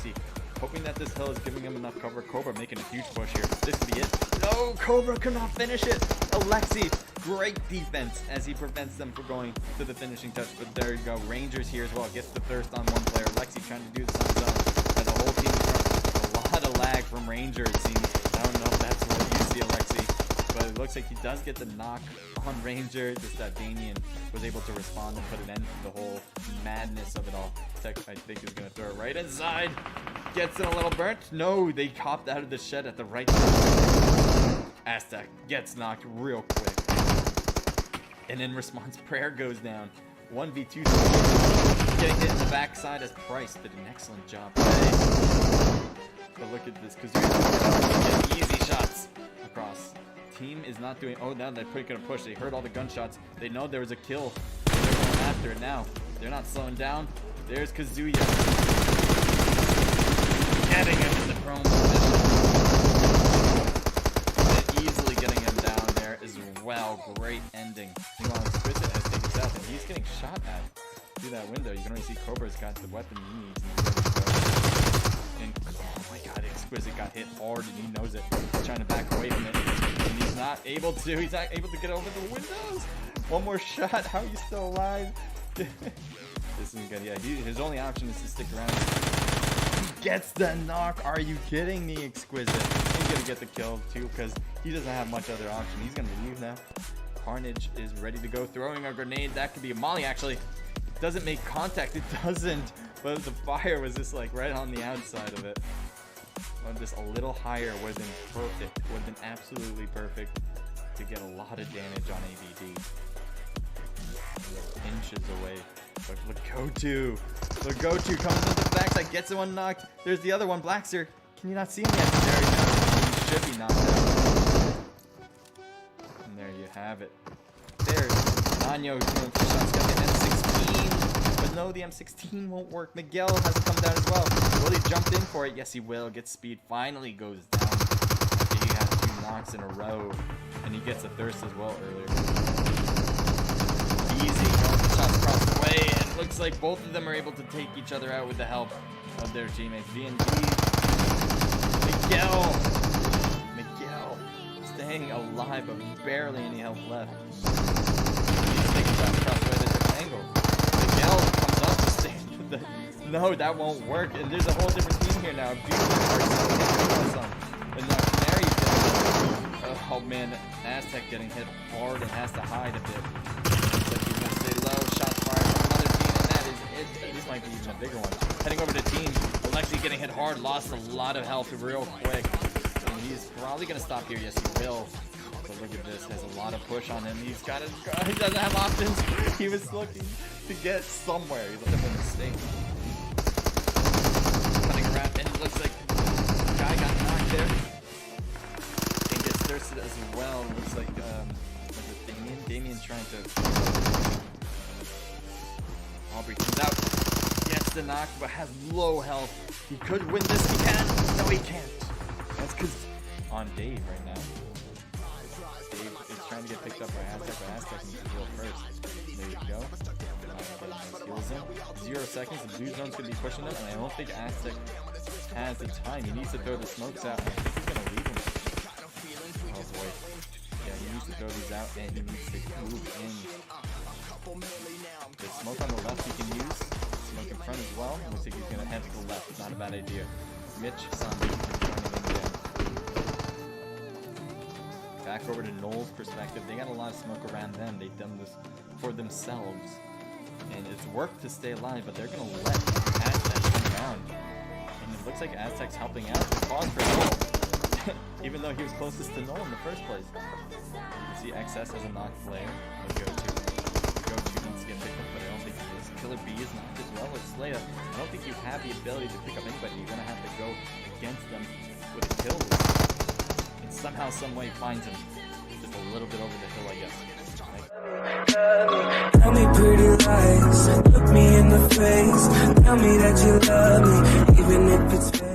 Alexi. Hoping that this hill is giving him enough cover. Cobra making a huge push here. This could be it. No, Cobra could not finish it. Alexi, great defense as he prevents them from going to the finishing touch. But there you go. Rangers here as well. Gets the thirst on one player. Alexi trying to do this on his own. As a whole team in front. A lot of lag from Ranger, it seems. I don't know if that's what you see, Alexi. But it looks like he does get the knock on Ranger. Just that Damien was able to respond and put an end to the whole madness of it all. Tech, I think, is going to throw it right inside. Gets it a little burnt. No, they copped out of the shed at the right time. Aztec gets knocked real quick. And in response, Prayer goes down. 1v2. Getting hit in the backside as Price did an excellent job today. But look at this, because you're getting easy shots across. Team is not doing. Oh, now they're gonna push. They heard all the gunshots. They know there was a kill. They're going after it now. They're not slowing down. There's Kazuya. Getting him in the prone position. And easily getting him down there as well. Great ending. Meanwhile, Exquisite has taken south, and he's getting shot at through that window. You can only see Cobra's got the weapon he needs. And oh my god, Exquisite got hit hard, and he knows it. He's trying to back away from it, and he's not able to. He's not able to get over the windows. One more shot. How are you still alive? This isn't good. Yeah, his only option is to stick around. He gets the knock. Are you kidding me, Exquisite? He's gonna get the kill too because he doesn't have much other option. He's gonna leave now. Carnage is ready to go, throwing a grenade. That could be a molly, actually. It doesn't make contact. It doesn't. But the fire was just like right on the outside of it. Well, just a little higher would have been perfect. Would have been absolutely perfect to get a lot of damage on ABD. Inches away. But Lagotu coming into the backside, gets the one knocked. There's the other one, Blackster. Can you not see him yet? There he is. He should be knocked out. And there you have it. There's Nanyo doing two shots, got the M16. But no, the M16 won't work. Miguel has to come down as well. Will he jump in for it? Yes, he will. Gets speed. Finally goes down. After he had 2 knocks in a row. And he gets a thirst as well earlier. Easy, shots across the way, and looks like both of them are able to take each other out with the help of their teammates. VNG, Miguel, staying alive, but barely any health left. He's taking shots across the way at a different angle. Miguel comes up to stand with the. No, that won't work, and there's a whole different team here now. And now Canary's oh man, Aztec getting hit hard and has to hide a bit. Stay low, shots fired from another team, and that is it. This might be even a bigger one. Heading over to team. Alexi getting hit hard, lost a lot of health real quick. And he's probably going to stop here. Yes, he will. But look at this. Has a lot of push on him. He doesn't have options. He was looking to get somewhere. He's looking for a mistake. Cutting around, and it looks like the guy got knocked there. And gets thirsted as well. Looks like, Damien's trying to. Aubrey comes out, gets the knock, but has low health. He could win this. He can. No, he can't. That's because on Dave right now. Dave is trying to get picked up by Aztec, but Aztec needs to heal first. There you go. Skills in 0 seconds. The blue zone's gonna be pushing him, and I don't think Aztec has the time. He needs to throw the smokes out. I think he's gonna leave him. Oh boy. Yeah, he needs to throw these out, and he needs to move in. The smoke on the left he can use. Smoke in front as well. Looks like he's going to head to the left. Not a bad idea. Mitch, Sandy, joining in. Back over to Noel's perspective. They got a lot of smoke around them. They've done this for themselves. And it's worked to stay alive, but they're going to let Aztec come around. And it looks like Aztec's helping out. Pause for Noel. Even though he was closest to Noel in the first place. You can see XS has a knock flare. Go-to needs to get picked up, but I don't think he is. Killer B is knocked as well as Slaya. I don't think you have the ability to pick up anybody. You're going to have to go against them with a kill list. And somehow, some way finds him. Just a little bit over the hill, I guess. Tell me pretty lies, look me in the face. Tell me that you love me, even if it's fake.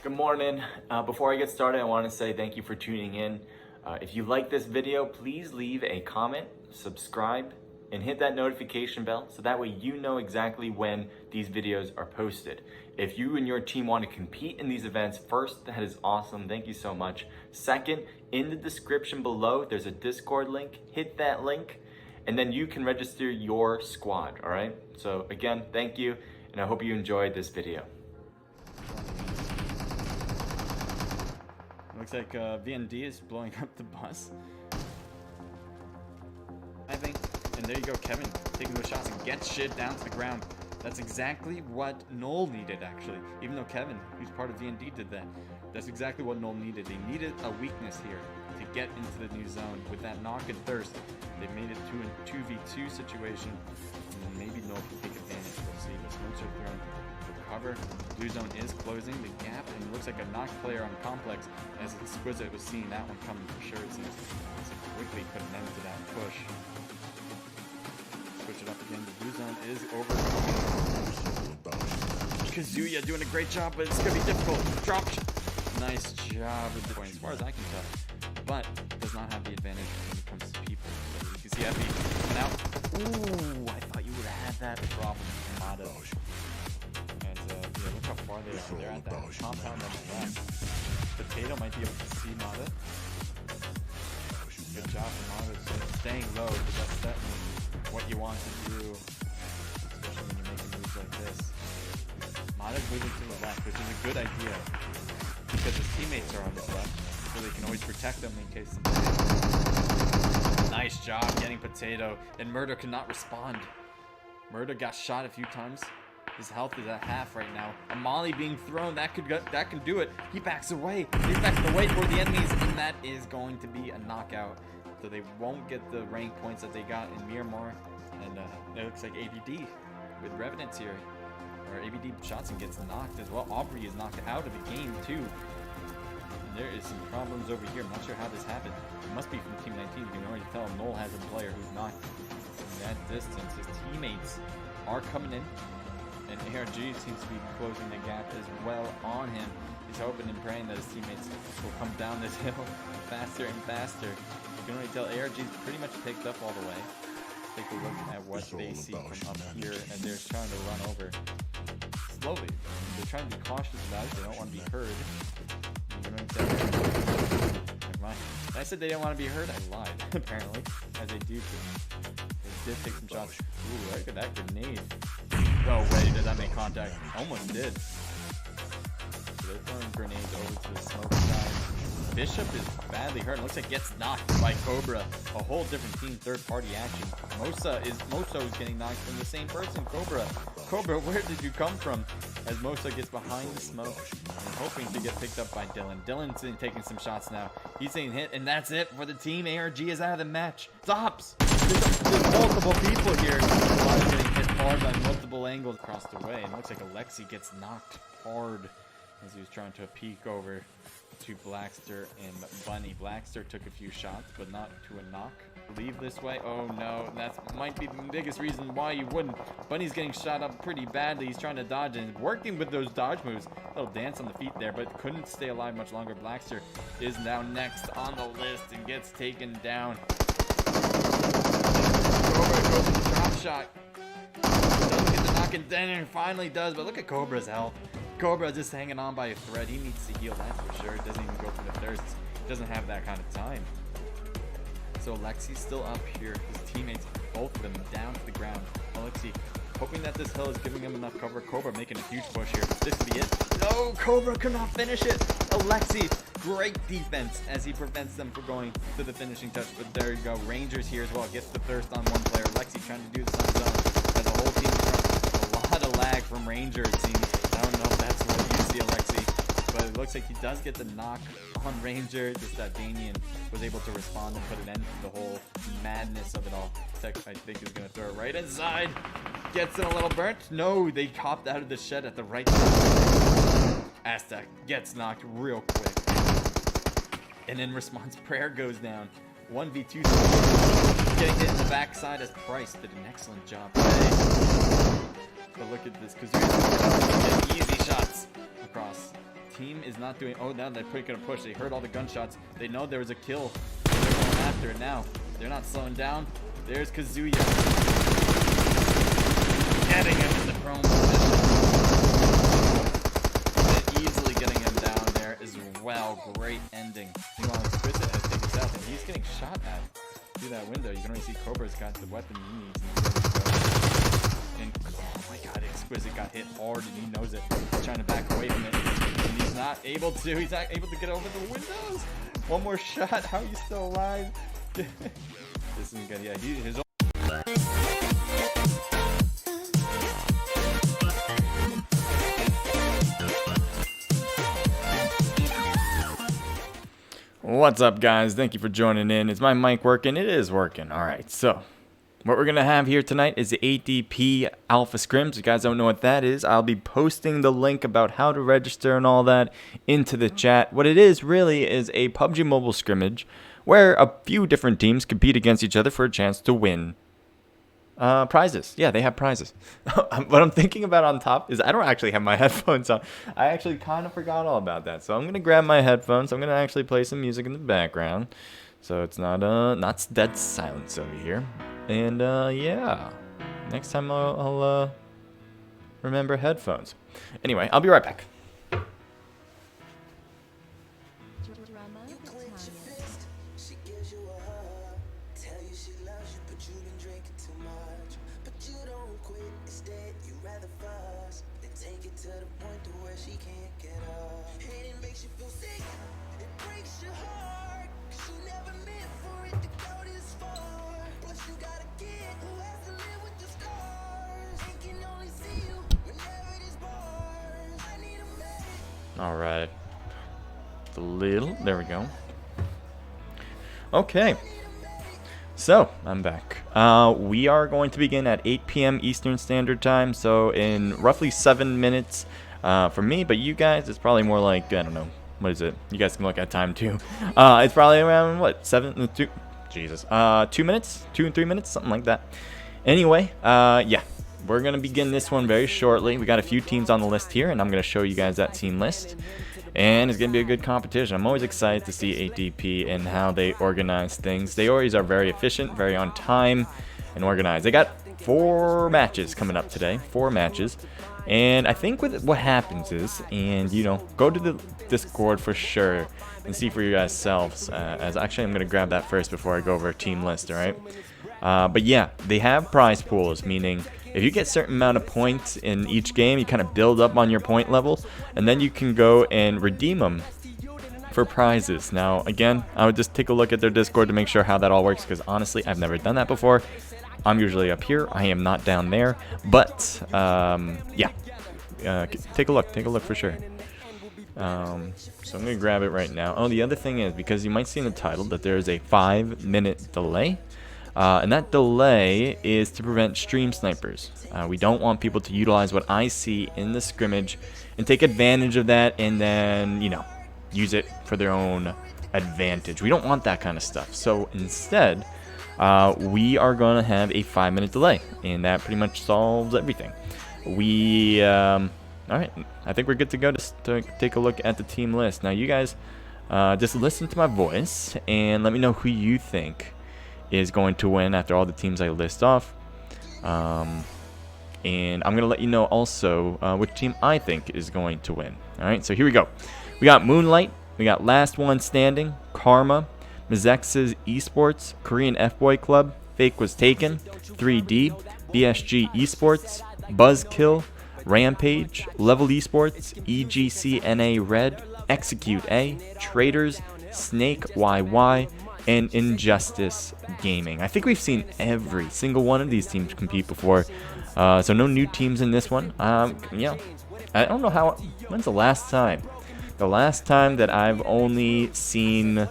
Good morning. Before I get started, I want to say thank you for tuning in. If you like this video, please leave a comment, subscribe, and hit that notification bell so that way you know exactly when these videos are posted. If you and your team want to compete in these events, first, that is awesome. Thank you so much. Second, in the description below, there's a Discord link. Hit that link, and then you can register your squad, all right? So again, thank you, and I hope you enjoyed this video. Looks like VND is blowing up the bus. I think, and there you go, Kevin taking those shots and gets shit down to the ground. That's exactly what Noel needed, actually. Even though Kevin, who's part of VND, did that. That's exactly what Noel needed. They needed a weakness here to get into the new zone. With that knock and thirst, they made it to a 2v2 situation. And maybe Noel can take advantage. We'll see. The smokes are thrown for cover. Blue zone is closing the gap, and it looks like a knocked player on Complex. As Exquisite was seeing that one coming for sure, it seems. So quickly put an end to that push. Switch it up again. The blue zone is over. Kazuya doing a great job, but it's going to be difficult. Drop. Nice job with the point, as far as I can tell. But does not have the advantage when it comes to people. So you can see Effie coming out. Ooh, I thought you would have had that problem. Mata. And yeah, look how far they are. They're at that compound on the left. Potato might be able to see Mata. Good job for Mata. Staying low, because that's definitely what you want to do, especially when you're making moves like this. Mata's moving to the left, which is a good idea, because his teammates are on his left, so they can always protect them in case something happens. Nice job getting Potato, and Murder cannot respond. Murder got shot a few times. His health is at half right now. A molly being thrown, that can do it. He backs away. He's backing away for the enemies, and that is going to be a knockout. So they won't get the rank points that they got in Miramar. And it looks like ABD with Revenants here. Or ABD shots and gets knocked as well. Aubrey is knocked out of the game too. And there is some problems over here. I'm not sure how this happened. It must be from Team 19. You can already tell Noel has a player who's not in that distance. His teammates are coming in. And ARG seems to be closing the gap as well on him. He's hoping and praying that his teammates will come down this hill faster and faster. You can already tell ARG's pretty much picked up all the way. Take a look at what they see from up here, and they're trying to run over slowly. They're trying to be cautious about it. They don't want to be heard. I said they didn't want to be heard. I lied, apparently, as they do. They did take some shots. Ooh, look at that grenade. No way did that make contact. Almost did. So they're throwing grenades over to the smoke side. Bishop is badly hurt. It looks like gets knocked by Cobra. A whole different team, third-party action. Moso is getting knocked from the same person, Cobra. Cobra, where did you come from? As Moso gets behind the smoke and hoping to get picked up by Dylan. Dylan's taking some shots now. He's getting hit, and that's it for the team. ARG is out of the match. Stops. There's multiple people here. Are getting hit hard by multiple angles across the way. And it looks like Alexi gets knocked hard as he was trying to peek over to Blackster and Bunny. Blackster took a few shots, but not to a knock. Leave this way. Oh no, that might be the biggest reason why you wouldn't. Bunny's getting shot up pretty badly. He's trying to dodge and working with those dodge moves. Little dance on the feet there, but couldn't stay alive much longer. Blackster is now next on the list and gets taken down. Cobra goes for the drop shot. Doesn't get the knock and then finally does, but look at Cobra's health. Cobra just hanging on by a thread. He needs to heal, that's for sure. Doesn't even go for the thirst. Doesn't have that kind of time. So Alexi's still up here. His teammates, both of them, down to the ground. Alexi hoping that this hill is giving him enough cover. Cobra making a huge push here. This could be it. No, Cobra could not finish it. Alexi, great defense as he prevents them from going to the finishing touch. But there you go. Rangers here as well. Gets the thirst on one player. Alexi trying to do this on his own. Has a whole team front. A lot of lag from Ranger, it seems. I don't know if that's what you see, Alexi. But it looks like he does get the knock on Ranger. Just that Danian was able to respond and put an end to the whole madness of it all. Tech, I think, is going to throw it right inside. Gets it a little burnt. No, they hopped out of the shed at the right time. Aztec gets knocked real quick. And in response, Prayer goes down. 1v2. Getting hit in the backside as Price did an excellent job today. But look at this. Kazuya getting easy shots across. Team is not doing. Oh, now they're gonna push. They heard all the gunshots. They know there was a kill after it now. They're not slowing down. There's Kazuya. Getting him in the prone position. And easily getting him down there as well. Great ending. Meanwhile, Exquisite has taken south, and he's getting shot at through that window. You can only see Cobra's got the weapon he needs. And oh my god, Exquisite got hit hard, and he knows it. He's trying to back away from it, and he's not able to. He's not able to get over the windows. One more shot. How are you still alive? This isn't good. Yeah, his own. What's up, guys? Thank you for joining in. Is my mic working? It is working. All right, so what we're going to have here tonight is the ADP Alpha Scrims. If you guys don't know what that is, I'll be posting the link about how to register and all that into the chat. What it is really is a PUBG Mobile scrimmage where a few different teams compete against each other for a chance to win prizes. Yeah, they have prizes. What I'm thinking about on top is I don't actually have my headphones on. I actually kind of forgot all about that. So I'm going to grab my headphones. I'm going to actually play some music in the background, so it's not dead silence over here. And yeah, next time I'll remember headphones. Anyway, I'll be right back. All right, there we go. Okay, so I'm back. We are going to begin at 8 p.m. Eastern Standard Time, so in roughly 7 minutes for me, but you guys, it's probably more like, I don't know, what is it? You guys can look at time too. It's probably around, what, 2 minutes? 2 and 3 minutes, something like that. Anyway, yeah. We're going to begin this one very shortly. We got a few teams on the list here, and I'm going to show you guys that team list. And it's going to be a good competition. I'm always excited to see ADP and how they organize things. They always are very efficient, very on time, and organized. They got 4 matches coming up today. 4 matches. And I think what happens is, and you know, go to the Discord for sure and see for yourselves. As actually, I'm going to grab that first before I go over a team list, all right? But yeah, they have prize pools, meaning if you get a certain amount of points in each game, you kind of build up on your point level, and then you can go and redeem them for prizes. Now, again, I would just take a look at their Discord to make sure how that all works, because honestly, I've never done that before. I'm usually up here. I am not down there. But, yeah, take a look for sure. So I'm going to grab it right now. Oh, the other thing is, because you might see in the title that there is a 5-minute delay. And that delay is to prevent stream snipers. We don't want people to utilize what I see in the scrimmage and take advantage of that and then, you know, use it for their own advantage. We don't want that kind of stuff. So instead, we are going to have a 5-minute delay, and that pretty much solves everything. All right, I think we're good to go to take a look at the team list. Now, you guys just listen to my voice and let me know who you think is going to win after all the teams I list off. And I'm going to let you know also which team I think is going to win. All right, so here we go. We got Moonlight. We got Last One Standing, Karma, Mizex's Esports, Korean F-Boy Club, Fake Was Taken, 3D, BSG Esports, Buzzkill, Rampage, Level Esports, EGCNA Red, Execute A, Traders, Snake YY, and Injustice Gaming. I think we've seen every single one of these teams compete before, so no new teams in this one. Yeah, I don't know when's the last time? The last time that I've only seen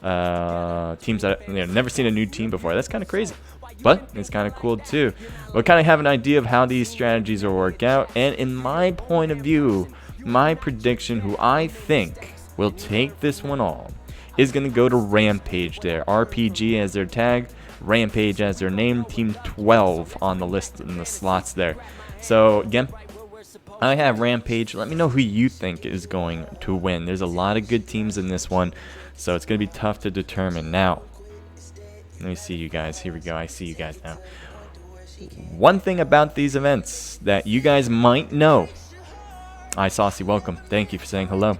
teams that never seen a new team before. That's kind of crazy, but it's kind of cool too. We'll kind of have an idea of how these strategies will work out, and in my point of view, my prediction, who I think will take this one all, is going to go to Rampage there. RPG as their tag, Rampage as their name, team 12 on the list in the slots there. So again, I have Rampage. Let me know who you think is going to win. There's a lot of good teams in this one, so it's going to be tough to determine. Now, Let me see you guys. Here we go. I see you guys now. One thing about these events that you guys might know. Hi, Saucy. Welcome. Thank you for saying hello.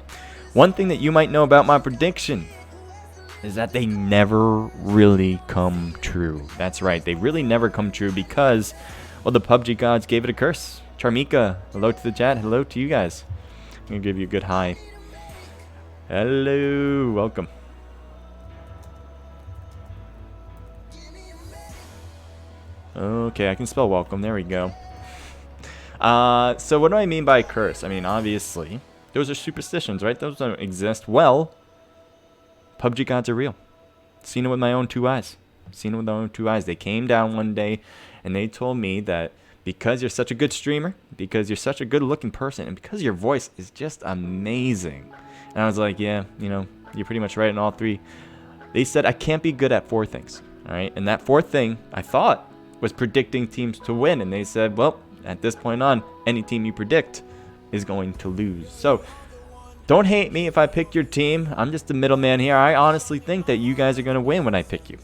One thing that you might know about my prediction is that they never really come true. That's right. They really never come true because, well, the PUBG gods gave it a curse. Charmika, hello to the chat. Hello to you guys. I'm going to give you a good hi. Hello. Welcome. Okay, I can spell welcome. There we go. So what do I mean by curse? I mean, obviously, those are superstitions, right? Those don't exist. Well, PUBG gods are real. Seen it with my own 2 eyes. Seen it with my own 2 eyes. They came down one day and they told me that because you're such a good streamer, because you're such a good looking person, and because your voice is just amazing. And I was like, yeah, you know, you're pretty much right in all 3. They said I can't be good at 4 things. All right. And that 4th thing I thought was predicting teams to win. And they said, well, at this point on, any team you predict is going to lose. So don't hate me if I pick your team. I'm just the middleman here. I honestly think that you guys are going to win when I pick you.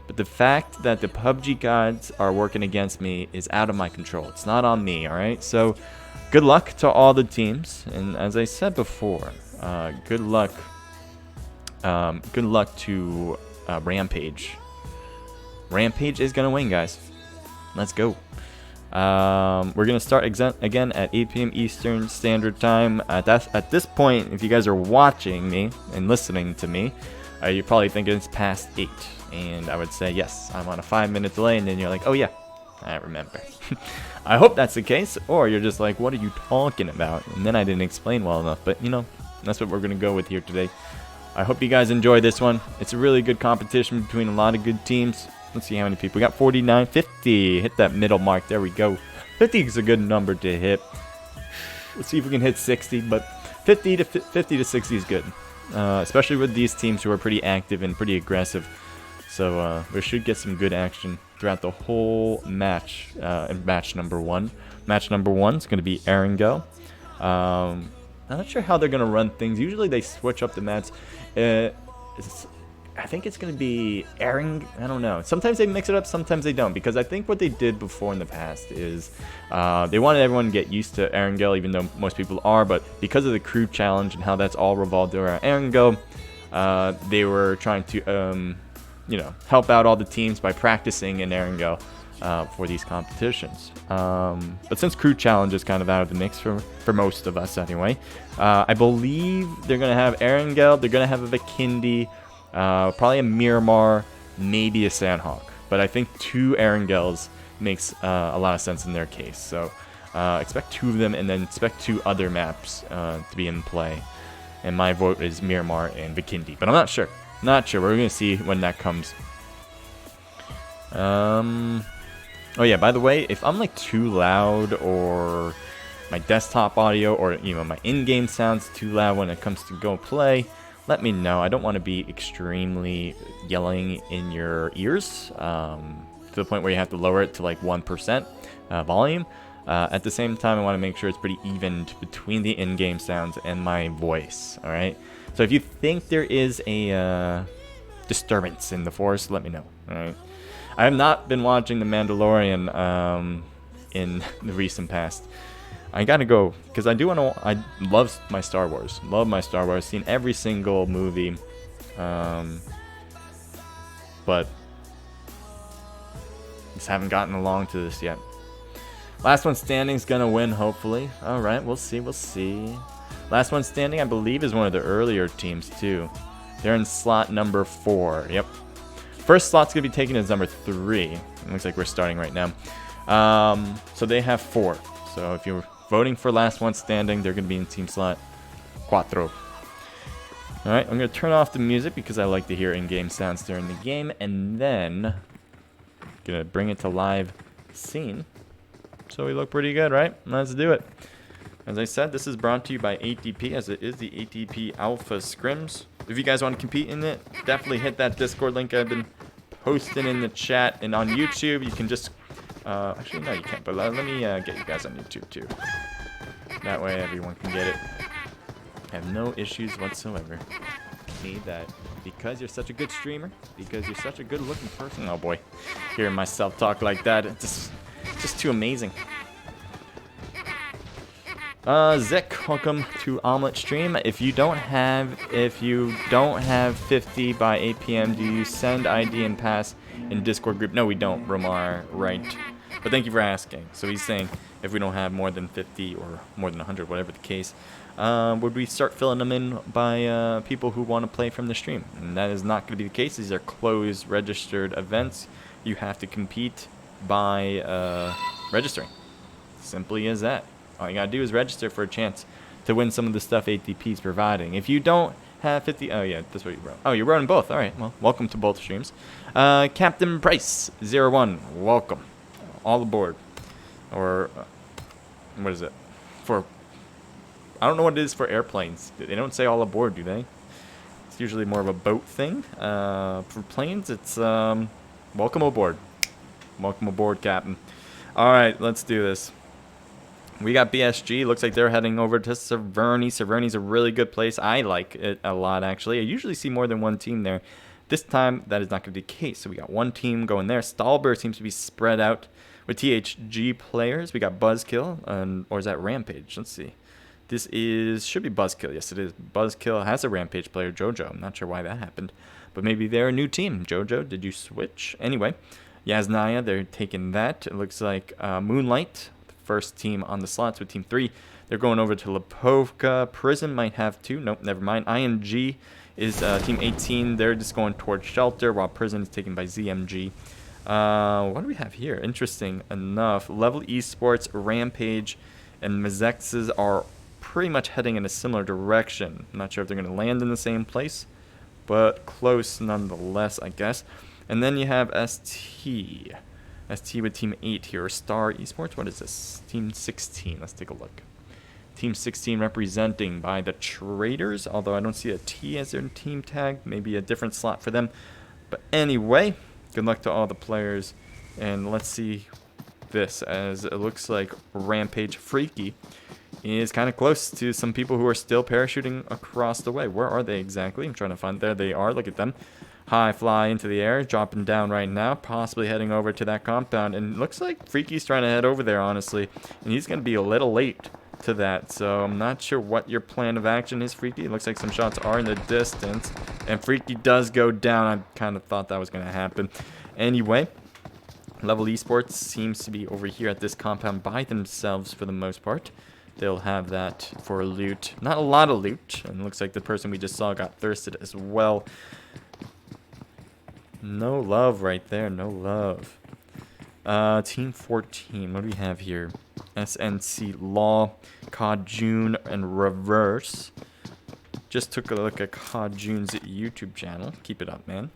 But the fact that the PUBG gods are working against me is out of my control. It's not on me, all right? So good luck to all the teams. And as I said before, good luck to Rampage. Rampage is going to win, guys. Let's go. We're going to start again at 8 p.m. Eastern Standard Time. At this point, if you guys are watching me and listening to me, you're probably thinking it's past 8. And I would say, yes, I'm on a 5-minute delay. And then you're like, oh, yeah, I remember. I hope that's the case. Or you're just like, what are you talking about? And then I didn't explain well enough. But, you know, that's what we're going to go with here today. I hope you guys enjoy this one. It's a really good competition between a lot of good teams. Let's see how many people. We got 49, 50. Hit that middle mark. There we go. 50 is a good number to hit. Let's see if we can hit 60. But 50 to 60 is good. Especially with these teams who are pretty active and pretty aggressive. So we should get some good action throughout the whole match. In match number 1. Match number 1 is going to be Erangel. I'm not sure how they're going to run things. Usually they switch up the maps. I think it's going to be Aaron. I don't know. Sometimes they mix it up, sometimes they don't. Because I think what they did before in the past is they wanted everyone to get used to Erangel, even though most people are. But because of the crew challenge and how that's all revolved around Erangel, they were trying to, you know, help out all the teams by practicing in Erangel for these competitions. But since crew challenge is kind of out of the mix for most of us anyway, I believe they're going to have Erangel, they're going to have a Vikindi, probably a Miramar, maybe a Sandhawk. But I think 2 Erangels makes a lot of sense in their case. So expect 2 of them, and then expect 2 other maps to be in play. And my vote is Miramar and Vikindi. But I'm not sure. Not sure. We're going to see when that comes. Oh yeah, by the way, if I'm like too loud, or my desktop audio, or you know, my in-game sounds too loud when it comes to go play, let me know. I don't want to be extremely yelling in your ears to the point where you have to lower it to like 1% volume. At the same time, I want to make sure it's pretty even between the in-game sounds and my voice. All right. So if you think there is a disturbance in the forest, let me know. All right. I have not been watching The Mandalorian in the recent past. I gotta go because I do want to. I love my Star Wars. Love my Star Wars. Seen every single movie, but just haven't gotten along to this yet. Last One Standing is gonna win, hopefully. All right, we'll see. We'll see. Last One Standing, I believe, is one of the earlier teams too. They're in slot number 4. Yep. First slot's gonna be taken as number 3. It looks like we're starting right now. So they have 4. So if you're voting for Last One Standing, they're gonna be in team slot 4. All right, I'm gonna turn off the music because I like to hear in-game sounds during the game, and then gonna bring it to live scene. So we look pretty good, right? Let's do it. As I said, this is brought to you by ATP, as it is the ATP Alpha Scrims. If you guys want to compete in it, definitely hit that Discord link I've been posting in the chat. And on YouTube, you can just... actually, no, you can't. But let me get you guys on YouTube, too. That way, everyone can get it. I have no issues whatsoever. Need that Because you're such a good streamer. Because you're such a good looking person. Oh boy. Hearing myself talk like that, it's just too amazing. Zick, welcome to Omelet Stream. If you don't have 50 by 8 p.m., do you send ID and pass in Discord group? No, we don't, Romar, right. But thank you for asking. So he's saying if we don't have more than 50 or more than 100, whatever the case, would we start filling them in by people who want to play from the stream? And that is not going to be the case. These are closed, registered events. You have to compete by registering. Simply as that. All you gotta do is register for a chance to win some of the stuff ATP is providing. If you don't have 50, oh yeah, that's what you wrote. Oh, you're running both. All right, well, welcome to both streams. Captain Price 01, welcome. All aboard. Or what is it? For I don't know what it is for airplanes. They don't say all aboard, do they? It's usually more of a boat thing. For planes, it's welcome aboard. Welcome aboard, Captain. All right, let's do this. We got BSG. Looks like they're heading over to Severny. Severny's a really good place. I like it a lot, actually. I usually see more than one team there. This time, that is not going to be the case. So we got one team going there. Stalber seems to be spread out with THG players. We got Buzzkill, or is that Rampage? Let's see. This should be Buzzkill. Yes, it is. Buzzkill has a Rampage player, Jojo. I'm not sure why that happened. But maybe they're a new team. Jojo, did you switch? Anyway, Yasnaya, they're taking that. It looks like Moonlight, first team on the slots with Team 3. They're going over to Lipovka. Prism might have 2. Nope, never mind. ING is Team 18. They're just going towards Shelter, while Prism is taken by ZMG. What do we have here? Interesting enough. Level Esports, Rampage, and Mazexes are pretty much heading in a similar direction. I'm not sure if they're going to land in the same place, but close nonetheless, I guess. And then you have ST. ST with Team 8 here. Star Esports. What is this? Team 16. Let's take a look. Team 16 representing by the Traders, although I don't see a T as their team tag. Maybe a different slot for them. But anyway, good luck to all the players. And let's see this, as it looks like Rampage Freaky is kind of close to some people who are still parachuting across the way. Where are they exactly? I'm trying to find. There they are. Look at them. High fly into the air, dropping down right now, possibly heading over to that compound. And it looks like Freaky's trying to head over there, honestly. And he's going to be a little late to that. So I'm not sure what your plan of action is, Freaky. It looks like some shots are in the distance. And Freaky does go down. I kind of thought that was going to happen. Anyway, Level Esports seems to be over here at this compound by themselves for the most part. They'll have that for loot. Not a lot of loot. And it looks like the person we just saw got thirsted as well. No love right there. No love. Team 14. What do we have here? SNC Law, Kajun, and Reverse. Just took a look at Kajun's YouTube channel. Keep it up, man.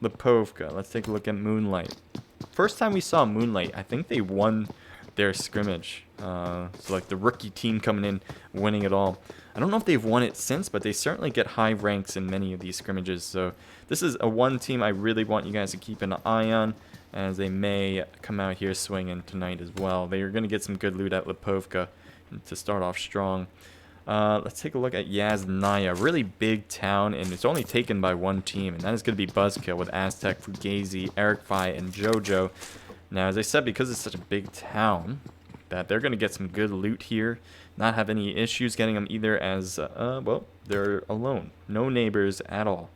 Lipovka. Let's take a look at Moonlight. First time we saw Moonlight, I think they won their scrimmage. So like the rookie team coming in, winning it all. I don't know if they've won it since, but they certainly get high ranks in many of these scrimmages. So this is a one team I really want you guys to keep an eye on, as they may come out here swinging tonight as well. They are going to get some good loot at Lipovka to start off strong. Let's take a look at Yasnaya. Really big town, and it's only taken by one team, and that is going to be Buzzkill with Aztec, Fugazi, Eric Fi, and Jojo. Now, as I said, because it's such a big town, that they're going to get some good loot here. Not have any issues getting them either, as, well, they're alone. No neighbors at all.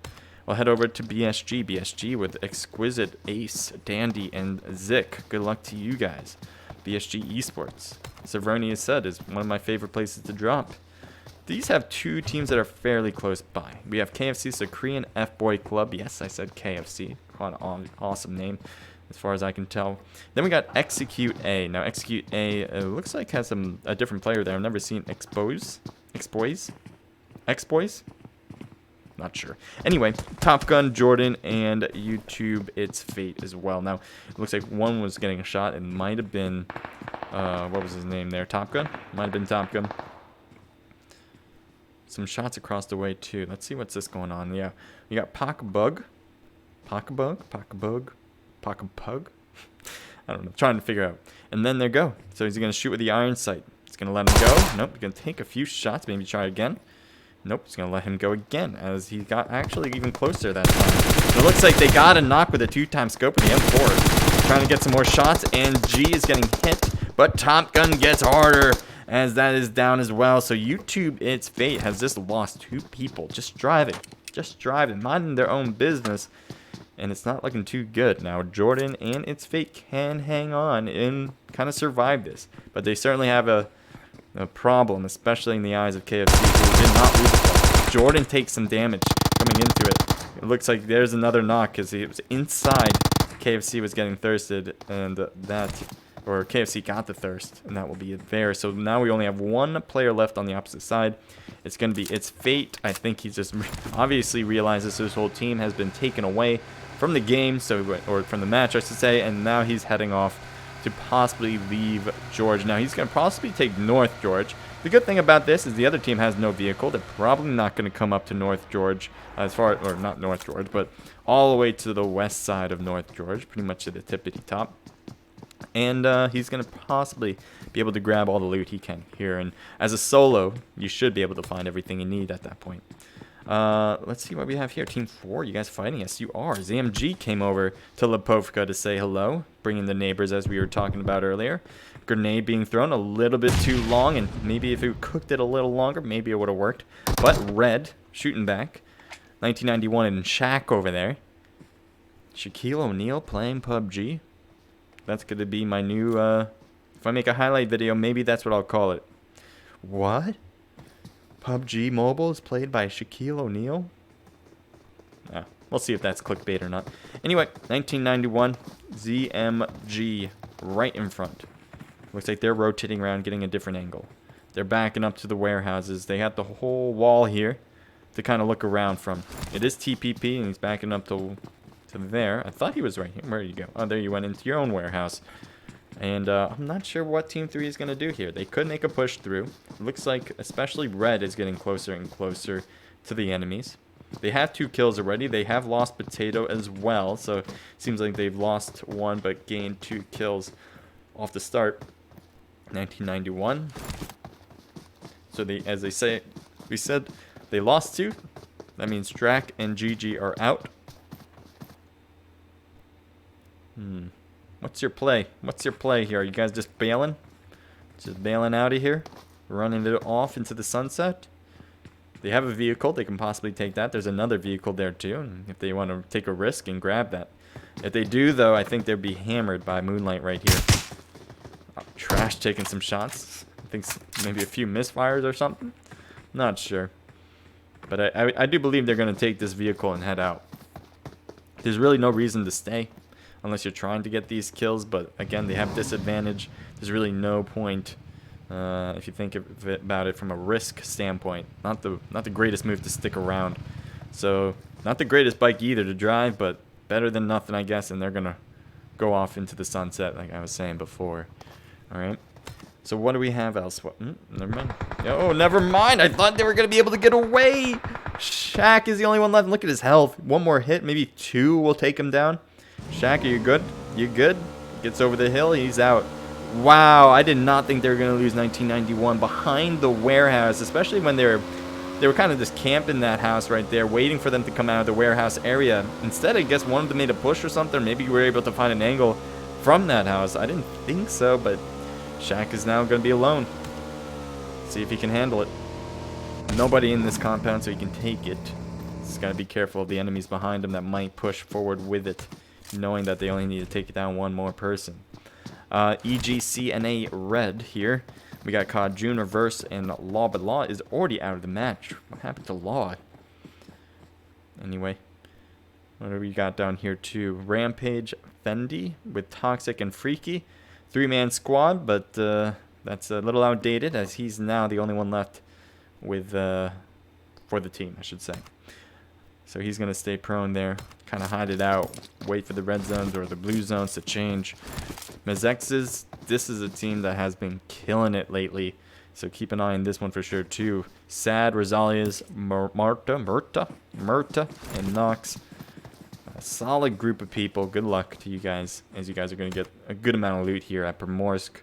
We'll head over to BSG. BSG with Exquisite, Ace, Dandy, and Zick. Good luck to you guys. BSG Esports. Severny, as said, is one of my favorite places to drop. These have two teams that are fairly close by. We have KFC, so Korean F-Boy Club. Yes, I said KFC. Quite an awesome name, as far as I can tell. Then we got Execute A. Now, Execute A looks like has a different player there. I've never seen X-Boys? Not sure. Anyway, Top Gun, Jordan, and YouTube, It's Fate as well. Now, it looks like one was getting a shot. It might have been, what was his name there? Top Gun? Might have been Top Gun. Some shots across the way, too. Let's see what's this going on. Yeah, we got Pockabug. Pockabug? I don't know. Trying to figure out. And then there go. So he's going to shoot with the iron sight. He's going to let him go. Nope. He's going to take a few shots. Maybe try again. Nope, he's going to let him go again, as he got actually even closer that time. And it looks like they got a knock with a 2-time scope with the M4. Trying to get some more shots, and G is getting hit, but Top Gun gets harder, as that is down as well. So YouTube, its fate, has just lost 2 people just driving, minding their own business. And it's not looking too good. Now, Jordan and its fate can hang on and kind of survive this. But they certainly have a problem, especially in the eyes of KFC, who did not lose it. Jordan takes some damage coming into it. It looks like there's another knock because he was inside. KFC was getting thirsted, and KFC got the thirst, and that will be it there. So now we only have 1 player left on the opposite side. It's going to be its fate. I think he just obviously realizes his whole team has been taken away from the game, or from the match, I should say, and now he's heading off to possibly leave George. Now he's going to possibly take North George. The good thing about this is the other team has no vehicle. They're probably not going to come up to North George, or not North George, but all the way to the west side of North George, pretty much to the tippity top. And he's going to possibly be able to grab all the loot he can here. And as a solo, you should be able to find everything you need at that point. Let's see what we have here. Team 4, you guys fighting? Yes, you are. ZMG came over to Lipovka to say hello, bringing the neighbors as we were talking about earlier. Grenade being thrown a little bit too long, and maybe if it cooked it a little longer, maybe it would have worked. But Red, shooting back. 1991 and Shaq over there. Shaquille O'Neal playing PUBG. That's going to be my new, if I make a highlight video, maybe that's what I'll call it. What? PUBG Mobile is played by Shaquille O'Neal? We'll see if that's clickbait or not. Anyway, 1991, ZMG right in front. Looks like they're rotating around, getting a different angle. They're backing up to the warehouses. They got the whole wall here to kind of look around from. It is TPP, and he's backing up to there. I thought he was right here. Where did you go? Oh, there you went into your own warehouse. And I'm not sure what Team 3 is going to do here. They could make a push through. It looks like especially Red is getting closer and closer to the enemies. They have 2 kills already. They have lost Potato as well. So it seems like they've lost 1 but gained 2 kills off the start. 1991. So as they say, we said they lost 2. That means Drac and GG are out. What's your play? What's your play here? Are you guys just bailing? Just bailing out of here? Running it off into the sunset? They have a vehicle. They can possibly take that. There's another vehicle there too, and if they want to take a risk and grab that. If they do, though, I think they'd be hammered by Moonlight right here. Trash taking some shots. I think maybe a few misfires or something. Not sure. But I do believe they're going to take this vehicle and head out. There's really no reason to stay unless you're trying to get these kills, but again, they have disadvantage. There's really no point if you think about it from a risk standpoint. Not the greatest move to stick around. So not the greatest bike either to drive, but better than nothing, I guess. And they're gonna go off into the sunset, like I was saying before. All right. So what do we have else? What? Never mind. Oh, never mind. I thought they were gonna be able to get away. Shaq is the only one left. Look at his health. 1 more hit, maybe 2 will take him down. Shaq, are you good? You good? Gets over the hill. He's out. Wow, I did not think they were going to lose 1991 behind the warehouse, especially when they were kind of just camping that house right there, waiting for them to come out of the warehouse area. Instead, I guess one of them made a push or something. Maybe you were able to find an angle from that house. I didn't think so, but Shaq is now going to be alone. See if he can handle it. Nobody in this compound, so he can take it. Just got to be careful of the enemies behind him that might push forward with it, knowing that they only need to take down 1 more person. EGCNA Red here. We got COD June Reverse and Law, but Law is already out of the match. What happened to Law? Anyway, what do we got down here too? Rampage Fendi with Toxic and Freaky. 3-man squad, but that's a little outdated as he's now the only one left with for the team, I should say. So he's going to stay prone there, kind of hide it out, wait for the red zones or the blue zones to change. Mezex's, this is a team that has been killing it lately, so keep an eye on this one for sure too. Sad, Rosalia's, Murta, and Nox. A solid group of people. Good luck to you guys, as you guys are going to get a good amount of loot here at Primorsk.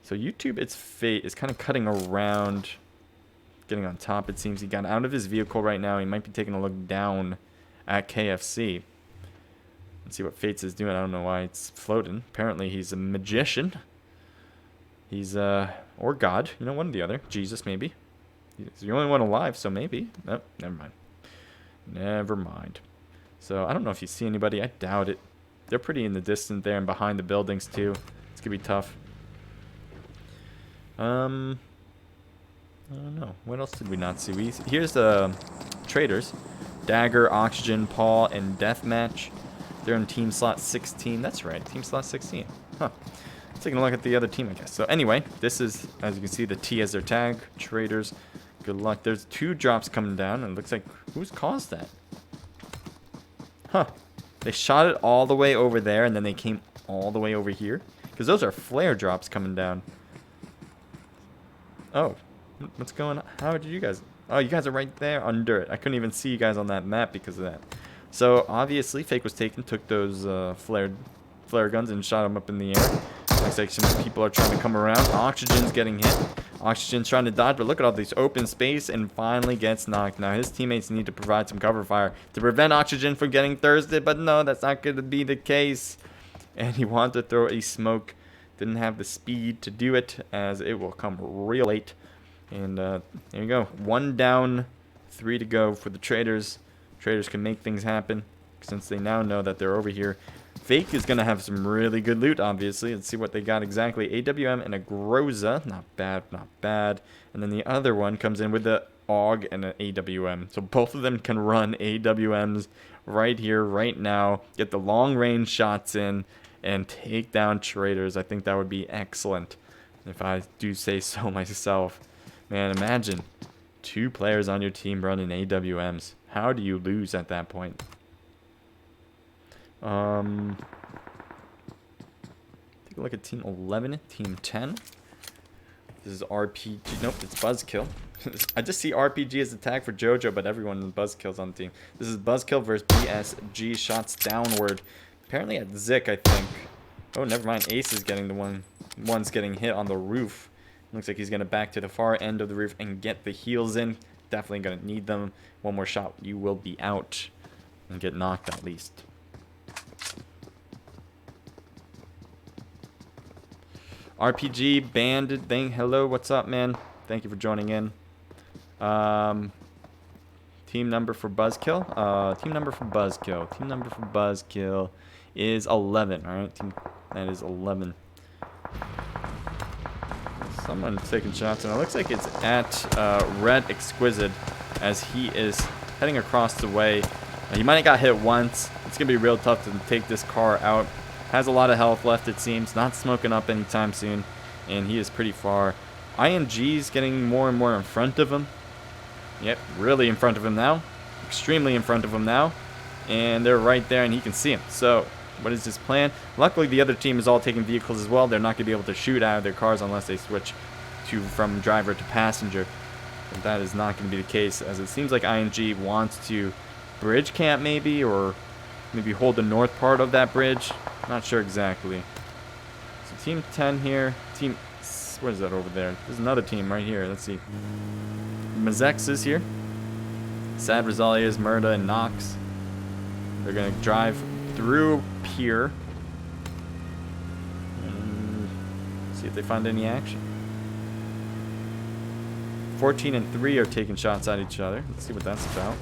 So YouTube, its fate is kind of cutting around, getting on top. It seems he got out of his vehicle right now. He might be taking a look down at KFC. Let's see what Fates is doing. I don't know why it's floating. Apparently he's a magician. He's or God, you know, one or the other. Jesus maybe. He's the only one alive, so maybe. Nope, never mind. Never mind. So I don't know if you see anybody. I doubt it. They're pretty in the distance there and behind the buildings too. It's gonna be tough. I don't know. What else did we not see? Here's the traders. Dagger, Oxygen, Paul, and Deathmatch. They're in team slot 16. That's right, team slot 16. Huh. Taking a look at the other team, I guess. So anyway, this is, as you can see, the T as their tag. Traders, good luck. There's 2 drops coming down, and it looks like, who's caused that? Huh. They shot it all the way over there, and then they came all the way over here? Because those are flare drops coming down. Oh, what's going on? How did you guys... Oh, you guys are right there under it. I couldn't even see you guys on that map because of that. So, obviously, Fake was taken, took those flare guns and shot them up in the air. Looks like some people are trying to come around. Oxygen's getting hit. Oxygen's trying to dodge, but look at all these open space and finally gets knocked. Now, his teammates need to provide some cover fire to prevent Oxygen from getting thirsted, but no, that's not going to be the case. And he wanted to throw a smoke. Didn't have the speed to do it, as it will come real late. And there you go. 1 down, 3 to go for the traders. Traders can make things happen since they now know that they're over here. Fake is going to have some really good loot, obviously. Let's see what they got exactly. AWM and a Groza. Not bad, not bad. And then the other one comes in with the AUG and an AWM. So both of them can run AWMs right here, right now. Get the long-range shots in and take down traders. I think that would be excellent, if I do say so myself. Man, imagine 2 players on your team running AWMs. How do you lose at that point? Take a look at team 11, team 10. This is RPG. Nope, it's Buzzkill. I just see RPG as the tag for JoJo, but everyone in Buzzkill's on the team. This is Buzzkill versus BSG. Shots downward. Apparently at Zik, I think. Oh, never mind. Ace is getting the one's getting hit on the roof. Looks like he's going to back to the far end of the roof and get the heals in. Definitely going to need them. One more shot, you will be out. And get knocked at least. RPG Banded thing. Hello, what's up, man? Thank you for joining in. Team number for Buzzkill. Team number for Buzzkill. Team number for Buzzkill is 11. All right, that is 11. Someone's taking shots, and it looks like it's at Red Exquisite as he is heading across the way. He might have got hit once. It's going to be real tough to take this car out. Has a lot of health left, it seems. Not smoking up anytime soon, and he is pretty far. ING's getting more and more in front of him. Yep, really in front of him now. Extremely in front of him now. And they're right there, and he can see him. So, what is his plan? Luckily, the other team is all taking vehicles as well. They're not going to be able to shoot out of their cars unless they switch from driver to passenger. But that is not going to be the case, as it seems like ING wants to bridge camp maybe, or maybe hold the north part of that bridge. Not sure exactly. So team 10 here. Team... What is that over there? There's another team right here. Let's see. Mazex is here. Sad Rosalia's, Murda, and Nox. They're going to drive through Pier and see if they find any action. 14 and 3 are taking shots at each other. Let's see what that's about.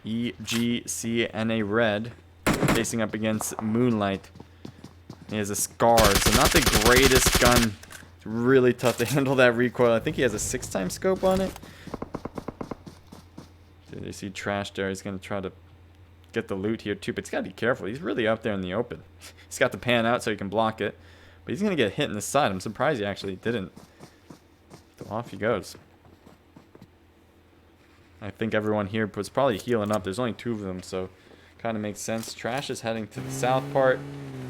E, G, C, and a Red facing up against Moonlight. He has a Scar, so not the greatest gun. It's really tough to handle that recoil. I think he has a 6x scope on it. So you see Trash there. He's going to try to get the loot here too, but he's got to be careful. He's really up there in the open. He's got the pan out so he can block it, but he's going to get hit in the side. I'm surprised he actually didn't. So off he goes. I think everyone here was probably healing up. There's only 2 of them, so kind of makes sense. Trash is heading to the south part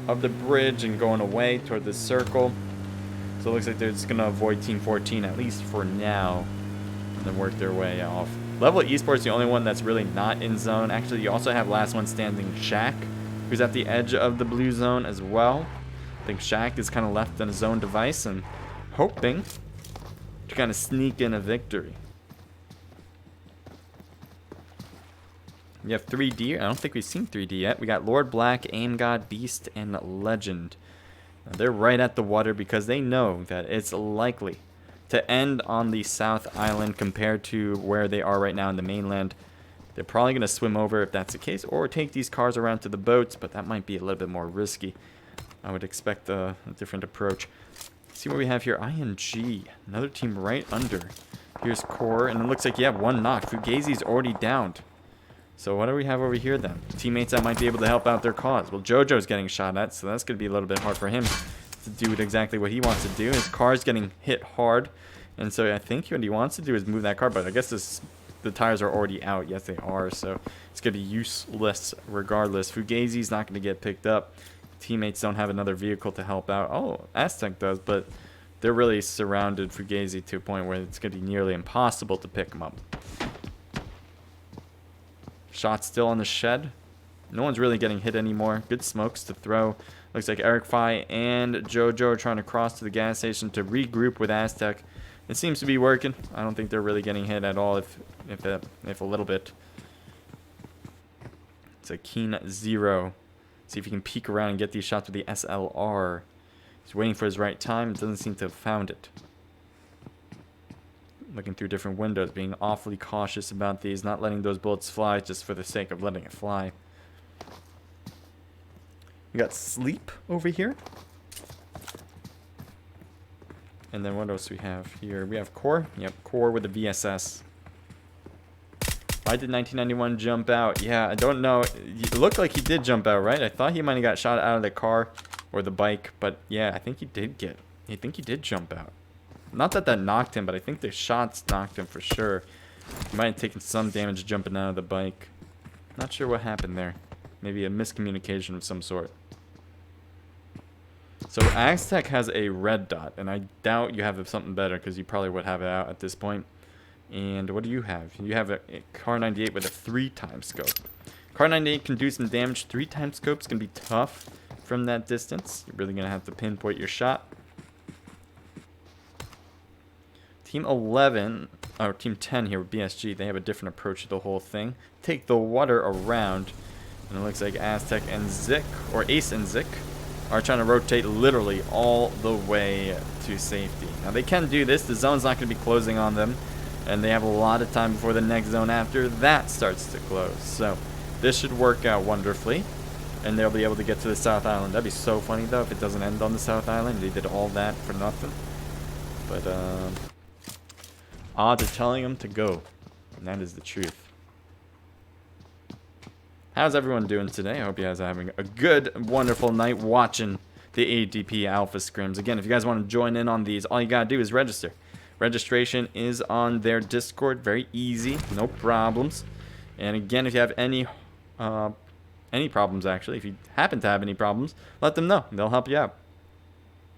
of the bridge and going away toward the circle. So it looks like they're just going to avoid Team 14, at least for now, and then work their way off. Level Esports, the only one that's really not in zone. Actually, you also have last one standing Shaq, who's at the edge of the blue zone as well. I think Shaq is kind of left on his own device and hoping to kind of sneak in a victory. We have 3D. I don't think we've seen 3D yet. We got Lord Black, Aim God, Beast, and Legend. Now, they're right at the water because they know that it's likely to end on the South Island compared to where they are right now in the mainland. They're probably going to swim over if that's the case, or take these cars around to the boats, but that might be a little bit more risky. I would expect a different approach. See what we have here. ING, another team right under. Here's Core, and it looks like, yeah, one knock. Fugazi's already downed. So what do we have over here then? Teammates that might be able to help out their cause. Well, JoJo's getting shot at, so that's going to be a little bit hard for him to do exactly what he wants to do. His car's getting hit hard, and so I think what he wants to do is move that car, but I guess the tires are already out. Yes, they are, so it's going to be useless regardless. Fugazi's not going to get picked up. Teammates don't have another vehicle to help out. Oh, Aztec does, but they're really surrounded Fugazi to a point where it's going to be nearly impossible to pick him up. Shot still on the shed. No one's really getting hit anymore. Good smokes to throw. Looks like Eric Fi and JoJo are trying to cross to the gas station to regroup with Aztec. It seems to be working. I don't think they're really getting hit at all, if a little bit. It's a Keen 0. See if he can peek around and get these shots with the SLR. He's waiting for his right time. Doesn't seem to have found it. Looking through different windows, being awfully cautious about these, not letting those bullets fly just for the sake of letting it fly. We got Sleep over here. And then what else do we have here? We have Core. Yep, Core with the VSS. Why did 1991 jump out? Yeah, I don't know. It looked like he did jump out, right? I thought he might have got shot out of the car or the bike, but yeah, I think he did jump out. Not that knocked him, but I think the shots knocked him for sure. He might have taken some damage jumping out of the bike. Not sure what happened there. Maybe a miscommunication of some sort. So Aztec has a red dot, and I doubt you have something better because you probably would have it out at this point. And what do you have? You have a Car 98 with a 3x scope. Car 98 can do some damage. 3x scope's going to be tough from that distance. You're really going to have to pinpoint your shot. Team 11, or Team 10 here with BSG, they have a different approach to the whole thing. Take the water around, and it looks like Aztec and Zik, or Ace and Zik, are trying to rotate literally all the way to safety. Now they can do this, the zone's not going to be closing on them, and they have a lot of time before the next zone after that starts to close. So this should work out wonderfully, and they'll be able to get to the South Island. That'd be so funny though if it doesn't end on the South Island. They did all that for nothing. But odds are telling them to go, and that is the truth. How's everyone doing today? I hope you guys are having a good, wonderful night watching the ADP Alpha Scrims. Again, if you guys want to join in on these, all you gotta do is register. Registration is on their Discord, very easy, no problems. And again, if you have any problems, actually, if you happen to have any problems, let them know. They'll help you out.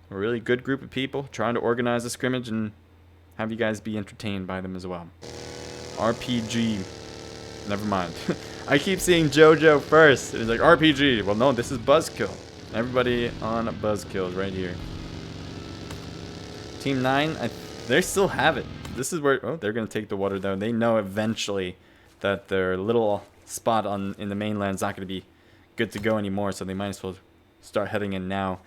We're a really good group of people trying to organize a scrimmage and have you guys be entertained by them as well. RPG. Never mind. I keep seeing JoJo first. It's like RPG. Well, no, this is Buzzkill. Everybody on Buzzkill right here. Team 9, they still have it. This is where... Oh, they're going to take the water, though. They know eventually that their little spot in the mainland is not going to be good to go anymore, so they might as well start heading in now.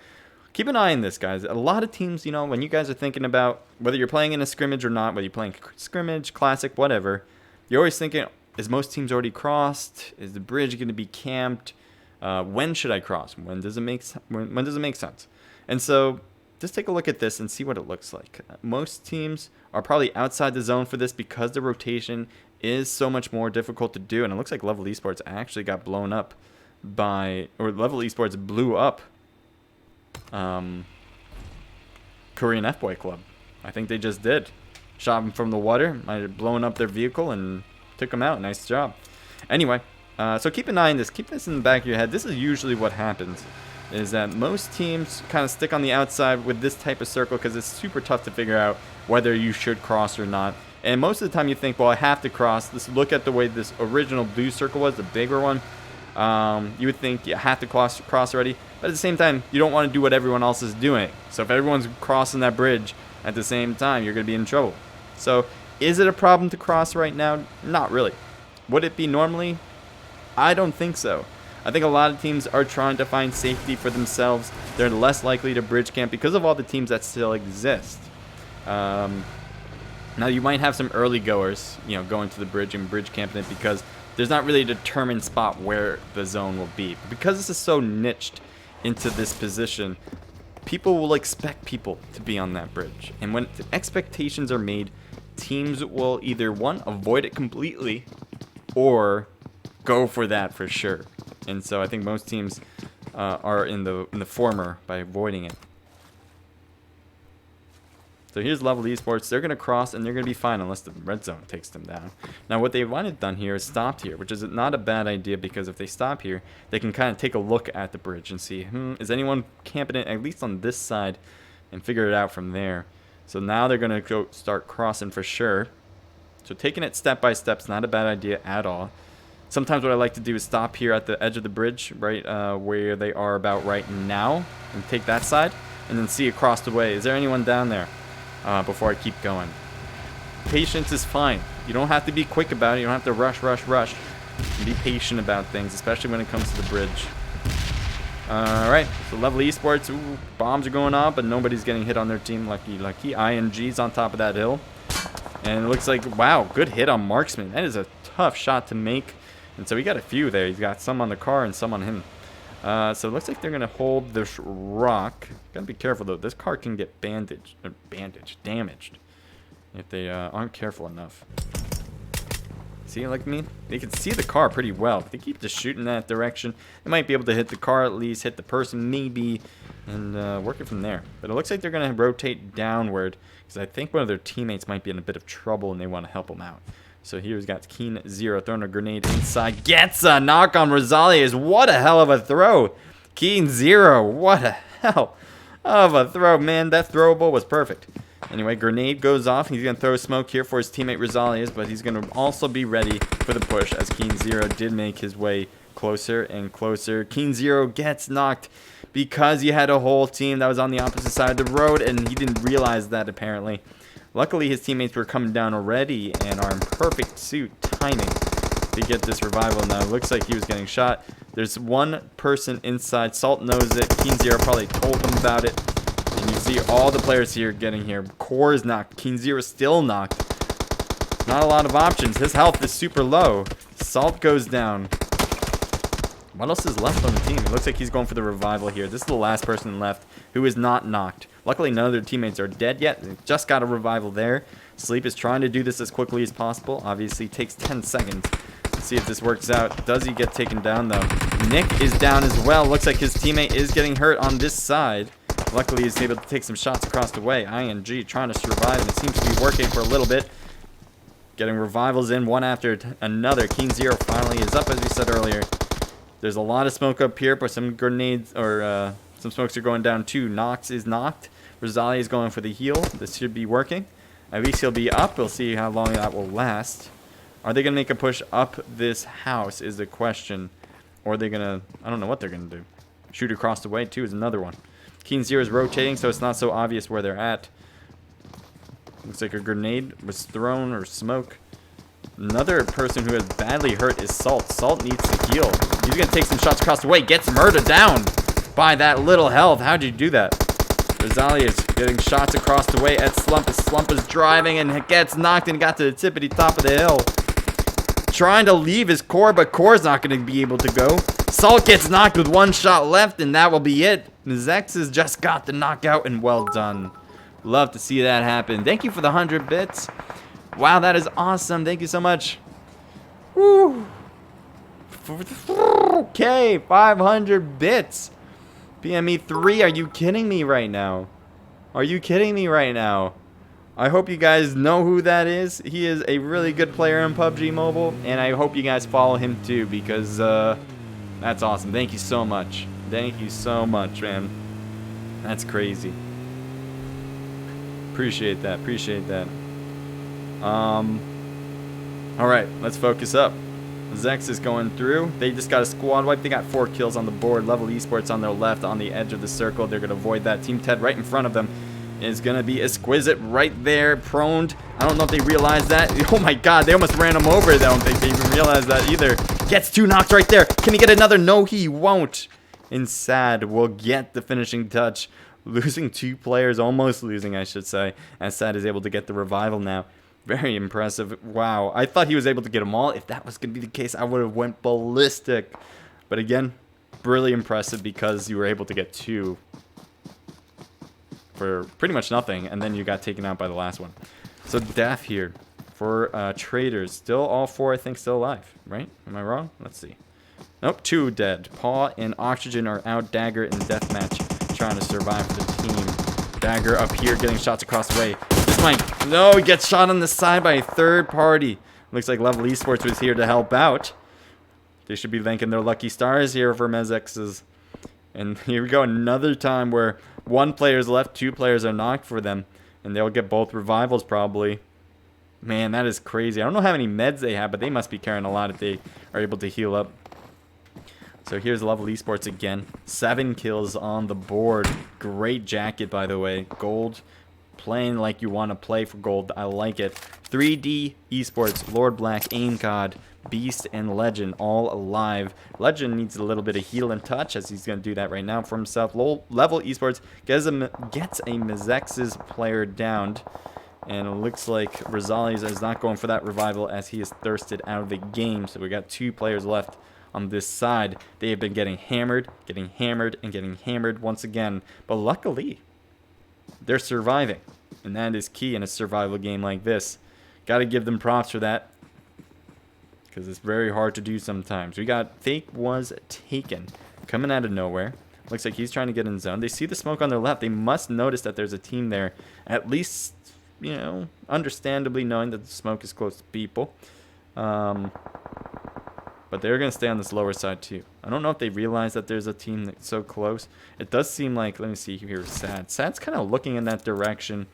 Keep an eye on this, guys. A lot of teams, you know, when you guys are thinking about whether you're playing in a scrimmage or not, whether you're playing scrimmage, classic, whatever, you're always thinking, is most teams already crossed? Is the bridge going to be camped? When should I cross? When does it make sense? And so just take a look at this and see what it looks like. Most teams are probably outside the zone for this because the rotation is so much more difficult to do. And it looks like Level Esports actually got blown up by, or Level Esports blew up Korean F-Boy Club. I think they just did. Shot them from the water, might have blown up their vehicle and took them out. Nice job. Anyway, so keep an eye on this. Keep this in the back of your head. This is usually what happens, is that most teams kind of stick on the outside with this type of circle because it's super tough to figure out whether you should cross or not. And most of the time you think, well, I have to cross. Let's look at the way this original blue circle was, the bigger one. You would think you have to cross already, but at the same time, you don't want to do what everyone else is doing. So if everyone's crossing that bridge at the same time, you're going to be in trouble. So is it a problem to cross right now? Not really. Would it be normally? I don't think so. I think a lot of teams are trying to find safety for themselves. They're less likely to bridge camp because of all the teams that still exist. Now you might have some early goers, going to the bridge and bridge camping it because there's not really a determined spot where the zone will be. But because this is so niched into this position, people will expect people to be on that bridge. And when expectations are made, teams will either, one, avoid it completely or go for that for sure. And so I think most teams are in the former by avoiding it. So here's Level Esports. They're going to cross, and they're going to be fine unless the red zone takes them down. Now, what they wanted done here is stopped here, which is not a bad idea because if they stop here, they can kind of take a look at the bridge and see, is anyone camping it at least on this side and figure it out from there. So now they're going to go start crossing for sure. So taking it step by step is not a bad idea at all. Sometimes what I like to do is stop here at the edge of the bridge, right where they are about right now, and take that side, and then see across the way. Is there anyone down there? Before I keep going. Patience is fine. You don't have to be quick about it. You don't have to rush. Be patient about things, especially when it comes to the bridge. Alright, so Level Esports. Ooh, bombs are going off, but nobody's getting hit on their team. Lucky. ING's on top of that hill. And it looks like, wow, good hit on Marksman. That is a tough shot to make. And so he got a few there. He's got some on the car and some on him. So it looks like they're going to hold this rock. Gotta be careful, though. This car can get damaged if they aren't careful enough. See, like me? They can see the car pretty well. If they keep just shooting that direction, they might be able to hit the car at least, hit the person maybe, and work it from there. But it looks like they're going to rotate downward because I think one of their teammates might be in a bit of trouble and they want to help them out. So here's got Keen Zero throwing a grenade inside. Gets a knock on Rosales. What a hell of a throw. Keen Zero. What a hell of a throw, man. That throwable was perfect. Anyway, grenade goes off. He's going to throw smoke here for his teammate Rosales, but he's going to also be ready for the push as Keen Zero did make his way closer and closer. Keen Zero gets knocked because he had a whole team that was on the opposite side of the road, and he didn't realize that apparently. Luckily, his teammates were coming down already and are in perfect suit timing to get this revival. Now, it looks like he was getting shot. There's one person inside. Salt knows it. Keen Zero probably told him about it. And you see all the players here getting here. Core is knocked. Keen Zero still knocked. Not a lot of options. His health is super low. Salt goes down. What else is left on the team? It looks like he's going for the revival here. This is the last person left who is not knocked. Luckily, none of their teammates are dead yet. They just got a revival there. Sleep is trying to do this as quickly as possible. Obviously, takes 10 seconds. Let's see if this works out. Does he get taken down, though? Nick is down as well. Looks like his teammate is getting hurt on this side. Luckily, he's able to take some shots across the way. ING trying to survive, and it seems to be working for a little bit. Getting revivals in one after another. Keen Zero finally is up, as we said earlier. There's a lot of smoke up here, but some grenades or some smokes are going down too. Nox is knocked. Rosali is going for the heal. This should be working. At least he'll be up. We'll see how long that will last. Are they going to make a push up this house is the question. Or are they going to... I don't know what they're going to do. Shoot across the way too is another one. Keen Zero is rotating, so it's not so obvious where they're at. Looks like a grenade was thrown or smoke. Another person who is badly hurt is Salt. Salt needs to heal. He's going to take some shots across the way. Gets murdered down by that little health. How'd you do that? Rosalia is getting shots across the way at Slump. Slump is driving and gets knocked and got to the tippity top of the hill. Trying to leave his core, but core's not going to be able to go. Salt gets knocked with one shot left, and that will be it. Zex has just got the knockout, and well done. Love to see that happen. Thank you for the 100 bits. Wow, that is awesome. Thank you so much. Woo. Okay, 500 bits. PME 3, are you kidding me right now? Are you kidding me right now? I hope you guys know who that is. He is a really good player in PUBG Mobile, and I hope you guys follow him too because that's awesome. Thank you so much. Thank you so much, man. That's crazy. Appreciate that. Appreciate that. All right, let's focus up. Zex is going through. They just got a squad wipe. They got 4 kills on the board. Level Esports on their left on the edge of the circle. They're going to avoid that. Team Ted right in front of them is going to be Exquisite right there, proned. I don't know if they realize that. Oh my god, they almost ran him over. I don't think they even realized that either. Gets 2 knocks right there. Can he get another? No, he won't. And Sad will get the finishing touch. Losing 2 players, almost losing, I should say, as Sad is able to get the revival now. Very impressive. Wow, I thought he was able to get them all. If that was going to be the case, I would have went ballistic. But again, really impressive because you were able to get 2 for pretty much nothing, and then you got taken out by the last one. So Daff here for Traders. Still all 4, I think, still alive, right? Am I wrong? Let's see. Nope, 2 dead. Paw and Oxygen are out. Dagger in deathmatch trying to survive for the team. Dagger up here getting shots across the way. This might... No, he gets shot on the side by a third party. Looks like Level Esports was here to help out. They should be thanking their lucky stars here for Mezex's. And here we go, another time where 1 player's left, 2 players are knocked for them, and they'll get both revivals probably. Man, that is crazy. I don't know how many meds they have, but they must be carrying a lot if they are able to heal up. So here's Level Esports again. 7 kills on the board. Great jacket, by the way. Gold. Playing like you want to play for gold. I like it. 3D Esports, Lord Black, Aim God, Beast, and Legend all alive. Legend needs a little bit of heal and touch, as he's going to do that right now for himself. Level Esports gets a Mezex's player downed. And it looks like Rosales is not going for that revival as he is thirsted out of the game. So we got 2 players left on this side. They have been getting hammered, and getting hammered once again. But luckily, they're surviving. And that is key in a survival game like this. Got to give them props for that, because it's very hard to do sometimes. We got Fake was taken. Coming out of nowhere. Looks like he's trying to get in zone. They see the smoke on their left. They must notice that there's a team there. At least, you know, understandably knowing that the smoke is close to people. But they're going to stay on this lower side too. I don't know if they realize that there's a team that's so close. It does seem like, let me see here, Sad. Sad's kind of looking in that direction.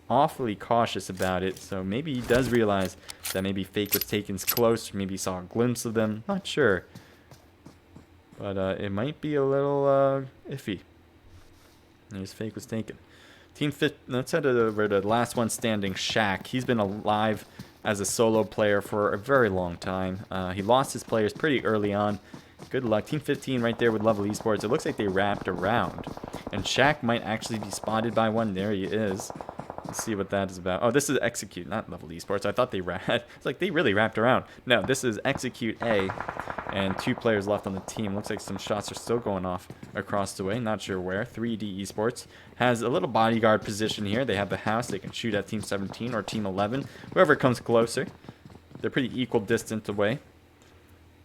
Awfully cautious about it. So maybe he does realize that maybe Fake was taken close. Maybe he saw a glimpse of them. Not sure. But it might be a little iffy. His Fake was taken. Let's head over to the last one standing, Shaq. He's been alive as a solo player for a very long time. He lost his players pretty early on. Good luck. Team 15 right there with Level Esports. It looks like they wrapped around. And Shaq might actually be spotted by one. There he is. Let's see what that is about. Oh, this is Execute, not Level Esports. I thought they wrapped. It's like they really wrapped around. No, this is Execute A. And 2 players left on the team. Looks like some shots are still going off across the way. Not sure where. 3D Esports has a little bodyguard position here. They have the house. They can shoot at Team 17 or Team 11. Whoever comes closer. They're pretty equal distance away.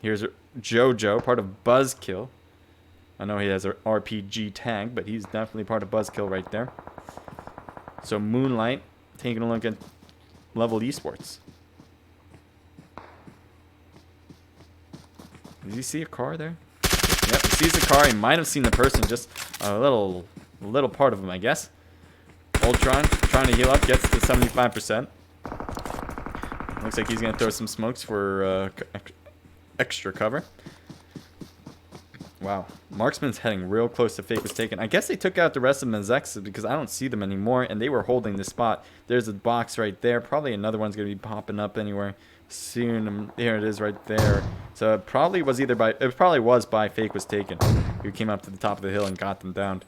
Here's Jojo, part of Buzzkill. I know he has an RPG tag, but he's definitely part of Buzzkill right there. So Moonlight taking a look at Level Esports. Does he see a car there? Yep, he sees the car. He might have seen the person, just a little part of him, I guess. Ultron trying to heal up, gets to 75%. Looks like he's going to throw some smokes for extra cover. Wow. Marksman's heading real close to Fake was taken. I guess they took out the rest of Mezex's because I don't see them anymore, and they were holding the spot. There's a box right there. Probably another one's going to be popping up anywhere soon. There it is right there. So it probably was by Fake was taken, who came up to the top of the hill and got them down.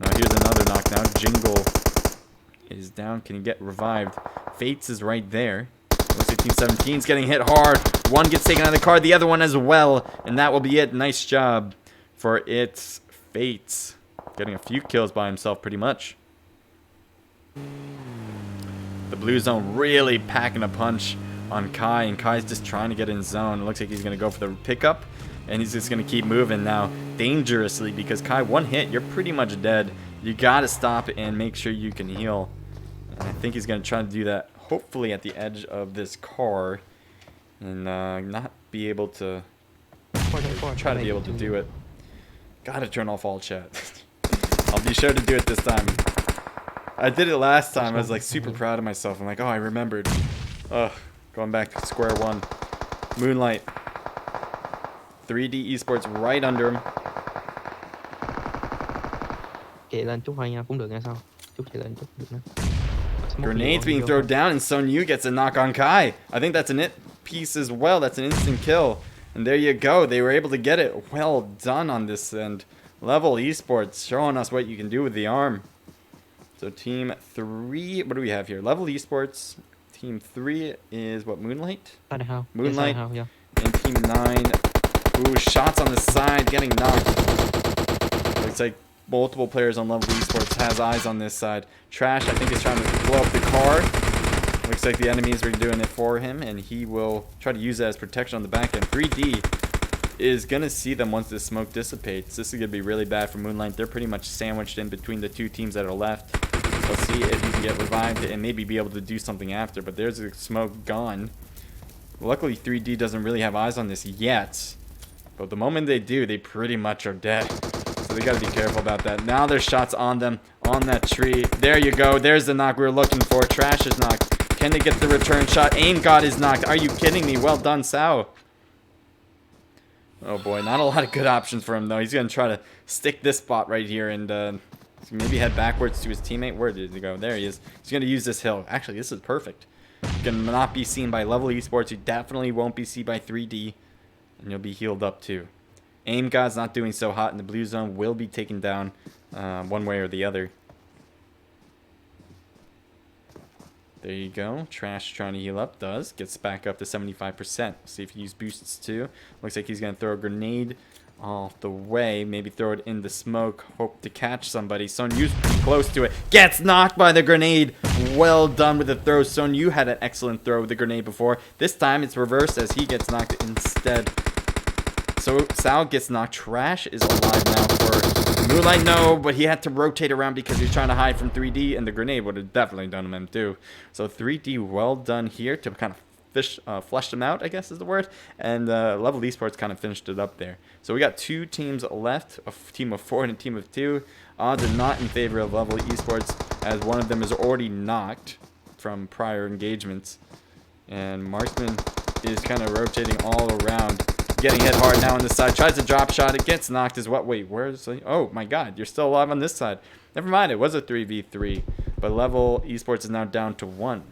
Now here's another knockdown. Jingle is down. Can he get revived? Fates is right there. Looks like Team 17 is getting hit hard. One gets taken out of the car, the other one as well. And that will be it. Nice job for its Fates. Getting a few kills by himself pretty much. The blue zone really packing a punch on Kai. And Kai's just trying to get in zone. It looks like he's going to go for the pickup. And he's just going to keep moving now dangerously. Because Kai, one hit, you're pretty much dead. You got to stop and make sure you can heal. And I think he's going to try to do that. Hopefully at the edge of this car, and not be able to try to be able to do it. Gotta turn off all chat. I'll be sure to do it this time. I did it last time. I was like super proud of myself. I'm like, oh, I remembered. Ugh, going back to square one. Moonlight 3D Esports right under him. Chạy lên chút thôi nha, cũng được nha sao? Chút chạy lên chút được nha. Smoke Grenades vô, being vô thrown thôi. down, and Sun Yu gets a knock on Kai. I think that's an it piece as well. That's an instant kill. And there you go. They were able to get it. Well done on this end. Level Esports showing us what you can do with the arm. So team 3, what do we have here? Level Esports. Team 3 is what, Moonlight? Side house. Moonlight. House, yeah. And team 9. Ooh, shots on the side, getting knocked. Looks like multiple players on Level Esports has eyes on this side. Trash, I think, is trying to blow up the car. Looks like the enemies were doing it for him, and he will try to use that as protection on the back end. 3D is going to see them once this smoke dissipates. This is going to be really bad for Moonlight. They're pretty much sandwiched in between the two teams that are left. We'll see if he can get revived and maybe be able to do something after, but there's the smoke gone. Luckily, 3D doesn't really have eyes on this yet, but the moment they do, they pretty much are dead. So they got to be careful about that. Now there's shots on them, on that tree. There you go. There's the knock we were looking for. Trash is knocked. Can they get the return shot? Aim God is knocked. Are you kidding me? Well done, Sao. Oh boy, not a lot of good options for him though. He's going to try to stick this spot right here and maybe head backwards to his teammate. Where did he go? There he is. He's going to use this hill. Actually, this is perfect. He's going to not be seen by Level Esports. He definitely won't be seen by 3D. And you'll be healed up too. Aim God's not doing so hot in the blue zone. Will be taken down one way or the other. There you go. Trash trying to heal up. Does. Gets back up to 75%. See if he uses boosts too. Looks like he's going to throw a grenade off the way. Maybe throw it in the smoke. Hope to catch somebody. Son Yu's close to it. Gets knocked by the grenade. Well done with the throw. Son Yu had an excellent throw with the grenade before. This time it's reversed as he gets knocked instead. So Sal gets knocked. Trash is alive now for Moonlight. No, but he had to rotate around because he was trying to hide from 3D, and the grenade would have definitely done him too. So 3D, well done here to kind of flush them out, I guess is the word. And Level Esports kind of finished it up there. So we got two teams left, a team of 4 and a team of 2. Odds are not in favor of Level Esports, as one of them is already knocked from prior engagements. And Marksman is kind of rotating all around. Getting hit hard now on this side. Tries to drop shot. It gets knocked as well. Wait, where's... Oh, my God. You're still alive on this side. Never mind. It was a 3v3. But Level Esports is now down to 1.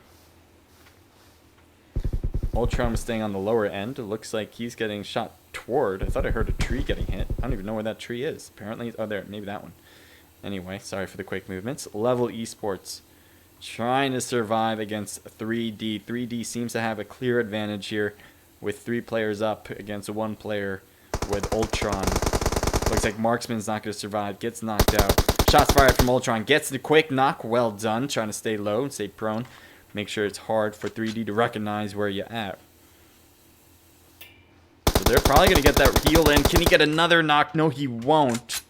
Ultron is staying on the lower end. It looks like he's getting shot toward. I thought I heard a tree getting hit. I don't even know where that tree is. Apparently... Oh, there. Maybe that one. Anyway, sorry for the quick movements. Level Esports trying to survive against 3D. 3D seems to have a clear advantage here, with 3 players up against 1 player with Ultron. Looks like Marksman's not going to survive. Gets knocked out. Shots fired from Ultron. Gets the quick knock. Well done. Trying to stay low and stay prone. Make sure it's hard for 3D to recognize where you're at. So they're probably going to get that heal in. Can he get another knock? No, he won't.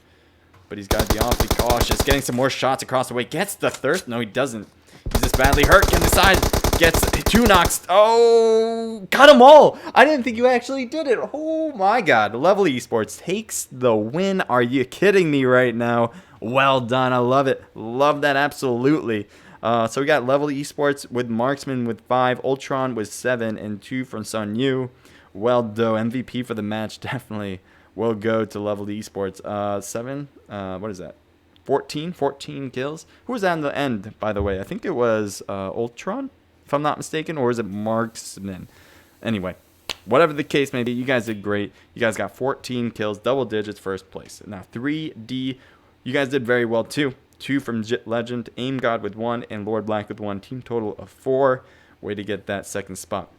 But he's got to be awfully cautious. Getting some more shots across the way. Gets the thirst. No, he doesn't. He's just badly hurt. Can decide. Gets 2 knocks. Oh, got them all. I didn't think you actually did it. Oh my God. Level Esports takes the win. Are you kidding me right now? Well done. I love it. Love that absolutely. So we got Level Esports with Marksman with 5, Ultron with 7, and 2 from Sun Yu. Well done. MVP for the match definitely will go to Level Esports. 7. What is that? 14 kills. Who was that in the end, by the way? I think it was Ultron, if I'm not mistaken, or is it Marksman? Anyway, whatever the case may be, you guys did great. You guys got 14 kills, double digits, first place. Now 3D, you guys did very well too. 2 from Legend, Aim God with 1, and Lord Black with 1. Team total of 4. Way to get that second spot.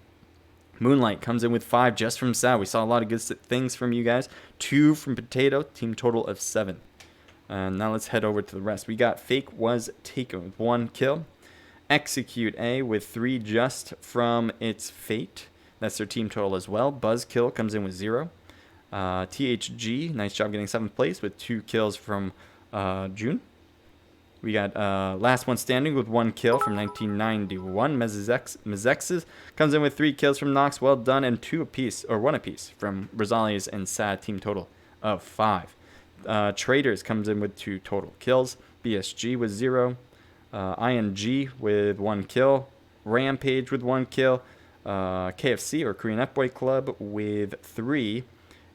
Moonlight comes in with 5 just from Sao. We saw a lot of good things from you guys. 2 from Potato, team total of 7. Now let's head over to the rest. We got Fake Was Taken with 1 kill. Execute A with 3 just from its fate. That's their team total as well. Buzzkill comes in with 0. THG, nice job getting 7th place with 2 kills from June. We got Last One Standing with 1 kill from 1991. Mezexes comes in with 3 kills from Nox. Well done. And 2 apiece, or 1 apiece from Rosales and Sad, team total of 5. Traders comes in with 2 total kills. BSG with 0. ING with 1 kill. Rampage with 1 kill. KFC, or Korean F-Boy Club, with 3.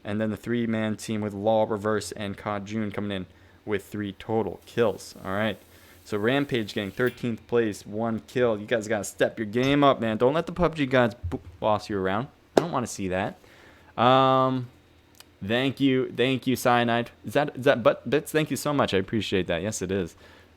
And then the 3-man team with Law, Reverse, and Cod June coming in with 3 total kills. All right. So Rampage getting 13th place, 1 kill. You guys got to step your game up, man. Don't let the PUBG gods boss you around. I don't want to see that. Thank you, Cyanide. Is that bits? Thank you so much. I appreciate that. Yes, it is.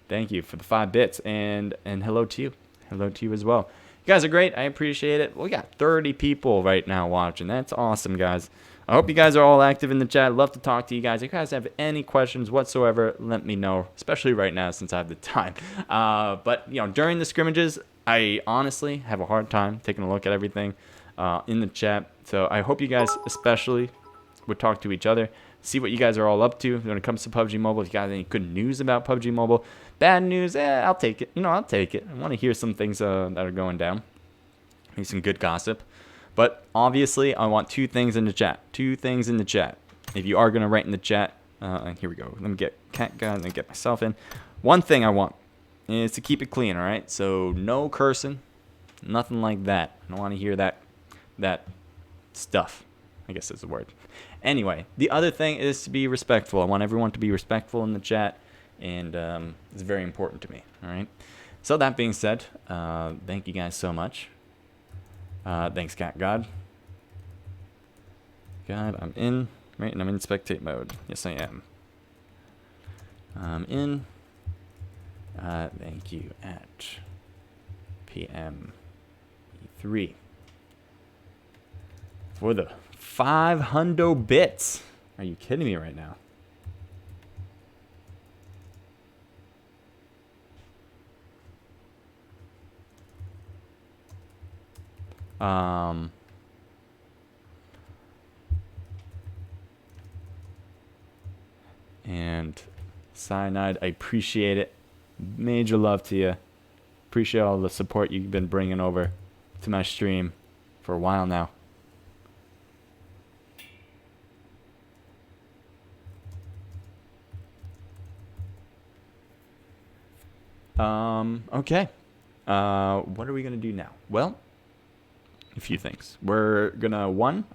Thank you for the 5 bits, and hello to you. Hello to you as well. You guys are great. I appreciate it. We got 30 people right now watching. That's awesome, guys. I hope you guys are all active in the chat. I'd love to talk to you guys. If you guys have any questions whatsoever, let me know, especially right now since I have the time. But, you know, during the scrimmages, I honestly have a hard time taking a look at everything in the chat. So I hope you guys especially would talk to each other, see what you guys are all up to when it comes to PUBG Mobile. If you got any good news about PUBG Mobile, bad news, I'll take it. You know, I'll take it. I want to hear some things that are going down. Maybe some good gossip. But obviously, I want 2 things in the chat. 2 things in the chat. If you are going to write in the chat, and here we go. Let me get Cat Guy and then get myself in. One thing I want is to keep it clean, all right? So no cursing, nothing like that. I don't want to hear that stuff, I guess is the word. Anyway, the other thing is to be respectful. I want everyone to be respectful in the chat, and it's very important to me, all right? So that being said, thank you guys so much. Thanks, Cat God. God, I'm in, right? And I'm in spectate mode. Yes, I am. I'm in. Thank you at PM 3 for the 500 bits. Are you kidding me right now? And Cyanide, I appreciate it. Major love to you. Appreciate all the support you've been bringing over to my stream for a while now. Okay. What are we gonna do now? Well, a few things. We're gonna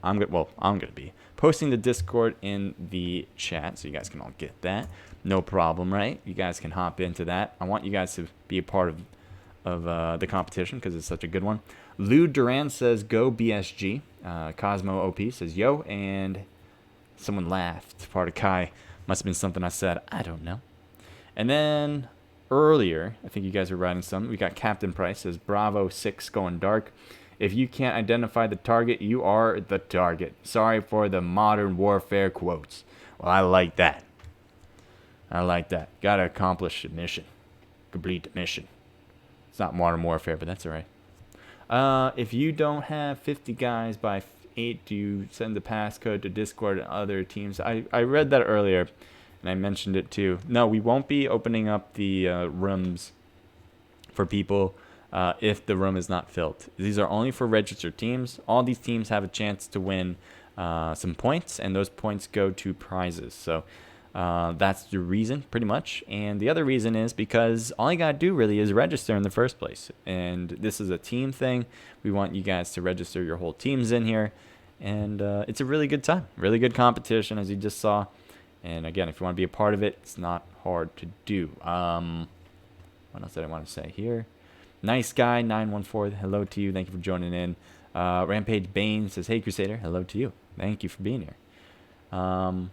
I'm gonna be posting the Discord in the chat so you guys can all get that. No problem, right? You guys can hop into that. I want you guys to be a part of the competition because it's such a good one. Lou Duran says go BSG. Cosmo OP says yo, and someone laughed. Part of Kai. Must have been something I said. I don't know. And then earlier, I think you guys were writing some. We got Captain Price says Bravo 6 going dark. If you can't identify the target, you are the target. Sorry for the modern warfare quotes. Well, I like that. I like that. Gotta accomplish the mission. Complete the mission. It's not modern warfare, but that's alright. If you don't have 50 guys by 8, do you send the passcode to Discord and other teams? I read that earlier, and I mentioned it too. No, we won't be opening up the rooms for people if the room is not filled. These are only for registered teams. All these teams have a chance to win some points, and those points go to prizes. So that's the reason, pretty much. And the other reason is because all you gotta do really is register in the first place. And this is a team thing. We want you guys to register your whole teams in here. And it's a really good time. Really good competition, as you just saw. And again, if you want to be a part of it, it's not hard to do. What else did I want to say here? Nice Guy 914, hello to you. Thank you for joining in. Rampage Bane says, hey, Crusader, hello to you. Thank you for being here. Can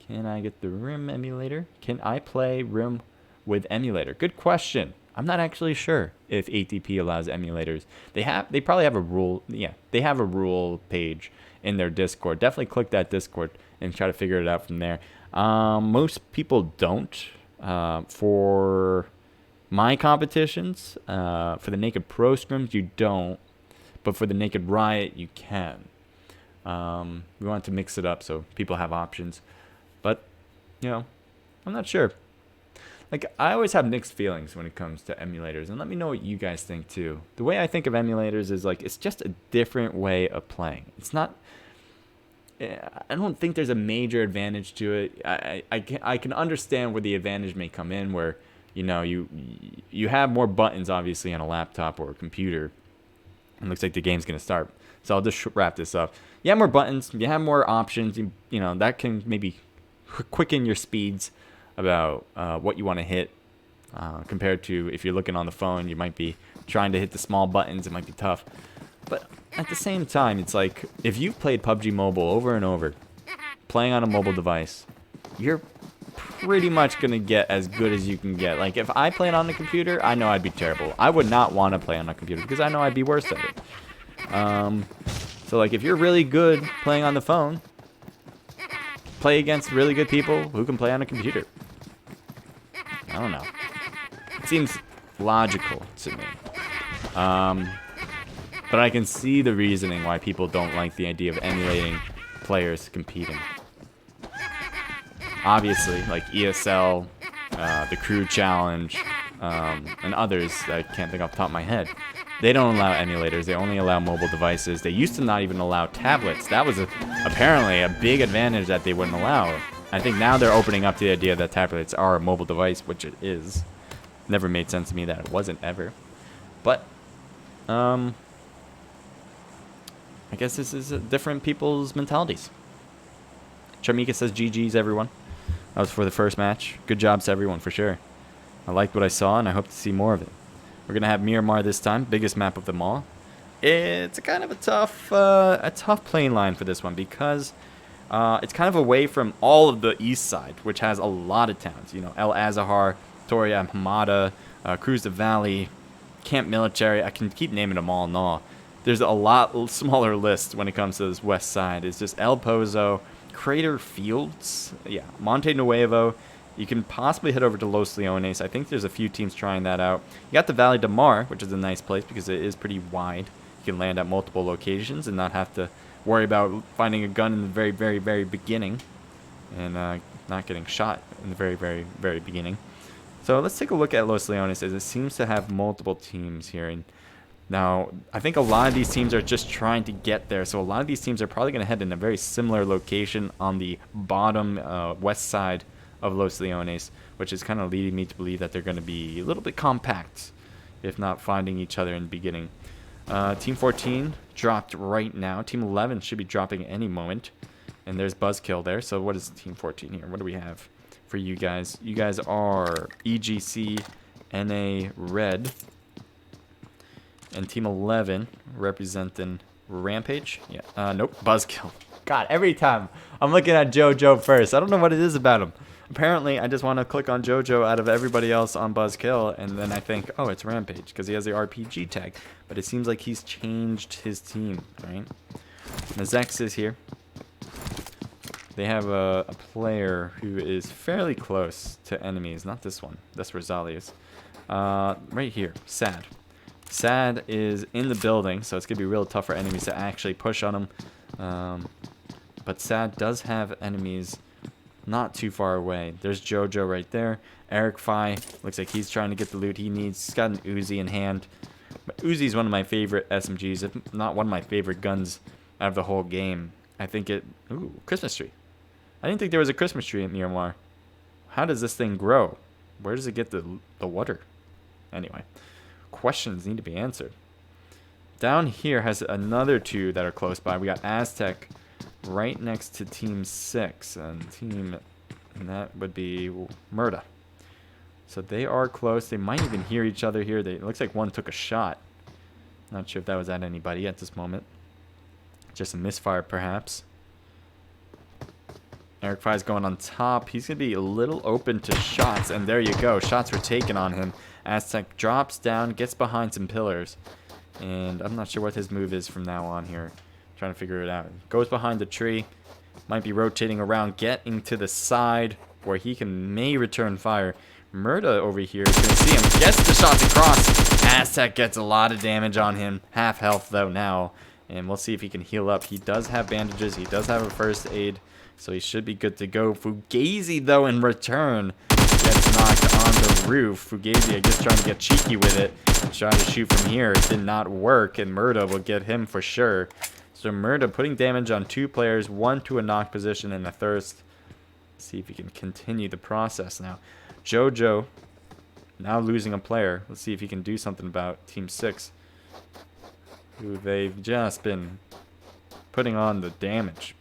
I get the Rim emulator? Can I play Rim with emulator? Good question. I'm not actually sure if ATP allows emulators. They probably have a rule. Yeah, they have a rule page in their Discord. Definitely click that Discord and try to figure it out from there. Most people don't. For my competitions, for the Naked Pro Scrims, you don't. But for the Naked Riot, you can. We want to mix it up so people have options. But, you know, I'm not sure. Like, I always have mixed feelings when it comes to emulators. And let me know what you guys think, too. The way I think of emulators is, like, it's just a different way of playing. It's not... I don't think there's a major advantage to it. I can understand where the advantage may come in, where, you know, you have more buttons, obviously, on a laptop or a computer. It looks like the game's going to start. So I'll just wrap this up. You have more buttons. You have more options. You know, that can maybe quicken your speeds about what you want to hit. Compared to if you're looking on the phone, you might be trying to hit the small buttons. It might be tough. But at the same time, it's like if you've played PUBG Mobile over and over, playing on a mobile device, you're pretty much going to get as good as you can get. Like if I played on the computer, I know I'd be terrible. I would not want to play on a computer because I know I'd be worse at it. So like if you're really good playing on the phone, play against really good people who can play on a computer. I don't know. It seems logical to me. But I can see the reasoning why people don't like the idea of emulating players competing. Obviously, like ESL, the Crew Challenge, and others that I can't think off the top of my head, they don't allow emulators. They only allow mobile devices. They used to not even allow tablets. That was apparently a big advantage that they wouldn't allow. I think now they're opening up to the idea that tablets are a mobile device, which it is. Never made sense to me that it wasn't ever. But, I guess this is different people's mentalities. Charmika says GG's, everyone. That was for the first match. Good jobs to everyone, for sure. I liked what I saw, and I hope to see more of it. We're going to have Miramar this time, biggest map of them all. It's kind of a tough playing line for this one because it's kind of away from all of the east side, which has a lot of towns. You know, El Azahar, Toria, Hamada, Cruz the Valley, Camp Military. I can keep naming them all and all. There's a lot smaller list when it comes to this west side. It's just El Pozo, Crater Fields, yeah, Monte Nuevo. You can possibly head over to Los Leones. I think there's a few teams trying that out. You got the Valley de Mar, which is a nice place because it is pretty wide. You can land at multiple locations and not have to worry about finding a gun in the very, very, very beginning and not getting shot in the very, very, very beginning. So let's take a look at Los Leones, as it seems to have multiple teams here. And now, I think a lot of these teams are just trying to get there. So a lot of these teams are probably going to head in a very similar location on the bottom west side of Los Leones, which is kind of leading me to believe that they're going to be a little bit compact, if not finding each other in the beginning. Team 14 dropped right now. Team 11 should be dropping any moment. And there's Buzzkill there. So what is Team 14 here? What do we have for you guys? You guys are EGC, NA, Red. And Team 11 representing Rampage. Yeah. Nope. Buzzkill. God, every time I'm looking at JoJo first. I don't know what it is about him. Apparently, I just want to click on JoJo out of everybody else on Buzzkill, and then I think, oh, it's Rampage, because he has the RPG tag. But it seems like he's changed his team, right? Nazex is here. They have a player who is fairly close to enemies. Not this one. That's Rosalia's. Right here, Sad. Sad is in the building, so it's going to be real tough for enemies to actually push on him. But Sad does have enemies not too far away. There's Jojo right there. Eric Fi looks like he's trying to get the loot he needs. He's got an Uzi in hand. But Uzi is one of my favorite SMGs, if not one of my favorite guns out of the whole game. I think it... Ooh, Christmas tree. I didn't think there was a Christmas tree at Miramar. How does this thing grow? Where does it get the water? Anyway, questions need to be answered. Down here has another two that are close by. We got Aztec right next to Team 6, and that would be Murda. So they are close. They might even hear each other here. It looks like one took a shot. Not sure if that was at anybody at this moment. Just a misfire, perhaps. Eric Fi's going on top. He's going to be a little open to shots, and there you go. Shots were taken on him. Aztec drops down, gets behind some pillars, and I'm not sure what his move is from now on here. Trying to figure it out. Goes behind the tree. Might be rotating around, getting to the side where he may return fire. Murda over here is going to see him. Gets the shots across. Aztec gets a lot of damage on him. Half health though now. And we'll see if he can heal up. He does have bandages. He does have a first aid. So he should be good to go. Fugazi though in return gets knocked on the roof. Fugazi, I guess, trying to get cheeky with it. Trying to shoot from here. It did not work. And Murda will get him for sure. So Murda putting damage on two players, one to a knock position and a thirst. Let's see if he can continue the process now. Jojo now losing a player. Let's see if he can do something about Team 6. who they've just been putting on the damage.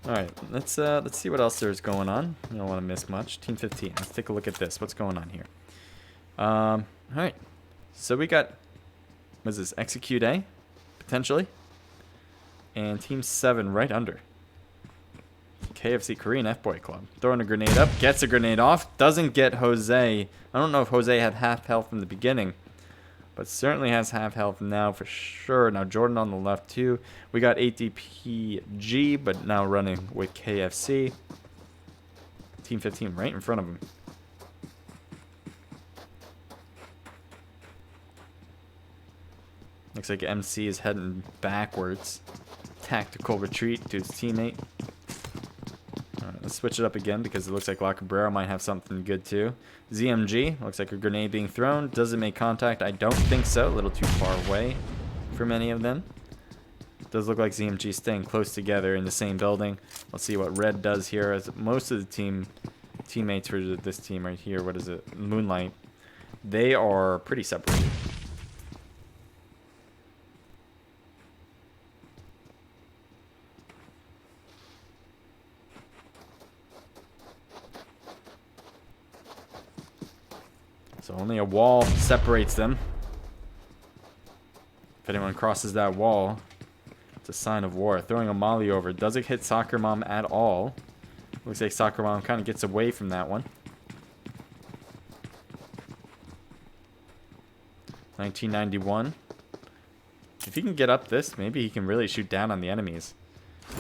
All right, let's see what else there's going on. I don't want to miss much. Team 15. Let's take a look at this. What's going on here? All right. So we got, what is this? Execute A, potentially, and Team 7 right under. KFC Korean F-Boy Club. Throwing a grenade up, gets a grenade off, doesn't get Jose. I don't know if Jose had half health in the beginning, but certainly has half health now for sure. Now Jordan on the left too. We got ATPG, but now running with KFC. Team 15 right in front of him. Looks like MC is heading backwards. Tactical retreat to his teammate. Alright, let's switch it up again because it looks like La Cabrera might have something good too. ZMG, looks like a grenade being thrown. Does it make contact? I don't think so. A little too far away for many of them. Does look like ZMG staying close together in the same building. Let's see what Red does here. As most of the teammates for this team right here, what is it? Moonlight. They are pretty separated. So only a wall separates them. If anyone crosses that wall, it's a sign of war. Throwing a molly over. Does it hit Soccer Mom at all? Looks like Soccer Mom kind of gets away from that one. 1991. If he can get up this, maybe he can really shoot down on the enemies.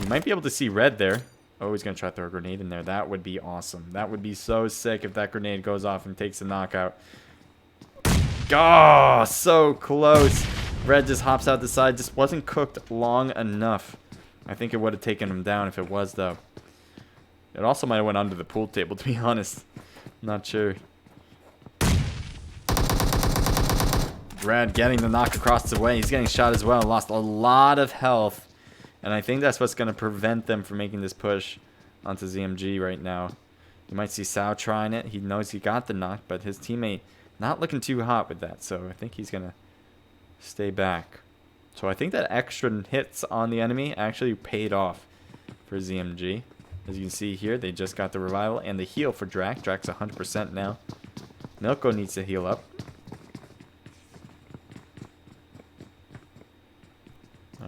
You might be able to see Red there. Oh, he's going to try to throw a grenade in there. That would be awesome. That would be so sick if that grenade goes off and takes a knockout. Oh, so close. Red just hops out the side. Just wasn't cooked long enough. I think it would have taken him down if it was, though. It also might have went under the pool table, to be honest. Not sure. Red getting the knock across the way. He's getting shot as well. Lost a lot of health. And I think that's what's going to prevent them from making this push onto ZMG right now. You might see Sao trying it. He knows he got the knock, but his teammate not looking too hot with that. So I think he's going to stay back. So I think that extra hits on the enemy actually paid off for ZMG. As you can see here, they just got the revival and the heal for Drac. Drac's 100% now. Milko needs to heal up.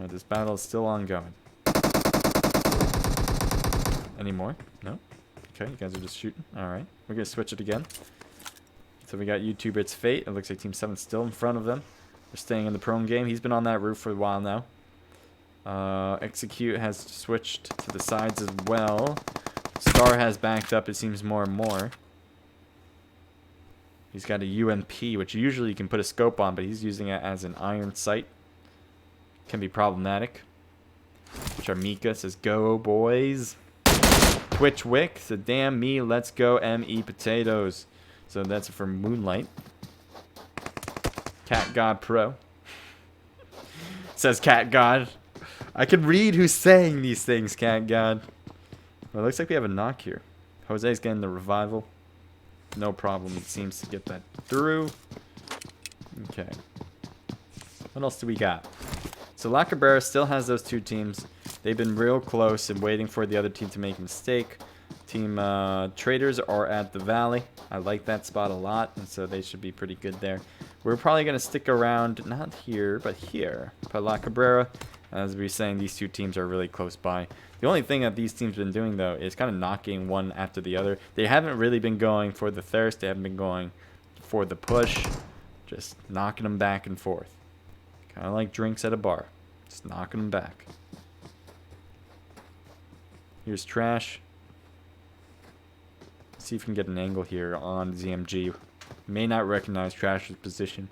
This battle is still ongoing. Any more? No? Okay, you guys are just shooting. Alright, we're going to switch it again. So we got YouTuber It's Fate. It looks like Team 7's still in front of them. They're staying in the prone game. He's been on that roof for a while now. Execute has switched to the sides as well. Star has backed up, it seems, more and more. He's got a UMP, which usually you can put a scope on, but he's using it as an iron sight. Can be problematic. Charmika says, go, boys. Twitch Wick said, damn me, let's go, ME potatoes. So that's for Moonlight. Cat God Pro. Says Cat God. I can read who's saying these things, Cat God. Well, it looks like we have a knock here. Jose's getting the revival. No problem. It seems to get that through. Okay. What else do we got? So La Cabrera still has those two teams. They've been real close and waiting for the other team to make a mistake. Team Traders are at the Valley. I like that spot a lot, and so they should be pretty good there. We're probably going to stick around, not here, but here. But La Cabrera, as we were saying, these two teams are really close by. The only thing that these teams have been doing, though, is kind of knocking one after the other. They haven't really been going for the thirst. They haven't been going for the push. Just knocking them back and forth. Kind of like drinks at a bar. Just knocking them back. Here's Trash. See if we can get an angle here on ZMG. May not recognize Trash's position.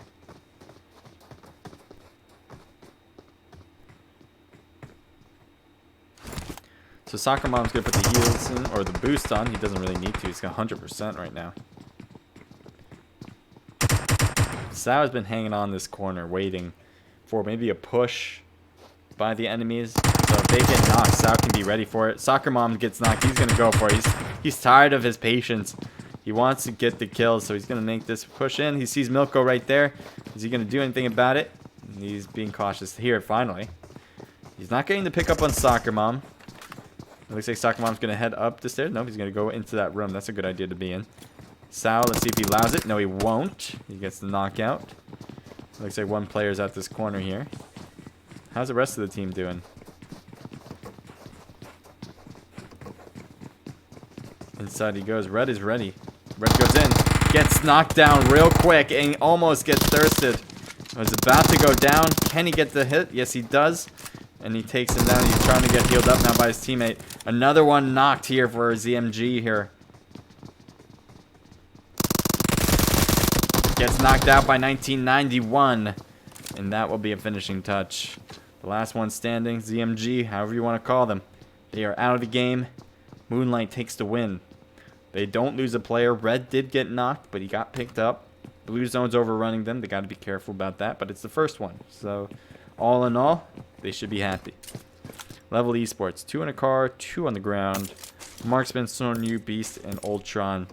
So Soccer Mom's going to put the heals in, or the boost on. He doesn't really need to. He's got 100% right now. Sao has been hanging on this corner, waiting for maybe a push by the enemies. So if they get knocked, Sal can be ready for it. Soccer Mom gets knocked. He's going to go for it. He's tired of his patience. He wants to get the kills, so he's going to make this push in. He sees Milko right there. Is he going to do anything about it? He's being cautious here, finally. He's not getting the pick up on Soccer Mom. It looks like Soccer Mom's going to head up the stairs. No, he's going to go into that room. That's a good idea to be in. Sal, let's see if he allows it. No, he won't. He gets the knockout. Looks like one player's at this corner here. How's the rest of the team doing? Inside he goes. Red is ready. Red goes in. Gets knocked down real quick and almost gets thirsted. Was about to go down. Can he get the hit? Yes, he does. And he takes him down. He's trying to get healed up now by his teammate. Another one knocked here for ZMG here. Gets knocked out by 1991. And that will be a finishing touch. The last one standing, ZMG, however you want to call them. They are out of the game. Moonlight takes the win. They don't lose a player. Red did get knocked, but he got picked up. Blue Zone's overrunning them. They got to be careful about that, but it's the first one. So, all in all, they should be happy. Level Esports, 2 in a car, 2 on the ground. Marksman, Sonyu, Beast, and Ultron.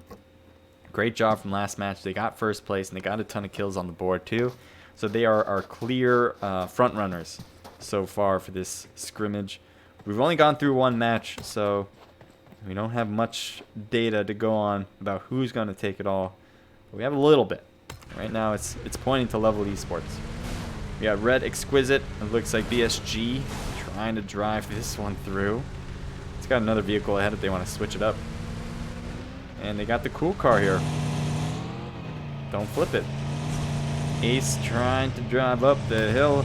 Great job from last match. They got first place, and they got a ton of kills on the board, too. So, they are our clear front runners so far for this scrimmage. We've only gone through one match, so we don't have much data to go on about who's going to take it all. But we have a little bit. Right now, it's pointing to Level Esports. We got Red Exquisite. It looks like BSG trying to drive this one through. It's got another vehicle ahead if they want to switch it up. And they got the cool car here. Don't flip it. Ace trying to drive up the hill.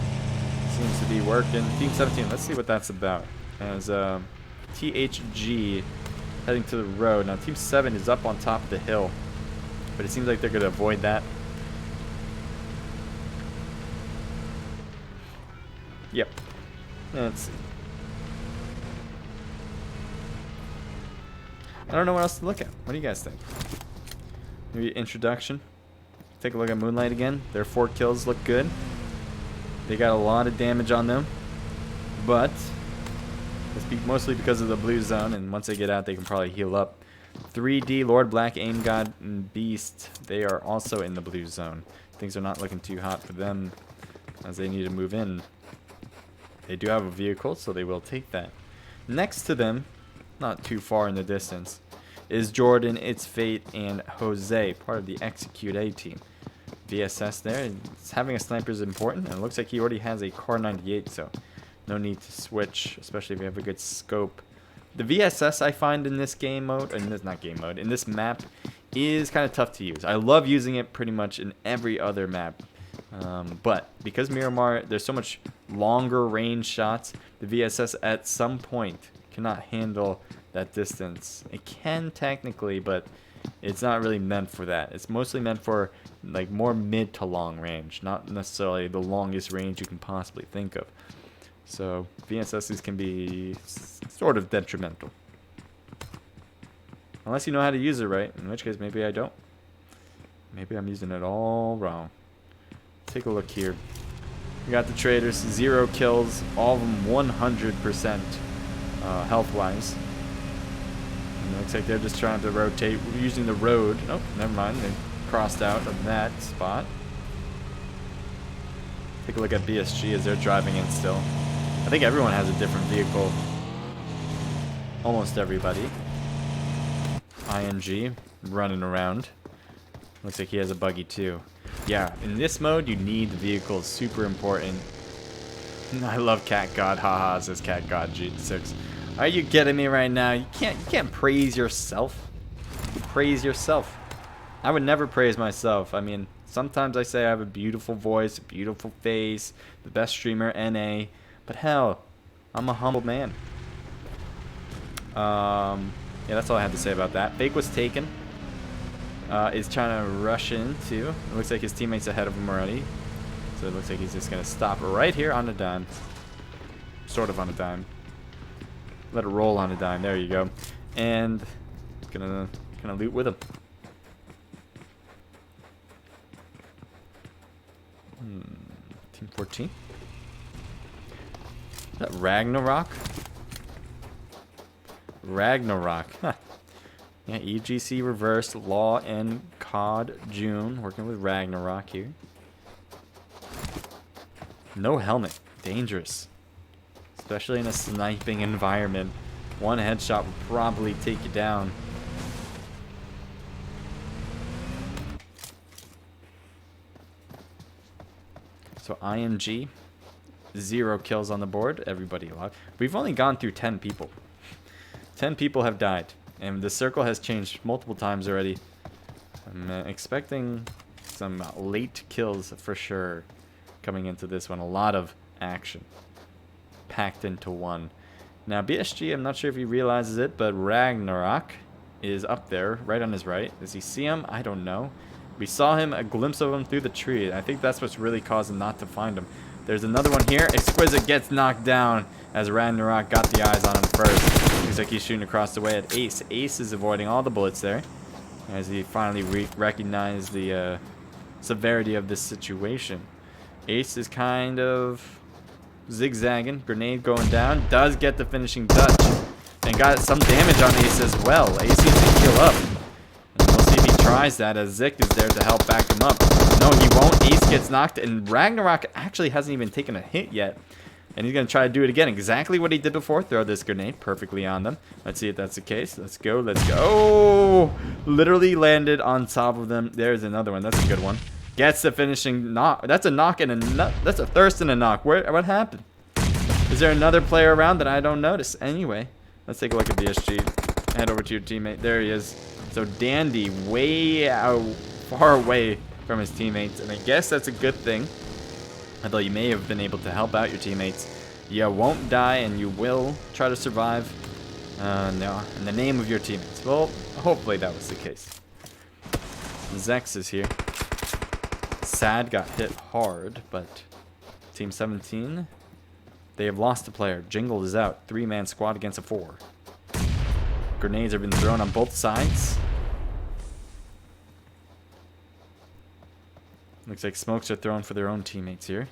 Seems to be working. Team 17, let's see what that's about. As THG heading to the road. Now Team 7 is up on top of the hill. But it seems like they're going to avoid that. Yep. Let's see. I don't know what else to look at. What do you guys think? Maybe introduction. Take a look at Moonlight again. Their 4 kills look good. They got a lot of damage on them. But it's mostly because of the blue zone. And once they get out, they can probably heal up. 3D, Lord Black, Aim God, and Beast. They are also in the blue zone. Things are not looking too hot for them as they need to move in. They do have a vehicle, so they will take that. Next to them, not too far in the distance, is Jordan, It's Fate, and Jose, part of the Execute A team. VSS there. Having a sniper is important, and it looks like he already has a Car 98, so no need to switch, especially if you have a good scope. The VSS I find in this game mode, in this map, is kind of tough to use. I love using it pretty much in every other map. But because Miramar, there's so much longer range shots, the VSS at some point cannot handle that distance. It can technically, but it's not really meant for that. It's mostly meant for like more mid to long range, not necessarily the longest range you can possibly think of. So VSSs can be sort of detrimental. Unless you know how to use it right, in which case maybe I don't. Maybe I'm using it all wrong. Take a look here. We got the traders, 0 kills, all of them 100% health-wise. And it looks like they're just trying to rotate. We're using the road. Oh, never mind. They crossed out of that spot. Take a look at BSG as they're driving in still. I think everyone has a different vehicle. Almost everybody. ING running around. Looks like he has a buggy too. Yeah, in this mode, you need the vehicle. It's super important. I love Cat God. Haha, says Cat God G6. Are you kidding me right now? You can't praise yourself. Praise yourself. I would never praise myself. I mean, sometimes I say I have a beautiful voice, a beautiful face, the best streamer, NA. But hell, I'm a humble man. Yeah, that's all I have to say about that. Fake was taken. Is trying to rush into. It looks like his teammate's ahead of him already. So it looks like he's just going to stop right here on a dime. Sort of on a dime. Let it roll on a dime. There you go. And gonna loot with him. Team 14. that Ragnarok? Ragnarok. Huh. Yeah, EGC reversed, Law and COD June, working with Ragnarok here. No helmet. Dangerous. Especially in a sniping environment. One headshot would probably take you down. So IMG, 0 kills on the board. Everybody alive. We've only gone through 10 people. 10 people have died. And the circle has changed multiple times already. I'm expecting some late kills for sure coming into this one. A lot of action packed into one. Now BSG, I'm not sure if he realizes it, but Ragnarok is up there, right on his right. Does he see him? I don't know. We saw him, a glimpse of him through the tree. I think that's what's really caused him not to find him. There's another one here. Exquisite gets knocked down as Ragnarok got the eyes on him first. Looks like he's shooting across the way at Ace. Ace is avoiding all the bullets there as he finally recognized the severity of this situation. Ace is kind of zigzagging. Grenade going down. Does get the finishing touch. And got some damage on Ace as well. Ace needs to heal up. And we'll see if he tries that as Zik is there to help back him up. No, he won't. Ace gets knocked. And Ragnarok actually hasn't even taken a hit yet. And he's going to try to do it again. Exactly what he did before. Throw this grenade perfectly on them. Let's see if that's the case. Let's go. Let's go. Oh! Literally landed on top of them. There's another one. That's a good one. Gets the finishing knock. That's a knock and a nut. That's a thirst and a knock. What happened? Is there another player around that I don't notice? Anyway, let's take a look at BSG. Head over to your teammate. There he is. So Dandy way out, far away from his teammates. And I guess that's a good thing. Although you may have been able to help out your teammates. You won't die and you will try to survive. No, in the name of your teammates. Well, hopefully that was the case. Zex is here. Sad got hit hard, but Team 17, they have lost a player. Jingle is out. 3-man squad against a 4. Grenades have been thrown on both sides. Looks like smokes are thrown for their own teammates here.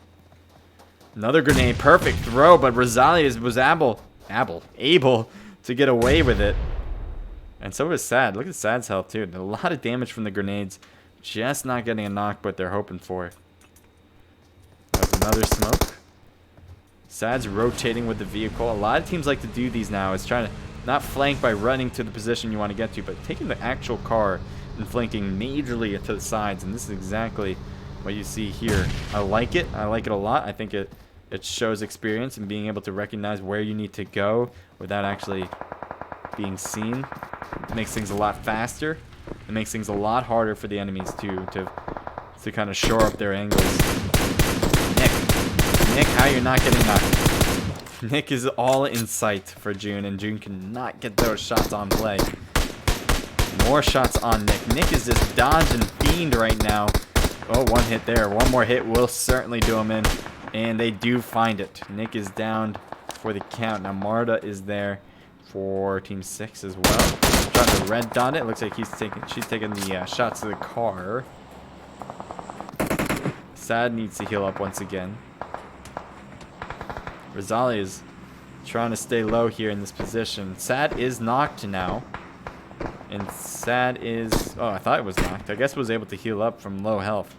Another grenade. Perfect throw, but Rosales was able to get away with it. And so was Sad. Look at Sad's health, too. A lot of damage from the grenades. Just not getting a knock, but they're hoping for it. That's another smoke. Sad's rotating with the vehicle. A lot of teams like to do these now. It's trying to not flank by running to the position you want to get to, but taking the actual car and flanking majorly to the sides. And this is exactly what you see here. I like it. I like it a lot. I think it shows experience and being able to recognize where you need to go without actually being seen. It makes things a lot faster. It makes things a lot harder for the enemies to kind of shore up their angles. Nick, how you're not getting knocked? Nick is all in sight for June, and June cannot get those shots on play. More shots on Nick. Nick is just dodging fiend right now. Oh, one hit there. One more hit will certainly do him in, and they do find it. Nick is downed for the count. Now Marta is there for Team 6 as well. Trying to red dot it. Looks like she's taking the shots to the car. Sad needs to heal up once again. Rosales is trying to stay low here in this position. Sad is knocked now. And Sad is... Oh, I thought it was knocked. I guess was able to heal up from low health.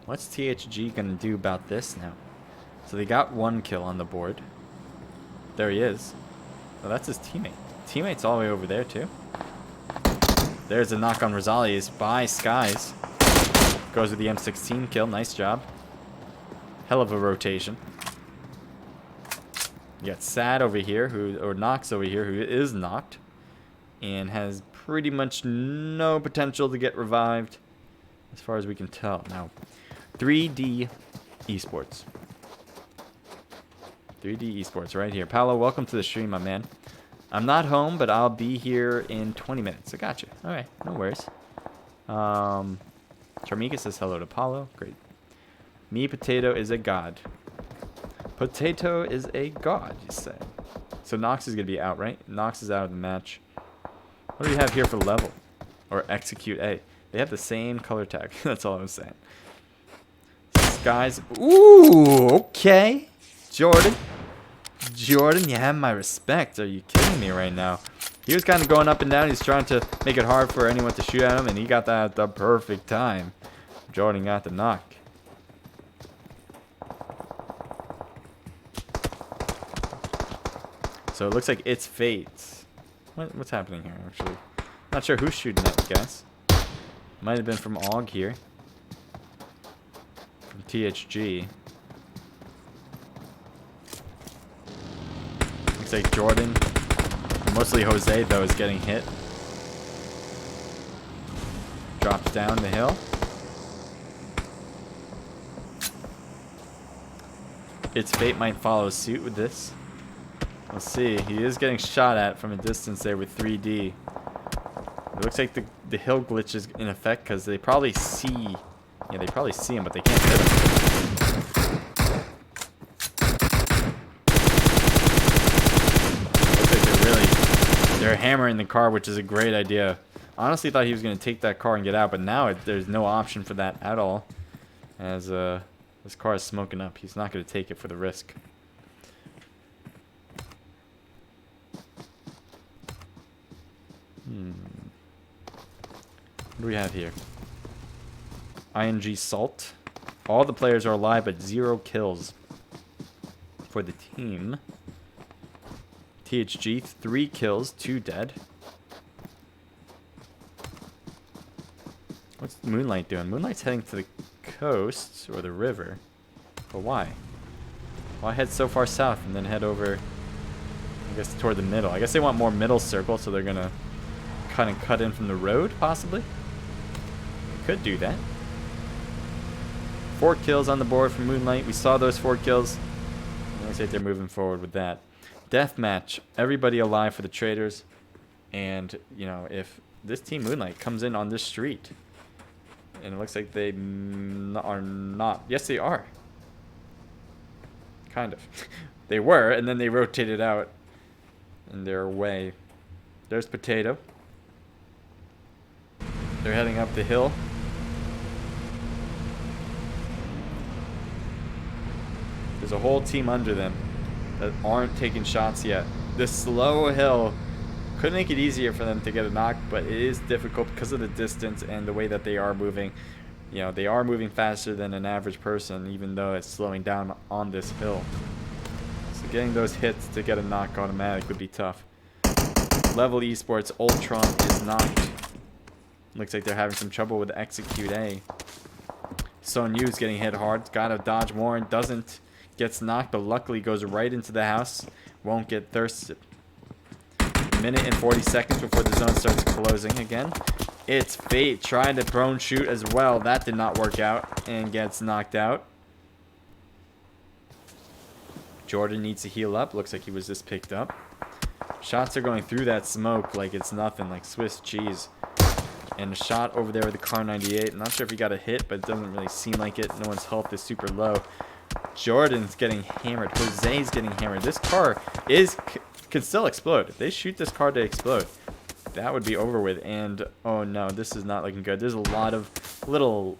What's THG going to do about this now? So they got 1 kill on the board. There he is. Oh, that's his teammate. Teammate's all the way over there, too. There's a knock on Rosales by Skies. Goes with the M16 kill. Nice job. Hell of a rotation. You got Sad over here, or Nox over here, who is knocked. And has pretty much no potential to get revived, as far as we can tell. Now, 3D Esports. 3D Esports right here. Paolo, welcome to the stream, my man. I'm not home, but I'll be here in 20 minutes. I got you. All right, no worries. Charmika says hello to Paulo. Great. Me Potato is a god. Potato is a god, you say. So Nox is going to be out, right? Nox is out of the match. What do we have here for level? Or execute A? They have the same color tag. That's all I was saying. guys. Ooh, okay. Jordan, you have my respect. Are you kidding me right now? He was kind of going up and down. He's trying to make it hard for anyone to shoot at him, and he got that at the perfect time. Jordan got the knock. So it looks like it's fate. What's happening here, actually? Not sure who's shooting at, guys. Might have been from AUG here. From THG. Looks like Jordan, mostly Jose though, is getting hit. Drops down the hill. Its fate might follow suit with this. We'll see. He is getting shot at from a distance there with 3D. It looks like the hill glitch is in effect because they probably see... Yeah, they probably see him, but they can't hit him. Looks like they're hammering the car, which is a great idea. Honestly thought he was going to take that car and get out, but now there's no option for that at all. As this car is smoking up. He's not going to take it for the risk. What do we have here? ING Salt. All the players are alive, but 0 kills for the team. THG, 3 kills, 2 dead. What's Moonlight doing? Moonlight's heading to the coast or the river. But why? Why head so far south and then head over, I guess, toward the middle? I guess they want more middle circle, so they're gonna kind of cut in from the road, possibly. They could do that. 4 kills on the board from Moonlight. We saw those 4 kills. Looks like they're moving forward with that. Deathmatch. Everybody alive for the traders. And, you know, if this team Moonlight comes in on this street, and it looks like they are not. Yes, they are. Kind of. They were, and then they rotated out in their way. There's Potato. They're heading up the hill. There's a whole team under them that aren't taking shots yet. This slow hill could make it easier for them to get a knock, but it is difficult because of the distance and the way that they are moving. You know, they are moving faster than an average person, even though it's slowing down on this hill. So getting those hits to get a knock automatic would be tough. Level Esports Ultron is knocked. Looks like they're having some trouble with Execute A. Son Yu's getting hit hard. Gotta dodge more and doesn't. Gets knocked, but luckily goes right into the house. Won't get thirsted. Minute and 40 seconds before the zone starts closing again. It's Fate trying to prone shoot as well. That did not work out and gets knocked out. Jordan needs to heal up. Looks like he was just picked up. Shots are going through that smoke like it's nothing, like Swiss cheese. And a shot over there with the Car 98. I'm not sure if he got a hit, but it doesn't really seem like it. No one's health is super low. Jordan's getting hammered. Jose's getting hammered. This car could still explode. If they shoot this car to explode, that would be over with. And oh no, this is not looking good. There's a lot of little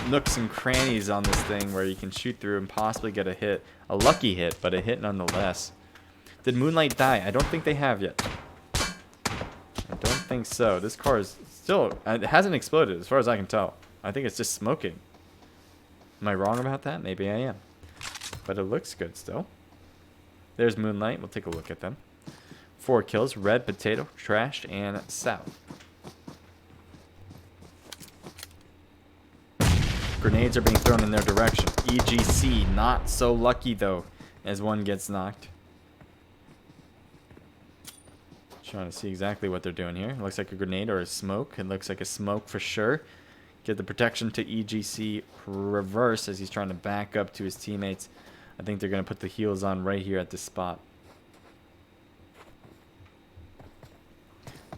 nooks and crannies on this thing where you can shoot through and possibly get a hit. A lucky hit, but a hit nonetheless. Did Moonlight die? I don't think they have yet. I don't think so. This car is still, it hasn't exploded as far as I can tell. I think it's just smoking. Am I wrong about that? Maybe I am. But it looks good still. There's Moonlight. We'll take a look at them. 4 kills. Red, Potato, Trash, and South. Grenades are being thrown in their direction. EGC, not so lucky though, as one gets knocked. Trying to see exactly what they're doing here. It looks like a grenade or a smoke. It looks like a smoke for sure. Get the protection to EGC reverse as he's trying to back up to his teammates. I think they're going to put the heels on right here at this spot.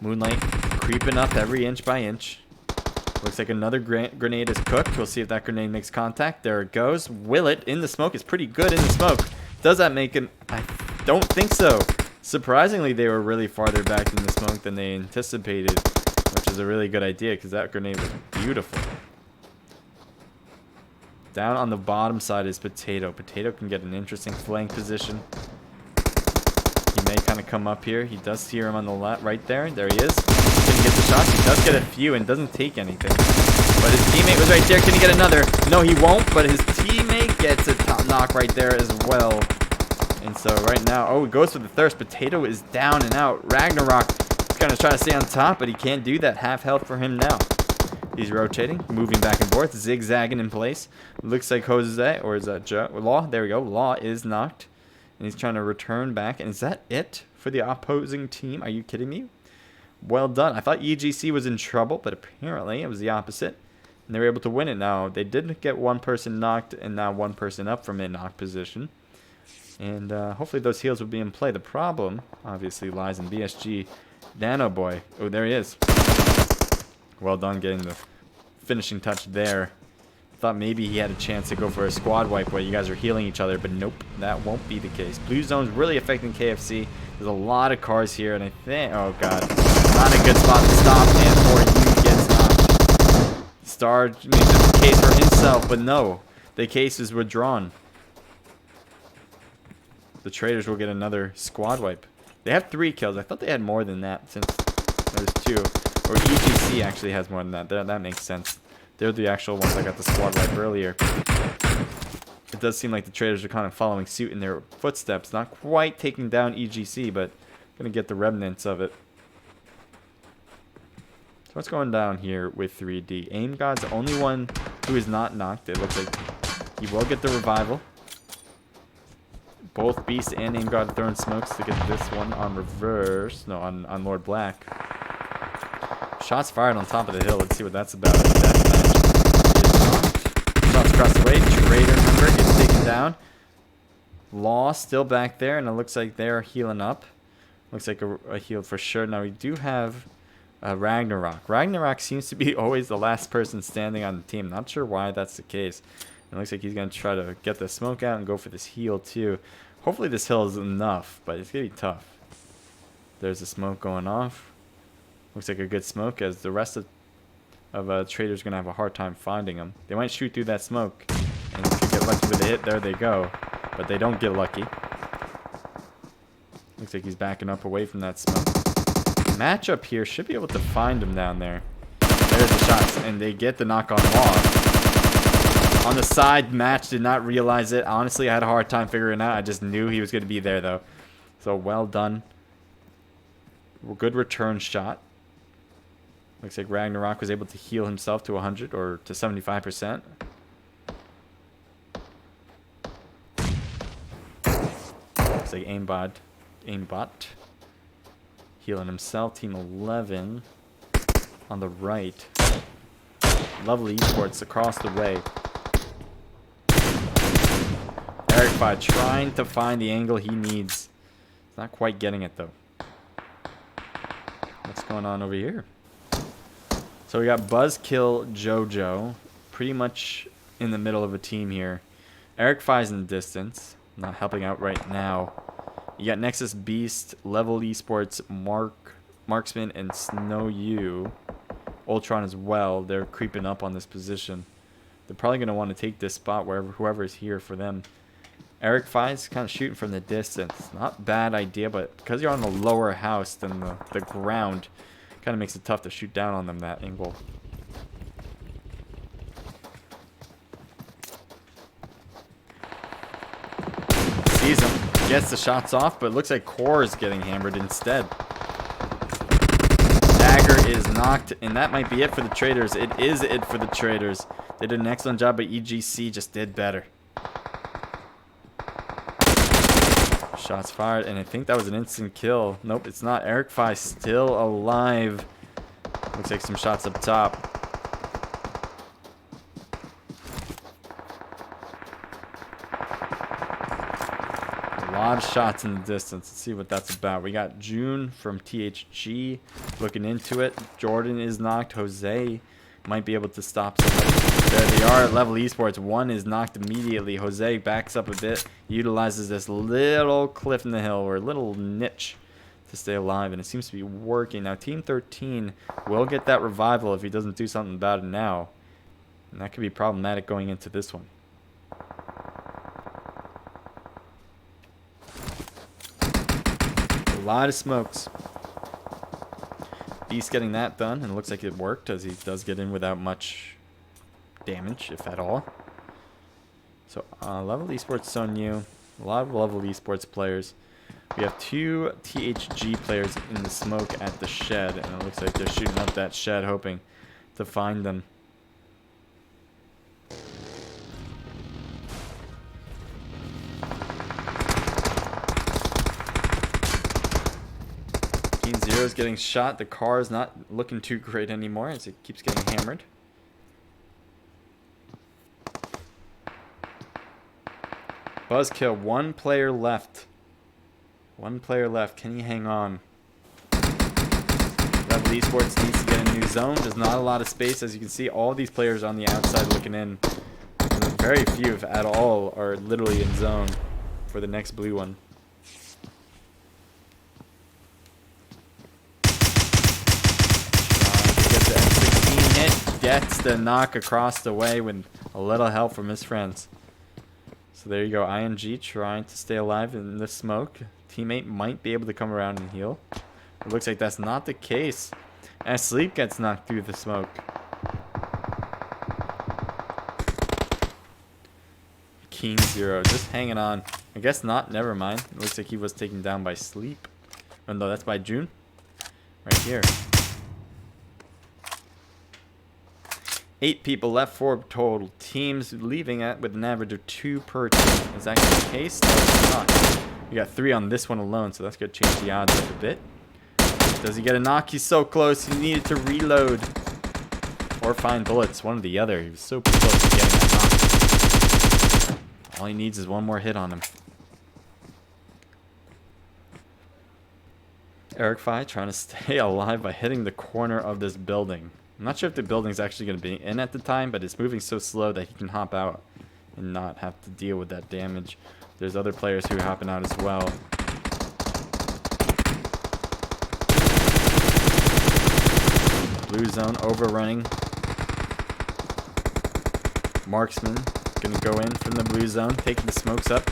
Moonlight creeping up every inch by inch. Looks like another grenade is cooked. We'll see if that grenade makes contact. There it goes. Will it in the smoke? It's pretty good in the smoke. Does that make him? I don't think so. Surprisingly, they were really farther back in the smoke than they anticipated, which is a really good idea because that grenade was beautiful. Down on the bottom side is Potato. Potato can get an interesting flank position. He may kind of come up here. He does see him on the left, right there. There he is. Can he get the shots? He does get a few and doesn't take anything. But his teammate was right there. Can he get another? No, he won't. But his teammate gets a top knock right there as well. And so right now, oh, he goes for the thirst. Potato is down and out. Ragnarok is going to try to stay on top, but he can't do that. Half health for him now. He's rotating, moving back and forth, zigzagging in place. Looks like Jose, or is that Joe? Law? There we go. Law is knocked. And he's trying to return back. And is that it for the opposing team? Are you kidding me? Well done. I thought EGC was in trouble, but apparently it was the opposite. And they were able to win it now. They did get one person knocked and now one person up from a knock position. And hopefully those heals will be in play. The problem, obviously, lies in BSG. Nano Boy. Oh, there he is. Well done getting the finishing touch there. Thought maybe he had a chance to go for a squad wipe while you guys are healing each other, but nope, that won't be the case. Blue zone's really affecting KFC. There's a lot of cars here, and I think, oh god, not a good spot to stop, and for you gets knocked. Star made the case for himself, but no, the case is withdrawn. The Traders will get another squad wipe. They have 3 kills. I thought they had more than that since there's 2. Or EGC actually has more than that. That makes sense. They're the actual ones that got the squad wipe earlier. It does seem like the Traders are kind of following suit in their footsteps. Not quite taking down EGC, but going to get the remnants of it. So what's going down here with 3D? Aim God's the only one who is not knocked. It looks like he will get the revival. Both Beast and Aim God throwing smokes to get this one on reverse. No, on Lord Black. Shots fired on top of the hill. Let's see what that's about. Shots across the way. Trader member gets taken down. Law still back there, and it looks like they're healing up. Looks like a heal for sure. Now we do have Ragnarok. Ragnarok seems to be always the last person standing on the team. Not sure why that's the case. It looks like he's going to try to get the smoke out and go for this heal too. Hopefully this heal is enough, but it's going to be tough. There's the smoke going off. Looks like a good smoke, as the rest of Traders going to have a hard time finding him. They might shoot through that smoke and could get lucky with a hit. There they go. But they don't get lucky. Looks like he's backing up away from that smoke. Matchup here should be able to find him down there. There's the shots, and they get the knock on Law. On the side, Match did not realize it. Honestly, I had a hard time figuring it out. I just knew he was going to be there, though. So, well done. Good return shot. Looks like Ragnarok was able to heal himself to 100 or to 75%. Looks like Aimbot healing himself. Team 11 on the right. Lovely esports across the way. Eric trying to find the angle he needs. He's not quite getting it, though. What's going on over here? So we got Buzzkill Jojo pretty much in the middle of a team here. Eric Fi's in the distance, not helping out right now. You got Nexus Beast, Level Esports, Marksman, and Snow U. Ultron as well. They're creeping up on this position. They're probably going to want to take this spot wherever whoever is here for them. Eric Fi's kind of shooting from the distance. Not a bad idea, but because you're on the lower house than the ground, kind of makes it tough to shoot down on them that angle. Sees him, gets the shots off, but it looks like Core is getting hammered instead. Dagger is knocked, and that might be it for the Traders. It is it for the Traders. They did an excellent job, but EGC just did better. Shots fired, and I think that was an instant kill. Nope, it's not. Eric Fi still alive. Looks like some shots up top. A lot of shots in the distance. Let's see what that's about. We got June from THG looking into it. Jordan is knocked. Jose might be able to stop somebody. There they are at Level Esports. One is knocked immediately. Jose backs up a bit, utilizes this little cliff in the hill or little niche to stay alive, and it seems to be working. Now, Team 13 will get that revival if he doesn't do something about it now, and that could be problematic going into this one. A lot of smokes. Beast getting that done, and it looks like it worked as he does get in without much damage, if at all. So, Level Esports Son Yu, a lot of Level Esports players. We have 2 THG players in the smoke at the shed, and it looks like they're shooting up that shed, hoping to find them. King Zero is getting shot. The car is not looking too great anymore as it keeps getting hammered. Buzzkill, 1 player left. 1 player left. Can he hang on? Level Esports needs to get a new zone. There's not a lot of space. As you can see, all these players on the outside looking in. And very few, if at all, are literally in zone for the next blue one. Get the M16 hit. Gets the knock across the way with a little help from his friends. So there you go, ING trying to stay alive in the smoke. Teammate might be able to come around and heal. It looks like that's not the case, as Sleep gets knocked through the smoke. King Zero just hanging on. I guess not, never mind. It looks like he was taken down by Sleep. Oh no, that's by June. Right here. 8 people left, 4 total teams, leaving it with an average of 2 per team. Is that the case? No, it's not. We got 3 on this one alone, so that's going to change the odds up a bit. Does he get a knock? He's so close. He needed to reload. Or find bullets. One or the other. He was so close to getting that knock. All he needs is 1 more hit on him. Eric Fi trying to stay alive by hitting the corner of this building. I'm not sure if the building's actually going to be in at the time, but it's moving so slow that he can hop out and not have to deal with that damage. There's other players who are hopping out as well. Blue zone overrunning. Marksman going to go in from the blue zone, taking the smokes up.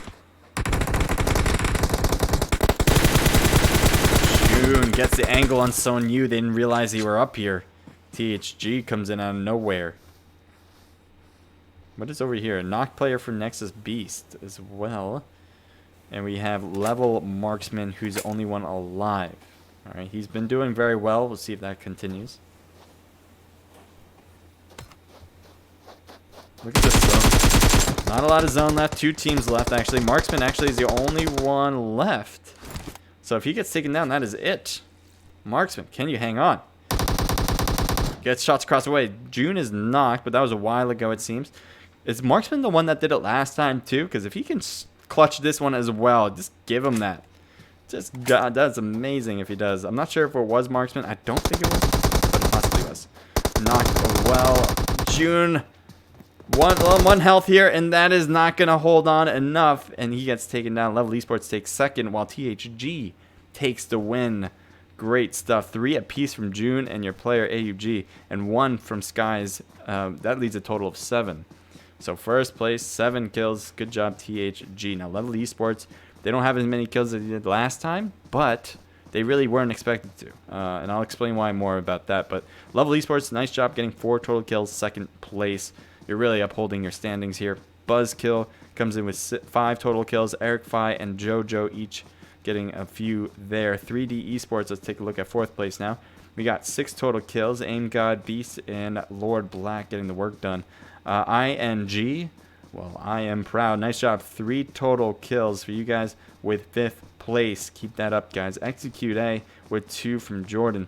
June gets the angle on Son Yu. They didn't realize they were up here. THG comes in out of nowhere. What is over here? A knock player for Nexus Beast as well. And we have Level Marksman, who's the only one alive. Alright, he's been doing very well. We'll see if that continues. Look at this zone. Not a lot of zone left. 2 teams left, actually. Marksman actually is the only one left. So if he gets taken down, that is it. Marksman, can you hang on? Gets shots across the way. June is knocked, but that was a while ago, it seems. Is Marksman the one that did it last time, too? Because if he can clutch this one as well, just give him that. Just, God, that's amazing if he does. I'm not sure if it was Marksman. I don't think it was, but it possibly was. Knocked well. June, one health here, and that is not going to hold on enough. And he gets taken down. Level Esports takes second, while THG takes the win. Great stuff. 3 apiece from June and your player AUG, and 1 from Skies. That leads a total of 7. So first place, 7 kills. Good job, THG. Now Level Esports, they don't have as many kills as they did last time, but they really weren't expected to. And I'll explain why more about that. But Level Esports, nice job getting 4 total kills, 2nd place. You're really upholding your standings here. Buzzkill comes in with 5 total kills. Eric Fi and JoJo each getting a few there. 3D Esports, let's take a look at 4th place now. We got 6 total kills. Aim God, Beast, and Lord Black getting the work done. ING, well, I am proud. Nice job. 3 total kills for you guys with 5th place. Keep that up, guys. Execute A with 2 from Jordan.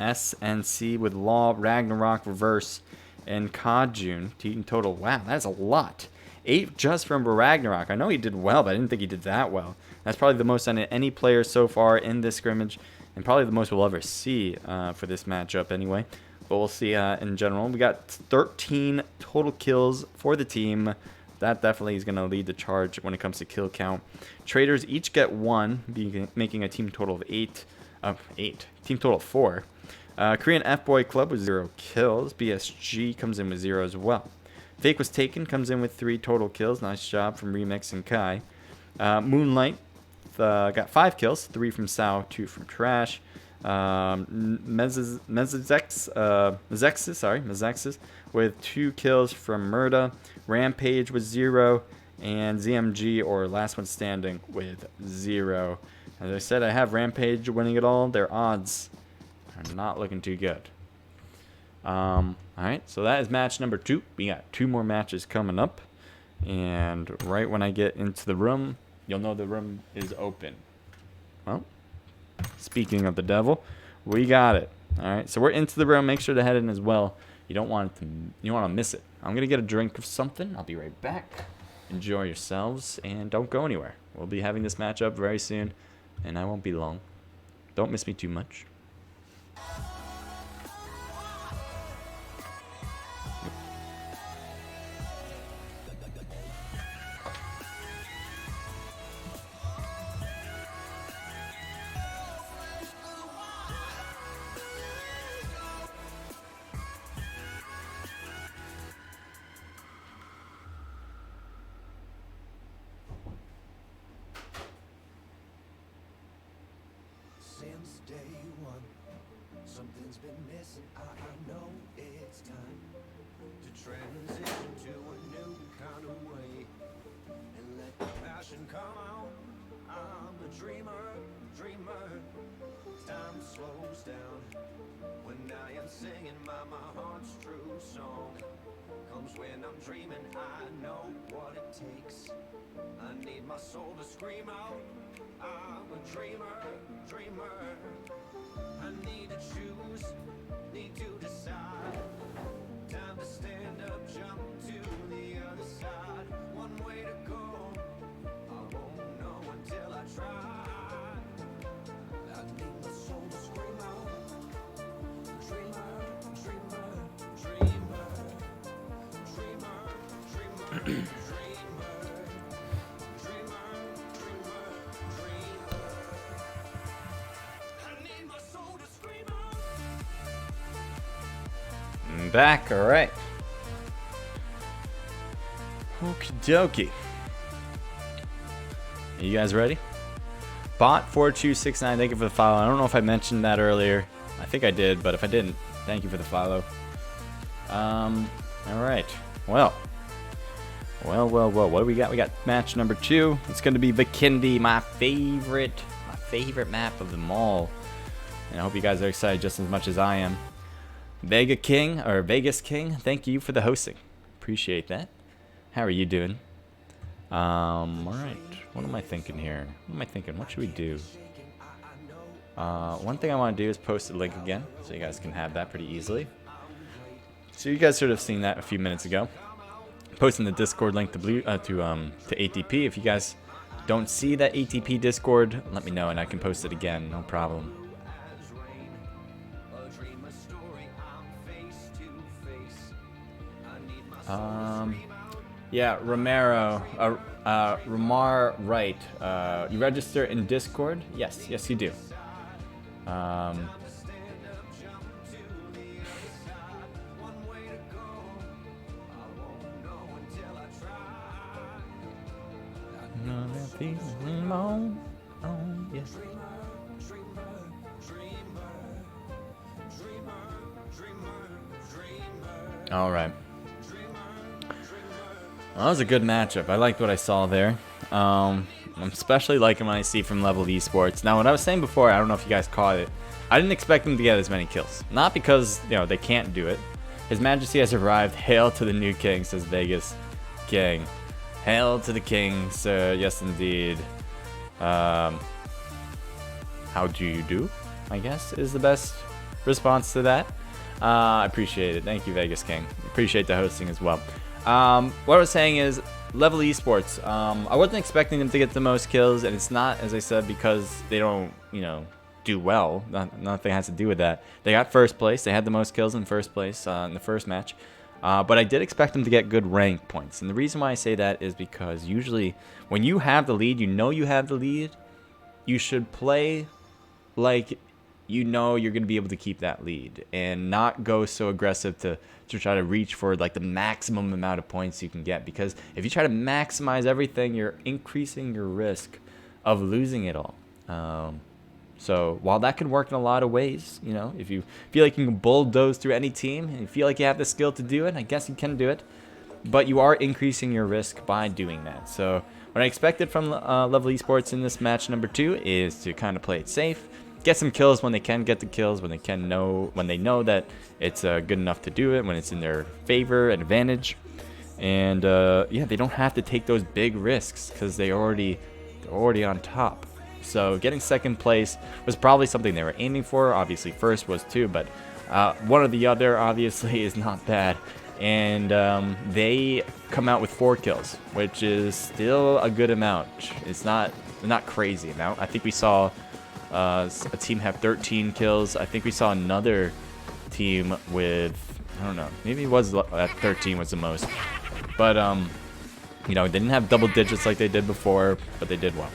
SNC with Law, Ragnarok, Reverse, and Kajun. Team total. Wow, that's a lot. 8 just from Ragnarok. I know he did well, but I didn't think he did that well. That's probably the most on any player so far in this scrimmage, and probably the most we'll ever see for this matchup anyway. But we'll see in general. We got 13 total kills for the team. That definitely is going to lead the charge when it comes to kill count. Traders each get 1, making a team total of 8. Team total of 4. Korean F-Boy Club with 0 kills. BSG comes in with 0 as well. Fake Was Taken comes in with 3 total kills. Nice job from Remix and Kai. Moonlight, got 5 kills, 3 from Sao, 2 from Trash. Mezexis with 2 kills from Murda. Rampage with 0, and ZMG, or Last One Standing, with 0. As I said, I have Rampage winning it all. Their odds are not looking too good. Alright, so that is match number 2. We got 2 more matches coming up. And right when I get into the room, you'll know the room is open. Well, speaking of the devil, we got it. Alright, so we're into the room. Make sure to head in as well. You don't want to miss it. I'm going to get a drink of something. I'll be right back. Enjoy yourselves, and don't go anywhere. We'll be having this matchup very soon, and I won't be long. Don't miss me too much. Since day one, something's been missing. I know it's time to transition to a new kind of way and let the passion come out. I'm a dreamer. Time slows down when I am singing my heart's true song. Comes when I'm dreaming, I know what it takes. I need my soul to scream out. I'm a dreamer. I need to choose, need to decide. Time to stand up, jump to the other side. One way to go, I won't know until I try. I need my soul to scream out. Dreamer. Back, alright. Okie dokie. Are you guys ready? Bot4269, thank you for the follow. I don't know if I mentioned that earlier. I think I did, but if I didn't, thank you for the follow. Alright. Well, what do we got? We got match number 2. It's going to be Bikindi, my favorite map of them all. And I hope you guys are excited just as much as I am. Vegas King, thank you for the hosting. Appreciate that. How are you doing? Alright. What am I thinking here? What should we do? One thing I want to do is post a link again, so you guys can have that pretty easily. So you guys should have seen that a few minutes ago. Posting the Discord link to ATP. If you guys don't see that ATP Discord, let me know and I can post it again. No problem. Yeah, Romero, Ramar Wright, you register in Discord? Yes, you do. Yes. All right. Well, that was a good matchup. I liked what I saw there. I'm especially liking what I see from Level Esports. Now, what I was saying before, I don't know if you guys caught it. I didn't expect them to get as many kills. Not because, they can't do it. His Majesty has arrived. Hail to the new king, says Vegas King. Hail to the king, sir. Yes, indeed. How do you do? I guess is the best response to that. I appreciate it. Thank you, Vegas King. Appreciate the hosting as well. What I was saying is Level Esports. I wasn't expecting them to get the most kills, and it's not, as I said, because they don't, do well. Nothing has to do with that. They got first place. They had the most kills in first place in the first match. But I did expect them to get good rank points. And the reason why I say that is because usually when you have the lead, you have the lead, you should play like you're going to be able to keep that lead and not go so aggressive to try to reach for like the maximum amount of points you can get. Because if you try to maximize everything, you're increasing your risk of losing it all. So while that could work in a lot of ways, you know, if you feel like you can bulldoze through any team and you feel like you have the skill to do it, I guess you can do it. But you are increasing your risk by doing that. So what I expected from Level Esports in this match number 2 is to kind of play it safe, get some kills when they can get the kills, when they know that it's good enough to do it, when it's in their favor and advantage. And yeah, they don't have to take those big risks because they're already on top. So getting second place was probably something they were aiming for. Obviously first was too, but one or the other obviously is not bad. And they come out with 4 kills, which is still a good amount. It's not crazy amount. I think we saw a team have 13 kills. I think we saw another team with, I don't know, maybe it was at 13 was the most. But you know, they didn't have double digits like they did before, but they did well.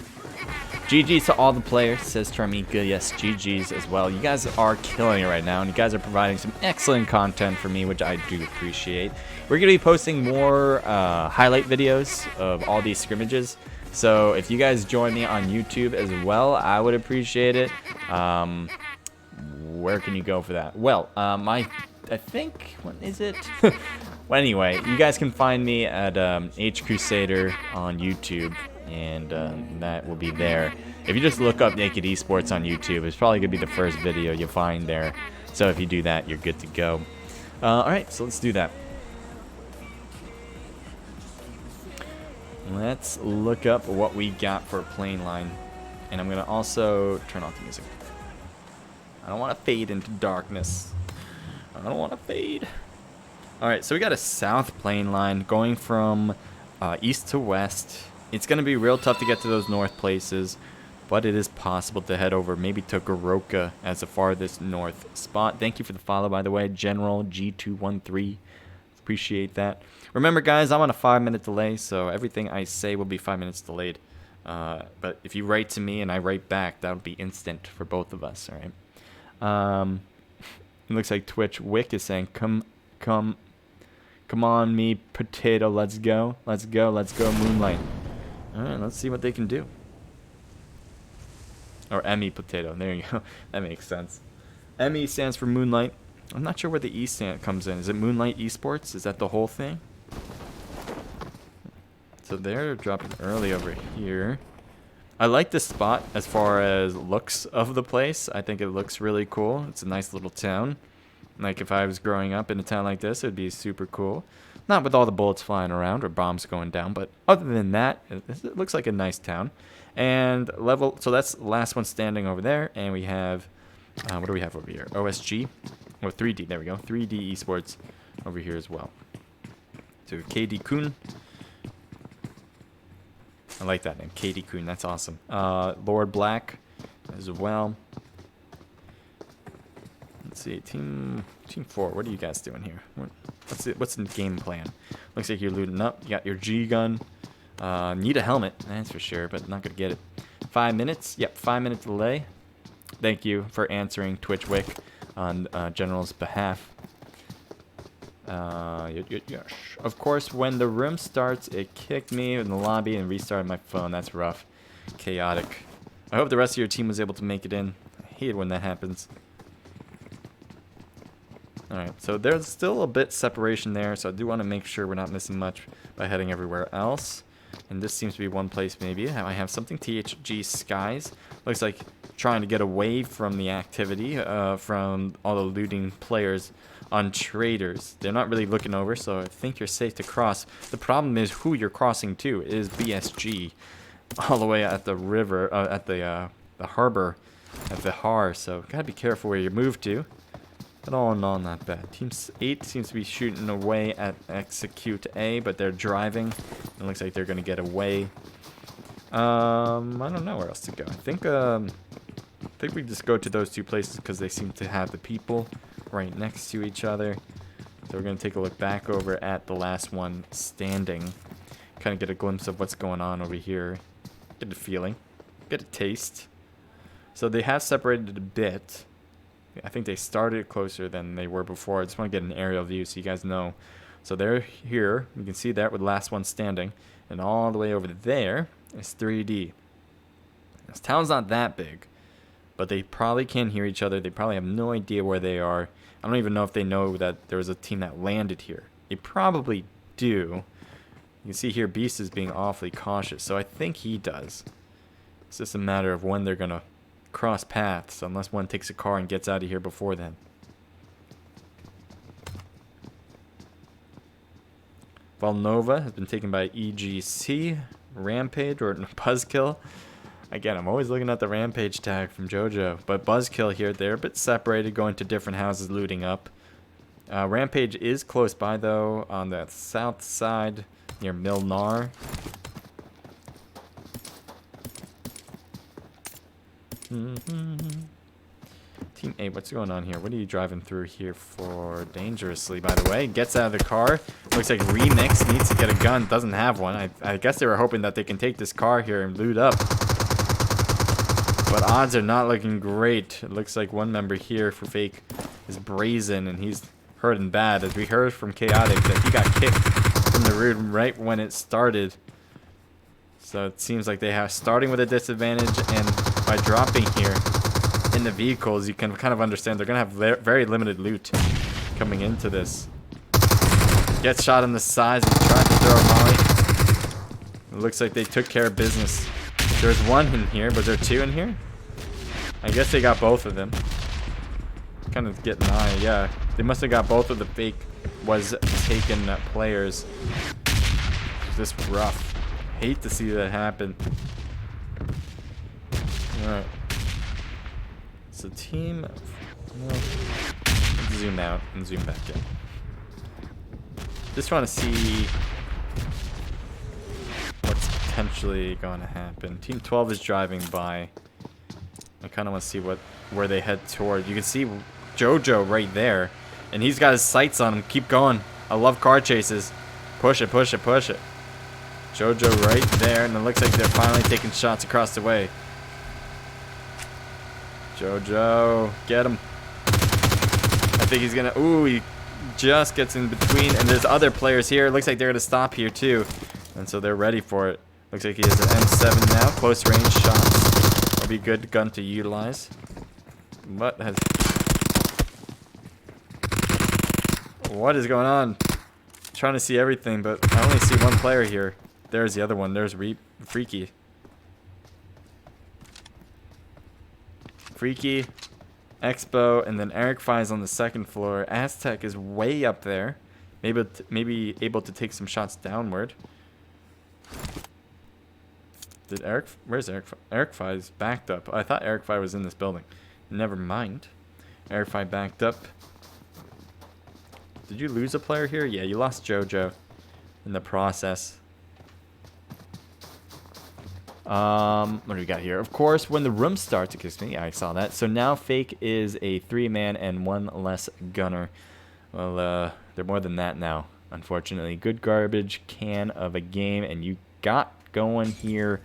GG's to all the players, says Charmika. Yes, GG's as well. You guys are killing it right now, and you guys are providing some excellent content for me, which I do appreciate. We're going to be posting more highlight videos of all these scrimmages. So if you guys join me on YouTube as well, I would appreciate it. Where can you go for that? Well, I think, what is it? Well, anyway, you guys can find me at H Crusader on YouTube. And that will be there. If you just look up Naked Esports on YouTube, it's probably going to be the first video you find there. So if you do that, you're good to go. Alright, so let's do that. Let's look up what we got for plane line. And I'm going to also turn off the music. I don't want to fade into darkness. I don't want to fade. Alright, so we got a south plane line going from east to west. It's going to be real tough to get to those north places, but it is possible to head over maybe to Goroka as the farthest north spot. Thank you for the follow, by the way, General G213. Appreciate that. Remember, guys, I'm on a 5-minute delay, so everything I say will be 5 minutes delayed. But if you write to me and I write back, that'll be instant for both of us, all right? It looks like Twitch Wick is saying, come on, me potato, let's go, Moonlight. Alright, let's see what they can do. Or Emmy Potato. There you go. That makes sense. Emmy stands for Moonlight. I'm not sure where the E stand comes in. Is it Moonlight Esports? Is that the whole thing? So they're dropping early over here. I like this spot as far as looks of the place. I think it looks really cool. It's a nice little town. Like if I was growing up in a town like this, it would be super cool. Not with all the bullets flying around or bombs going down, but other than that, it looks like a nice town. And level, so that's the last one standing over there. And we have, what do we have over here? OSG? Oh, 3D, there we go. 3D Esports over here as well. So KD Kun. I like that name, KD Kun, that's awesome. Lord Black as well. Let's see, team 4. What are you guys doing here? What's the game plan? Looks like you're looting up. You got your G gun. Need a helmet, that's for sure, but not gonna get it. 5 minutes. Yep, 5-minute delay. Thank you for answering Twitch Wick on General's behalf. Yes. Of course, when the room starts, it kicked me in the lobby and restarted my phone. That's rough. Chaotic. I hope the rest of your team was able to make it in. I hate it when that happens. Alright, so there's still a bit separation there, so I do want to make sure we're not missing much by heading everywhere else. And this seems to be one place maybe. I have something THG Skies. Looks like trying to get away from the activity from all the looting players on traders. They're not really looking over, so I think you're safe to cross. The problem is who you're crossing to. It is BSG all the way at the river, at the harbor, at the Har, so gotta be careful where you move to. But all in all, not bad. Team 8 seems to be shooting away at Execute A, but they're driving. It looks like they're going to get away. I don't know where else to go. I think we just go to those two places because they seem to have the people right next to each other. So we're going to take a look back over at the last one standing. Kind of get a glimpse of what's going on over here. Get a feeling. Get a taste. So they have separated a bit. I think they started closer than they were before. I just want to get an aerial view so you guys know. So they're here. You can see that with the last one standing. And all the way over there is 3D. This town's not that big, but they probably can't hear each other. They probably have no idea where they are. I don't even know if they know that there was a team that landed here. They probably do. You can see here Beast is being awfully cautious, so I think he does. It's just a matter of when they're going to cross paths, unless one takes a car and gets out of here before then. Valnova has been taken by EGC, Rampage, or Buzzkill. Again, I'm always looking at the Rampage tag from JoJo. But Buzzkill here, they're a bit separated, going to different houses, looting up. Rampage is close by, though, on the south side, near Milnar. Team 8, what's going on here? What are you driving through here for? Dangerously, by the way. Gets out of the car. Looks like Remix needs to get a gun. Doesn't have one. I guess they were hoping that they can take this car here and loot up. But odds are not looking great. It looks like one member here for Fake is brazen, and he's hurting bad. As we heard from Chaotic that he got kicked from the room right when it started. So it seems like they have starting with a disadvantage, and by dropping here in the vehicles, you can kind of understand they're going to have very limited loot coming into this. Gets shot in the sides and tries to throw a molly. It looks like they took care of business. There's one in here. Was there two in here? I guess they got both of them. Kind of getting high, yeah. They must have got both of the Fake was taken players. This rough. Hate to see that happen. Alright. So team... Well, let's zoom out and zoom back in. Just want to see what's potentially going to happen. Team 12 is driving by. I kind of want to see where they head toward. You can see JoJo right there. And he's got his sights on him. Keep going. I love car chases. Push it, push it, push it. JoJo right there. And it looks like they're finally taking shots across the way. JoJo, get him. I think he's gonna. Ooh, he just gets in between. And there's other players here. It looks like they're gonna stop here too. And so they're ready for it. Looks like he has an M7 now. Close range shots. That'll be a good gun to utilize. What is going on? I'm trying to see everything, but I only see one player here. There's the other one. There's Freaky. Freaky, Expo, and then Eric Fi's on the second floor. Aztec is way up there. Maybe able to take some shots downward. Where's Eric Fi? Eric Fi is backed up. I thought Eric Fi was in this building. Never mind. Eric Fi backed up. Did you lose a player here? Yeah, you lost JoJo in the process. What do we got here? Of course, when the room starts, excuse me, I saw that. So now Fake is a 3-man and one less gunner. Well, they're more than that now, unfortunately. Good garbage can of a game, and you got going here.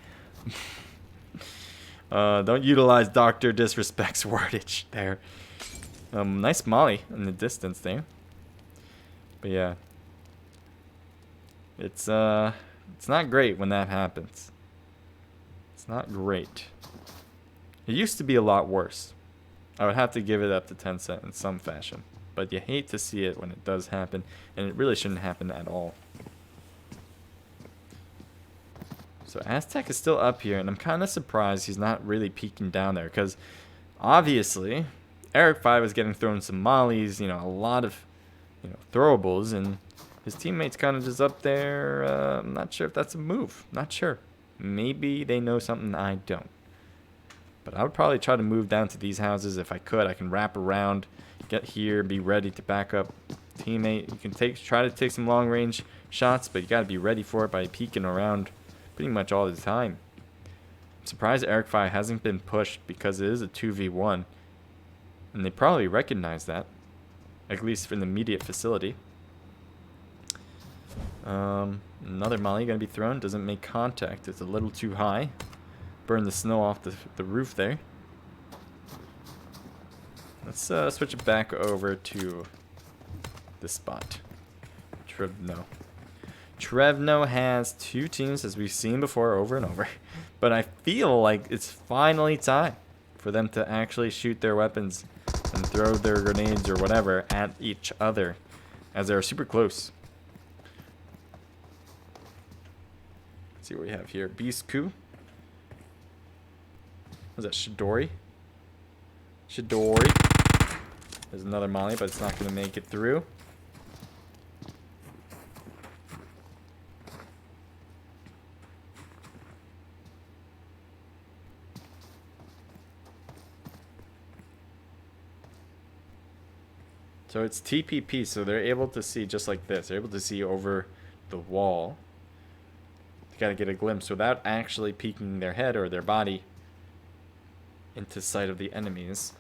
Don't utilize Dr. Disrespect's wordage there. Nice molly in the distance there. But yeah. It's not great when that happens. It's not great. It used to be a lot worse. I would have to give it up to Tencent in some fashion. But you hate to see it when it does happen, and it really shouldn't happen at all. So Aztec is still up here, and I'm kind of surprised he's not really peeking down there, because obviously Eric 5 is getting thrown some mollies, a lot of throwables, and his teammates kind of just up there. I'm not sure if that's a move. Not sure. Maybe they know something I don't. But I would probably try to move down to these houses if I could. I can wrap around, get here, be ready to back up teammate. You can try to take some long range shots, but you got to be ready for it by peeking around pretty much all the time. I'm surprised Eric 5 hasn't been pushed because it is a 2v1. And they probably recognize that, at least from the immediate facility. Another molly going to be thrown. Doesn't make contact. It's a little too high. Burn the snow off the roof there. Let's switch it back over to this spot. No. Trevno has 2 teams, as we've seen before over and over. But I feel like it's finally time for them to actually shoot their weapons and throw their grenades or whatever at each other, as they're super close. Let's see what we have here. Bisku. Was that Shidori? Shidori. There's another Molly, but it's not going to make it through. So it's TPP, so they're able to see just like this. They're able to see over the wall. They gotta get a glimpse without actually peeking their head or their body into sight of the enemies.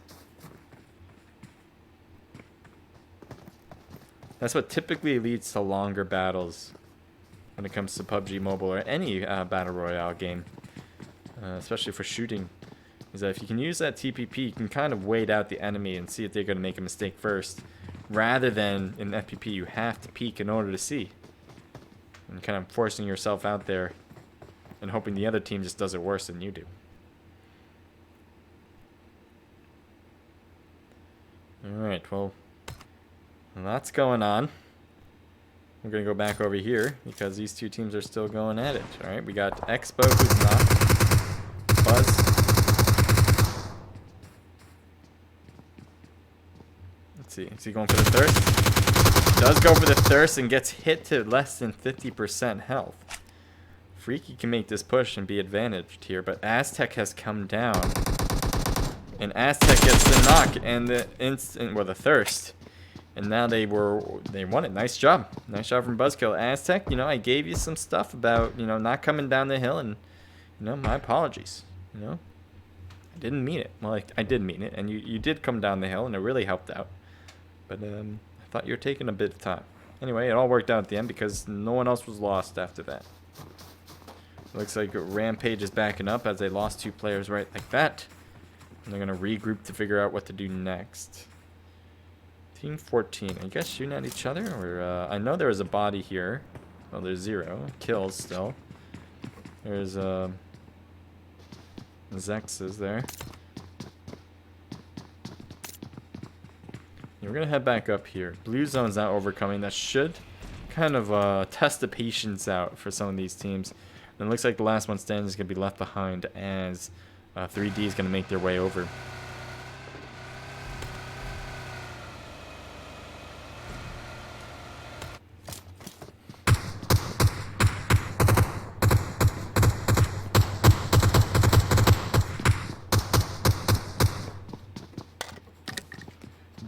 That's what typically leads to longer battles when it comes to PUBG Mobile or any Battle Royale game. Especially for shooting. Is that if you can use that TPP, you can kind of wait out the enemy and see if they're going to make a mistake first. Rather than in FPP, you have to peek in order to see. And kind of forcing yourself out there and hoping the other team just does it worse than you do. Alright, well, lots going on. We're going to go back over here because these 2 teams are still going at it. Alright, we got Expo, who's not. Buzz. Let's see. Is he going for the thirst? Does go for the thirst and gets hit to less than 50% health. Freaky can make this push and be advantaged here, but Aztec has come down. And Aztec gets the knock and the thirst. And now they won it. Nice job. Nice job from Buzzkill. Aztec, you know, I gave you some stuff about, you know, not coming down the hill, and, you know, my apologies. You know, I didn't mean it. Well, I did mean it, and you did come down the hill, and it really helped out. But I thought you were taking a bit of time. Anyway, it all worked out at the end because no one else was lost after that. Looks like Rampage is backing up as they lost 2 players right like that. And they're going to regroup to figure out what to do next. Team 14. Are you guys shooting at each other? Or I know there was a body here. Well, there's 0. Kills still. There's Zex is there. We're going to head back up here. Blue zone's not overcoming. That should kind of test the patience out for some of these teams. And it looks like the last one standing is going to be left behind as 3D is going to make their way over.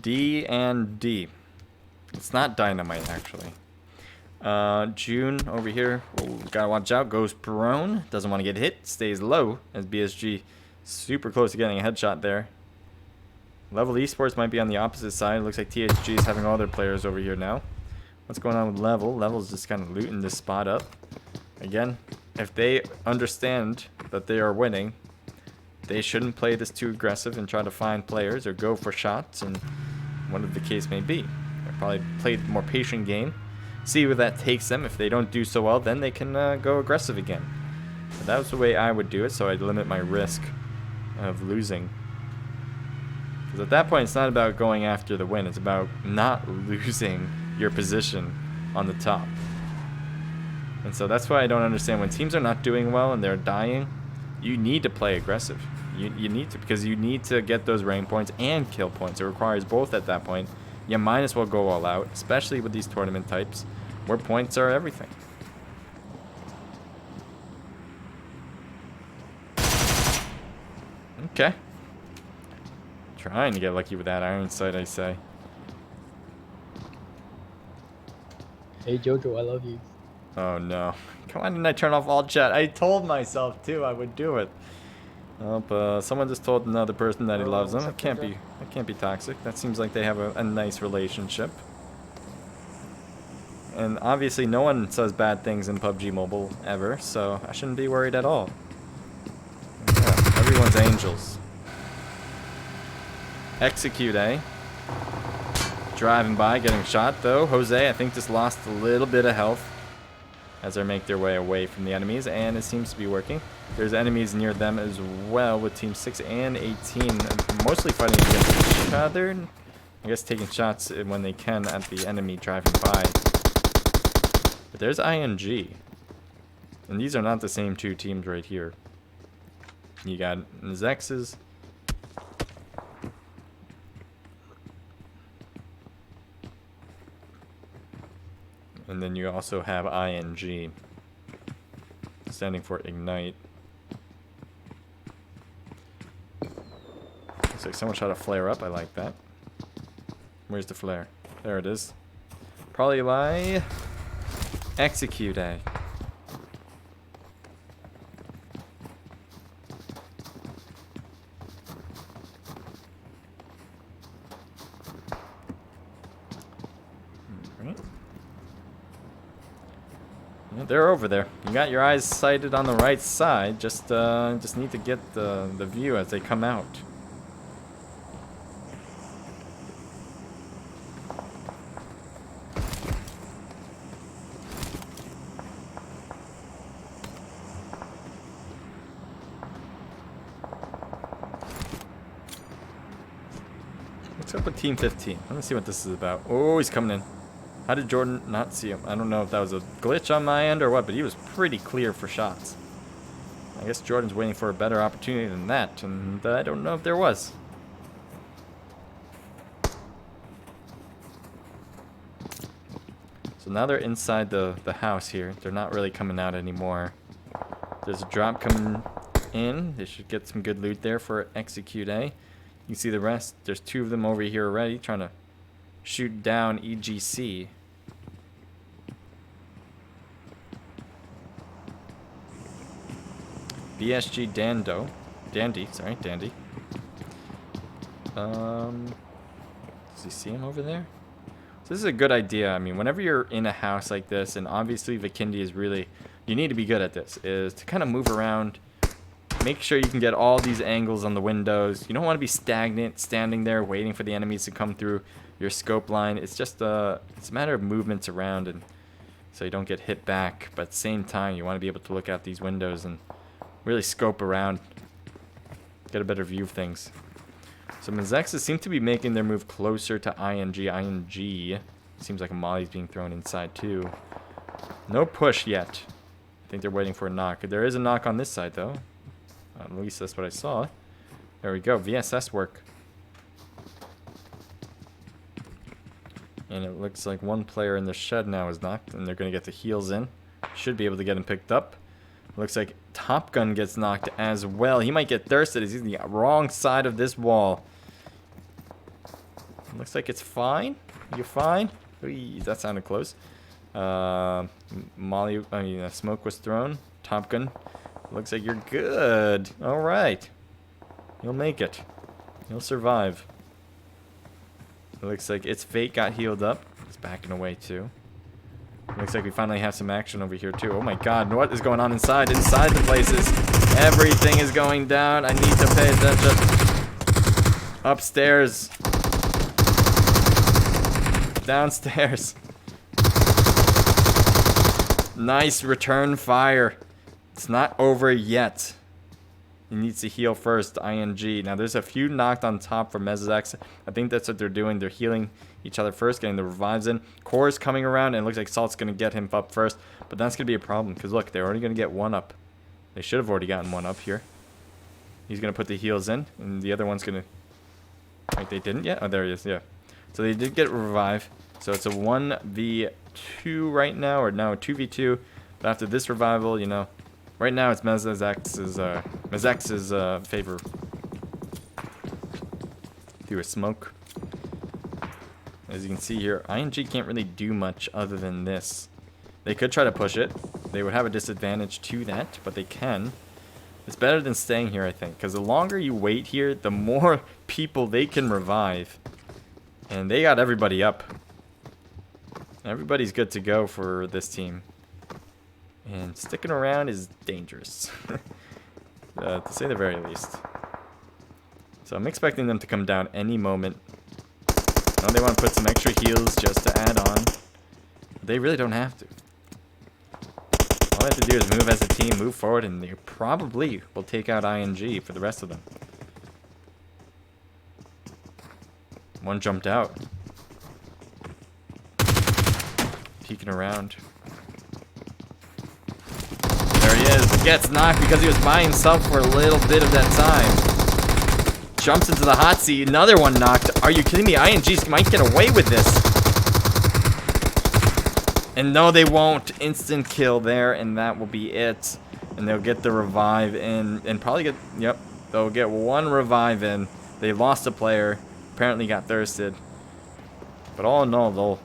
D and D. It's not dynamite, actually. June over here. Oh, gotta watch out. Goes prone. Doesn't want to get hit. Stays low as BSG super close to getting a headshot there. Level Esports might be on the opposite side. Looks like THG is having all their players over here now. What's going on with Level? Level's just kind of looting this spot up. Again, if they understand that they are winning, they shouldn't play this too aggressive and try to find players or go for shots and whatever the case may be. They'll probably play a more patient game, see where that takes them. If they don't do so well, then they can go aggressive again. But that was the way I would do it, so I'd limit my risk of losing. Because at that point, it's not about going after the win. It's about not losing your position on the top. And so that's why I don't understand when teams are not doing well and they're dying. You need to play aggressive. You need to, because you need to get those rank points and kill points. It requires both at that point. You might as well go all out, especially with these tournament types where points are everything. Okay. Trying to get lucky with that iron sight, I say. Hey Jojo, I love you. Oh no. Come on, didn't I turn off all chat? I told myself too I would do it. Oh, someone just told another person that he loves them. That can't be toxic. That seems like they have a nice relationship. And obviously no one says bad things in PUBG Mobile ever, so I shouldn't be worried at all. Yeah, everyone's angels. Execute, eh? Driving by, getting shot though. Jose, I think, just lost a little bit of health. as they make their way away from the enemies, and it seems to be working. There's enemies near them as well with Team 6 and 18, mostly fighting against each other. I guess taking shots when they can at the enemy driving by. But there's ING. And these are not the same two teams right here. You got Zex's. And then you also have ING, standing for Ignite. Looks like someone shot a flare up. I like that. Where's the flare? There it is. Probably by Execute A. They're over there. You got your eyes sighted on the right side. Just need to get the view as they come out. What's up with Team 15? Let's see what this is about. Oh, he's coming in. How did Jordan not see him? I don't know if that was a glitch on my end or what, but he was pretty clear for shots. I guess Jordan's waiting for a better opportunity than that, and I don't know if there was. So now they're inside the house here. They're not really coming out anymore. There's a drop coming in. They should get some good loot there for Execute A. You can see the rest. There's two of them over here already trying to shoot down EGC. BSG Dandy. Does he see him over there? So this is a good idea. I mean, whenever you're in a house like this, and obviously Vikendi is really, you need to be good at this, is to kind of move around. Make sure you can get all these angles on the windows. You don't want to be stagnant, standing there waiting for the enemies to come through your scope line. It's just it's a matter of movements around, and so you don't get hit back. But at the same time, you want to be able to look out these windows and really scope around, get a better view of things. So Mazexes seem to be making their move closer to ING. ING seems like a molly's being thrown inside too. No push yet. I think they're waiting for a knock. There is a knock on this side though. At least that's what I saw. There we go. VSS work. And it looks like one player in the shed now is knocked, and they're going to get the heals in. Should be able to get him picked up. Looks like Top Gun gets knocked as well. He might get thirsted as he's on the wrong side of this wall. Looks like it's fine. You fine? Ooh, that sounded close. Smoke was thrown. Top Gun. Looks like you're good. All right. You'll make it. You'll survive. It looks like its fate got healed up. It's backing away too. Looks like we finally have some action over here too. Oh my god, what is going on inside? Inside the places. Everything is going down. I need to pay attention. Upstairs. Downstairs. Nice return fire. It's not over yet. He needs to heal first, ING. Now, there's a few knocked on top for Mezax. I think that's what they're doing. They're healing each other first, getting the revives in. Core is coming around, and it looks like Salt's going to get him up first. But that's going to be a problem, because look, they're already going to get one up. They should have already gotten one up here. He's going to put the heals in, and the other one's going to... Wait, they didn't yet? Oh, there he is, yeah. So they did get a revive. So it's a 1v2 right now, or no, 2v2. But after this revival, you know... Right now, it's Mezex's favor. Through a smoke. As you can see here, ING can't really do much other than this. They could try to push it. They would have a disadvantage to that, but they can. It's better than staying here, I think, because the longer you wait here, the more people they can revive. And they got everybody up. Everybody's good to go for this team. And sticking around is dangerous, to say the very least. So I'm expecting them to come down any moment. I know they want to put some extra heals just to add on. They really don't have to. All they have to do is move as a team, move forward, and they probably will take out ING for the rest of them. One jumped out. Peeking around. There he is. Gets knocked because he was by himself for a little bit of that time. Jumps into the hot seat. Another one knocked. Are you kidding me? ING might get away with this. And no, they won't. Instant kill there, and that will be it. And they'll get the revive in, and probably get, yep, they'll get one revive in. They lost a player. Apparently got thirsted. But all in all,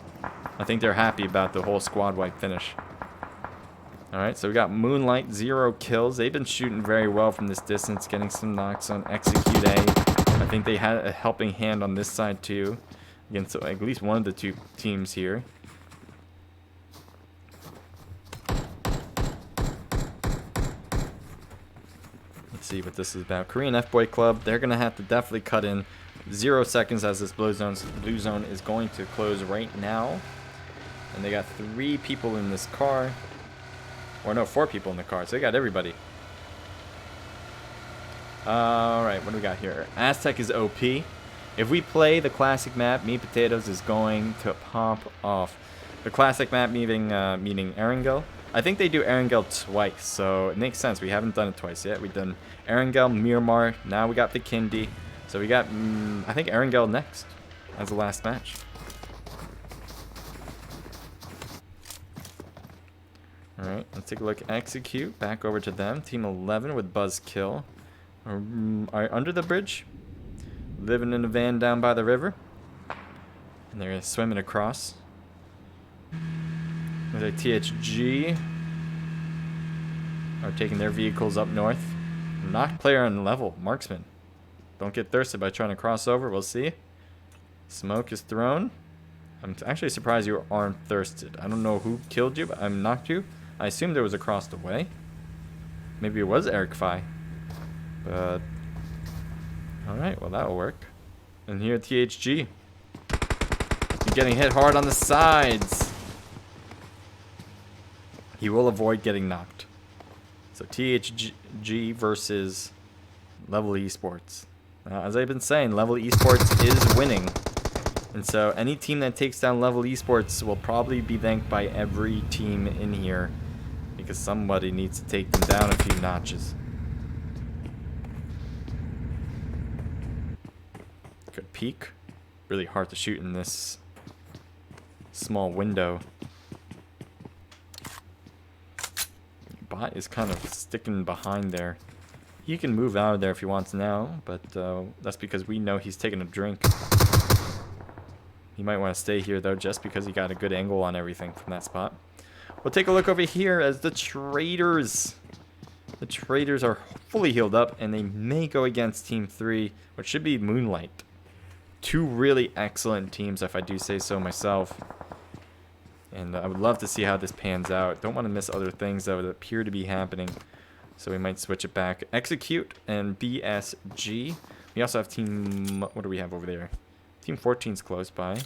I think they're happy about the whole squad wipe finish. Alright, so we got Moonlight, 0 kills. They've been shooting very well from this distance, getting some knocks on Execute A. I think they had a helping hand on this side too, against at least one of the two teams here. Let's see what this is about. Korean F-Boy Club, they're going to have to definitely cut in 0 seconds as this blue zone is going to close right now. And they got 3 people in this car. Or no, 4 people in the car. So they got everybody. Alright, what do we got here? Aztec is OP. If we play the classic map, Meat Potatoes is going to pop off. The classic map meaning Erangel. I think they do Erangel twice, so it makes sense. We haven't done it twice yet. We've done Erangel, Miramar. Now we got the Kindi. So we got, I think, Erangel next as the last match. Alright, let's take a look. Execute. Back over to them. Team 11 with Buzzkill. Are under the bridge. Living in a van down by the river. And they're swimming across. There's a THG. Are taking their vehicles up north. Knocked player on level. Marksman. Don't get thirsted by trying to cross over. We'll see. Smoke is thrown. I'm actually surprised you aren't thirsted. I don't know who killed you, but I knocked you. I assumed there was across the way. Maybe it was Eric Phi. But alright, well that'll work. And here THG. He's getting hit hard on the sides. He will avoid getting knocked. So THG versus Level Esports. As I've been saying, Level Esports is winning. And so any team that takes down Level Esports will probably be thanked by every team in here. Because somebody needs to take them down a few notches. Good peek. Really hard to shoot in this small window. Bot is kind of sticking behind there. He can move out of there if he wants now, but that's because we know he's taking a drink. He might want to stay here though, just because he got a good angle on everything from that spot. We'll take a look over here as the Traders. The Traders are fully healed up, and they may go against Team 3, which should be Moonlight. 2 really excellent teams, if I do say so myself. And I would love to see how this pans out. Don't want to miss other things that would appear to be happening. So we might switch it back. Execute and BSG. We also have Team... What do we have over there? Team 14's close by.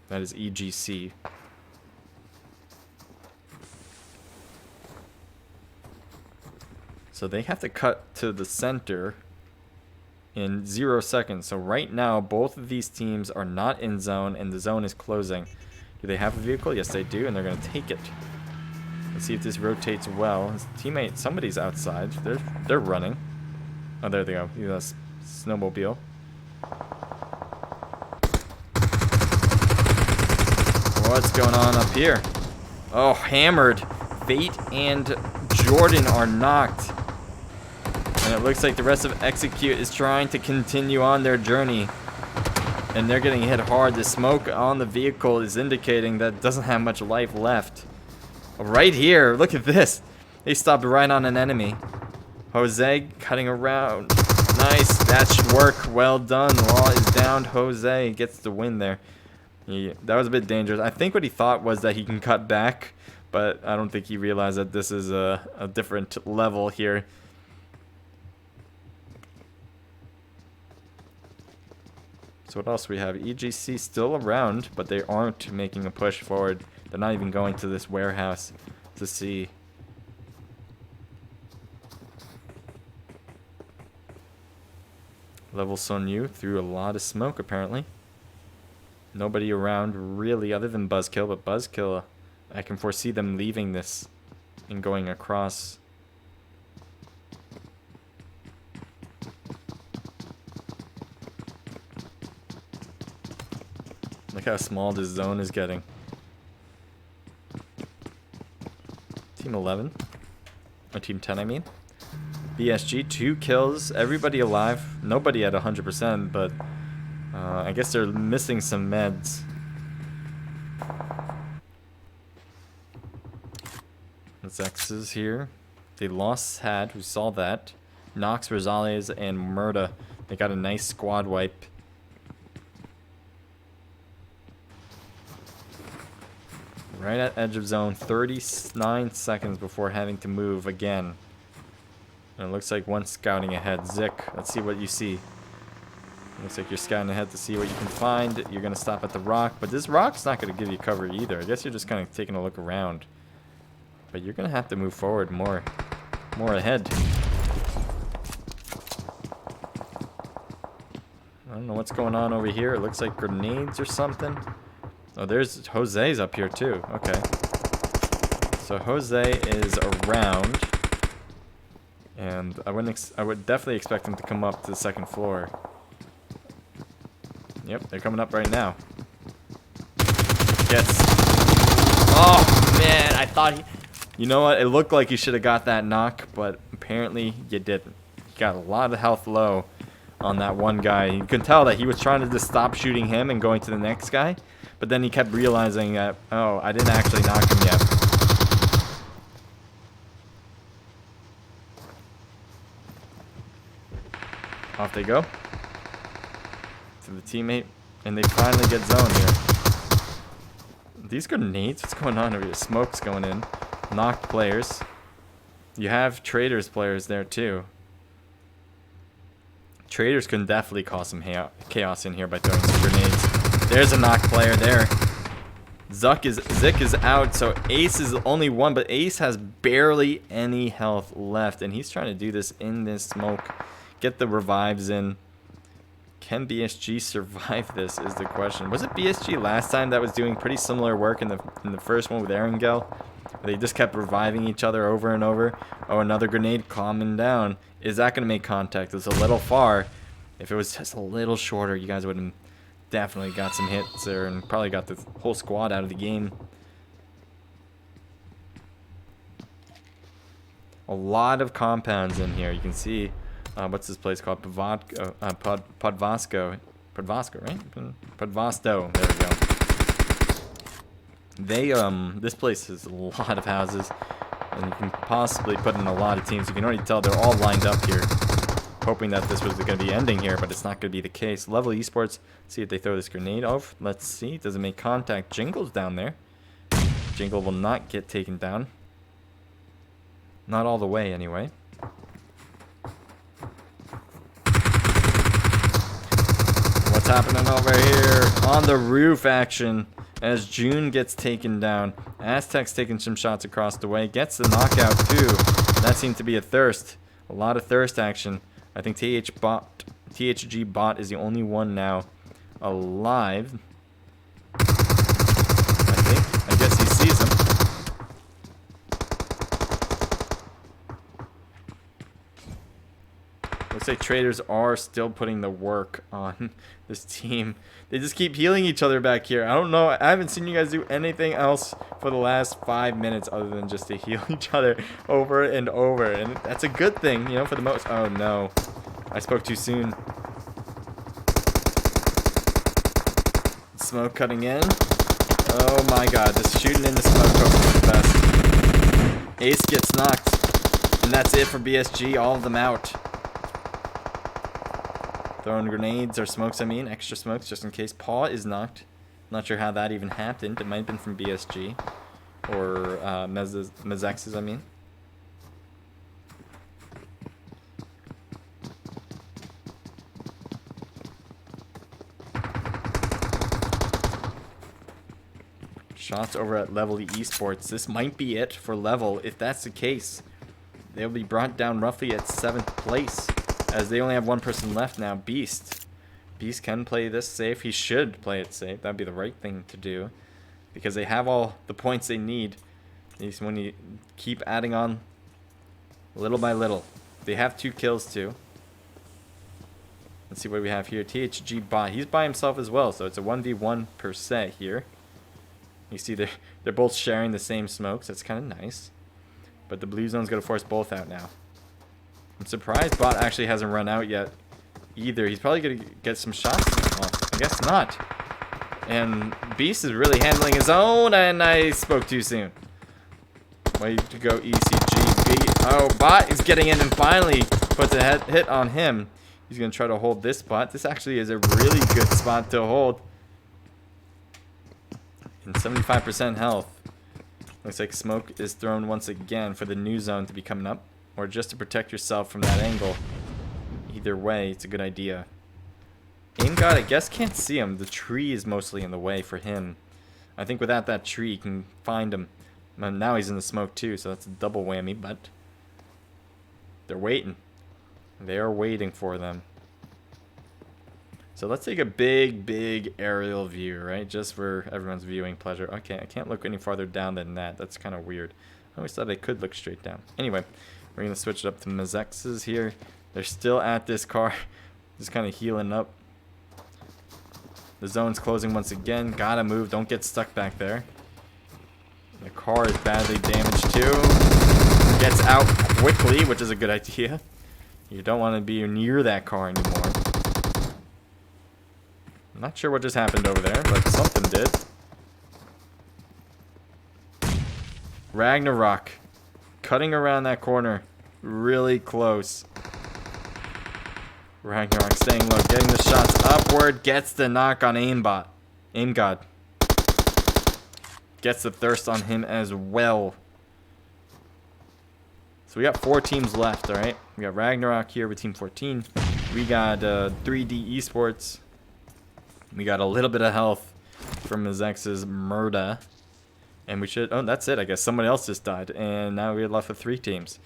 That is EGC. So they have to cut to the center in 0 seconds. So right now, both of these teams are not in zone, and the zone is closing. Do they have a vehicle? Yes, they do, and they're going to take it. Let's see if this rotates well. His teammate, somebody's outside. They're running. Oh, there they go. That's snowmobile. What's going on up here? Oh, hammered. Fate and Jordan are knocked. And it looks like the rest of Execute is trying to continue on their journey. And they're getting hit hard. The smoke on the vehicle is indicating that it doesn't have much life left. Right here, look at this. They stopped right on an enemy. Jose cutting around. Nice, that should work. Well done. Law is downed. Jose gets the win there. That was a bit dangerous. I think what he thought was that he can cut back, but I don't think he realized that this is a different level here. So what else we have? EGC still around, but they aren't making a push forward. They're not even going to this warehouse to see. Level Sun Yu threw a lot of smoke apparently. Nobody around really other than Buzzkill, but Buzzkill, I can foresee them leaving this and going across. Look how small this zone is getting. Team 11. Or Team 10, I mean. BSG, 2 kills. Everybody alive. Nobody at 100%, but I guess they're missing some meds. Zex is here. They lost Had, we saw that. Nox, Rosales, and Murda. They got a nice squad wipe. Right at edge of zone, 39 seconds before having to move again. And it looks like one scouting ahead. Zik, let's see what you see. Looks like you're scouting ahead to see what you can find. You're going to stop at the rock, but this rock's not going to give you cover either. I guess you're just kind of taking a look around. But you're going to have to move forward more ahead. I don't know what's going on over here. It looks like grenades or something. Oh, there's Jose's up here too. Okay. So Jose is around. And I would definitely expect him to come up to the second floor. Yep, they're coming up right now. Gets. Oh man, I thought he. You know what? It looked like he should have got that knock, but apparently you didn't. He got a lot of health low on that one guy. You could tell that he was trying to just stop shooting him and going to the next guy, but then he kept realizing that, oh, I didn't actually knock him yet. Off they go. To the teammate. And they finally get zone here. These grenades? What's going on over here? Smoke's going in. Knocked players. You have Traders players there too. Traders can definitely cause some chaos in here by throwing some grenades. There's a knocked player there. Zik is out, so Ace is only one, but Ace has barely any health left, and he's trying to do this in this smoke. Get the revives in. Can BSG survive this is the question. Was it BSG last time that was doing pretty similar work in the first one with Erangel? They just kept reviving each other over and over. Oh, another grenade calming down. Is that going to make contact? It's a little far. If it was just a little shorter, you guys would have definitely got some hits there and probably got the whole squad out of the game. A lot of compounds in here. You can see, what's this place called? Podvasco, right? Podvasto. There we go. This place has a lot of houses, and you can possibly put in a lot of teams. You can already tell they're all lined up here, hoping that this was going to be ending here, but it's not going to be the case. Level Esports, see if they throw this grenade off. Let's see. Does it make contact? Jingle's down there. Jingle will not get taken down. Not all the way, anyway. What's happening over here? On the roof action. As June gets taken down. Aztec's taking some shots across the way. Gets the knockout too. That seemed to be a thirst. A lot of thirst action. I think THG bot is the only one now alive. I guess he sees him. Looks like Traders are still putting the work on this team. They just keep healing each other back here. I don't know. I haven't seen you guys do anything else for the last 5 minutes other than just to heal each other over and over. And that's a good thing, you know, for the most. Oh, no. I spoke too soon. Smoke cutting in. Oh, my God. Just shooting in the smoke. Hoping for the best. Ace gets knocked. And that's it for BSG. All of them out. Throwing grenades or smokes, I mean. Extra smokes just in case. Paw is knocked. Not sure how that even happened. It might have been from BSG. Or Mezex's, I mean. Shots over at Level E Esports. This might be it for Level. If that's the case, they'll be brought down roughly at 7th place, as they only have one person left now, Beast. Beast can play this safe. He should play it safe. That'd be the right thing to do, because they have all the points they need. When you keep adding on little by little. They have 2 kills too. Let's see what we have here. THG bot. He's by himself as well, so it's a 1v1 per se here. You see they're both sharing the same smokes. That's kind of nice. But the blue zone's going to force both out now. I'm surprised bot actually hasn't run out yet either. He's probably going to get some shots. Well, I guess not. And Beast is really handling his own, and I spoke too soon. Way to go, ECGB. Oh, bot is getting in and finally puts a hit on him. He's going to try to hold this spot. This actually is a really good spot to hold. And 75% health. Looks like smoke is thrown once again for the new zone to be coming up, or just to protect yourself from that angle. Either way, it's a good idea. Aim God, I guess, can't see him. The tree is mostly in the way for him. I think without that tree, you can find him. And now he's in the smoke too, so that's a double whammy, but they're waiting. They are waiting for them. So let's take a big aerial view, right? Just for everyone's viewing pleasure. Okay, I can't look any farther down than that. That's kind of weird. I always thought I could look straight down. Anyway, we're going to switch it up to Mazex's here. They're still at this car. Just kind of healing up. The zone's closing once again. Gotta move. Don't get stuck back there. The car is badly damaged too. Gets out quickly, which is a good idea. You don't want to be near that car anymore. I'm not sure what just happened over there, but something did. Ragnarok cutting around that corner really close. Ragnarok staying low, getting the shots upward, gets the knock on aimbot. Aim God. Gets the thirst on him as well. So we got 4 teams left, alright? We got Ragnarok here with Team 14. We got 3D Esports. We got a little bit of health from Mazex's Murda. And we should... Oh, that's it, I guess. Someone else just died. And now we're left with 3 teams.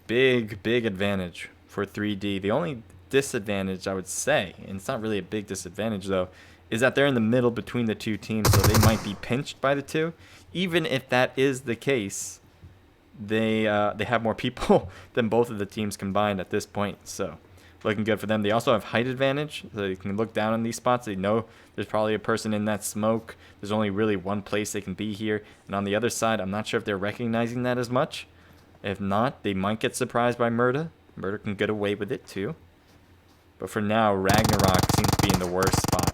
Big advantage for 3D. The only disadvantage, I would say, and it's not really a big disadvantage, though, is that they're in the middle between the 2 teams, so they might be pinched by the 2. Even if that is the case, they have more people than both of the teams combined at this point, so looking good for them. They also have height advantage, so they can look down on these spots. They know there's probably a person in that smoke. There's only really one place they can be here, and on the other side, I'm not sure if they're recognizing that as much. If not, they might get surprised by Murda. Murda can get away with it too. But for now, Ragnarok seems to be in the worst spot.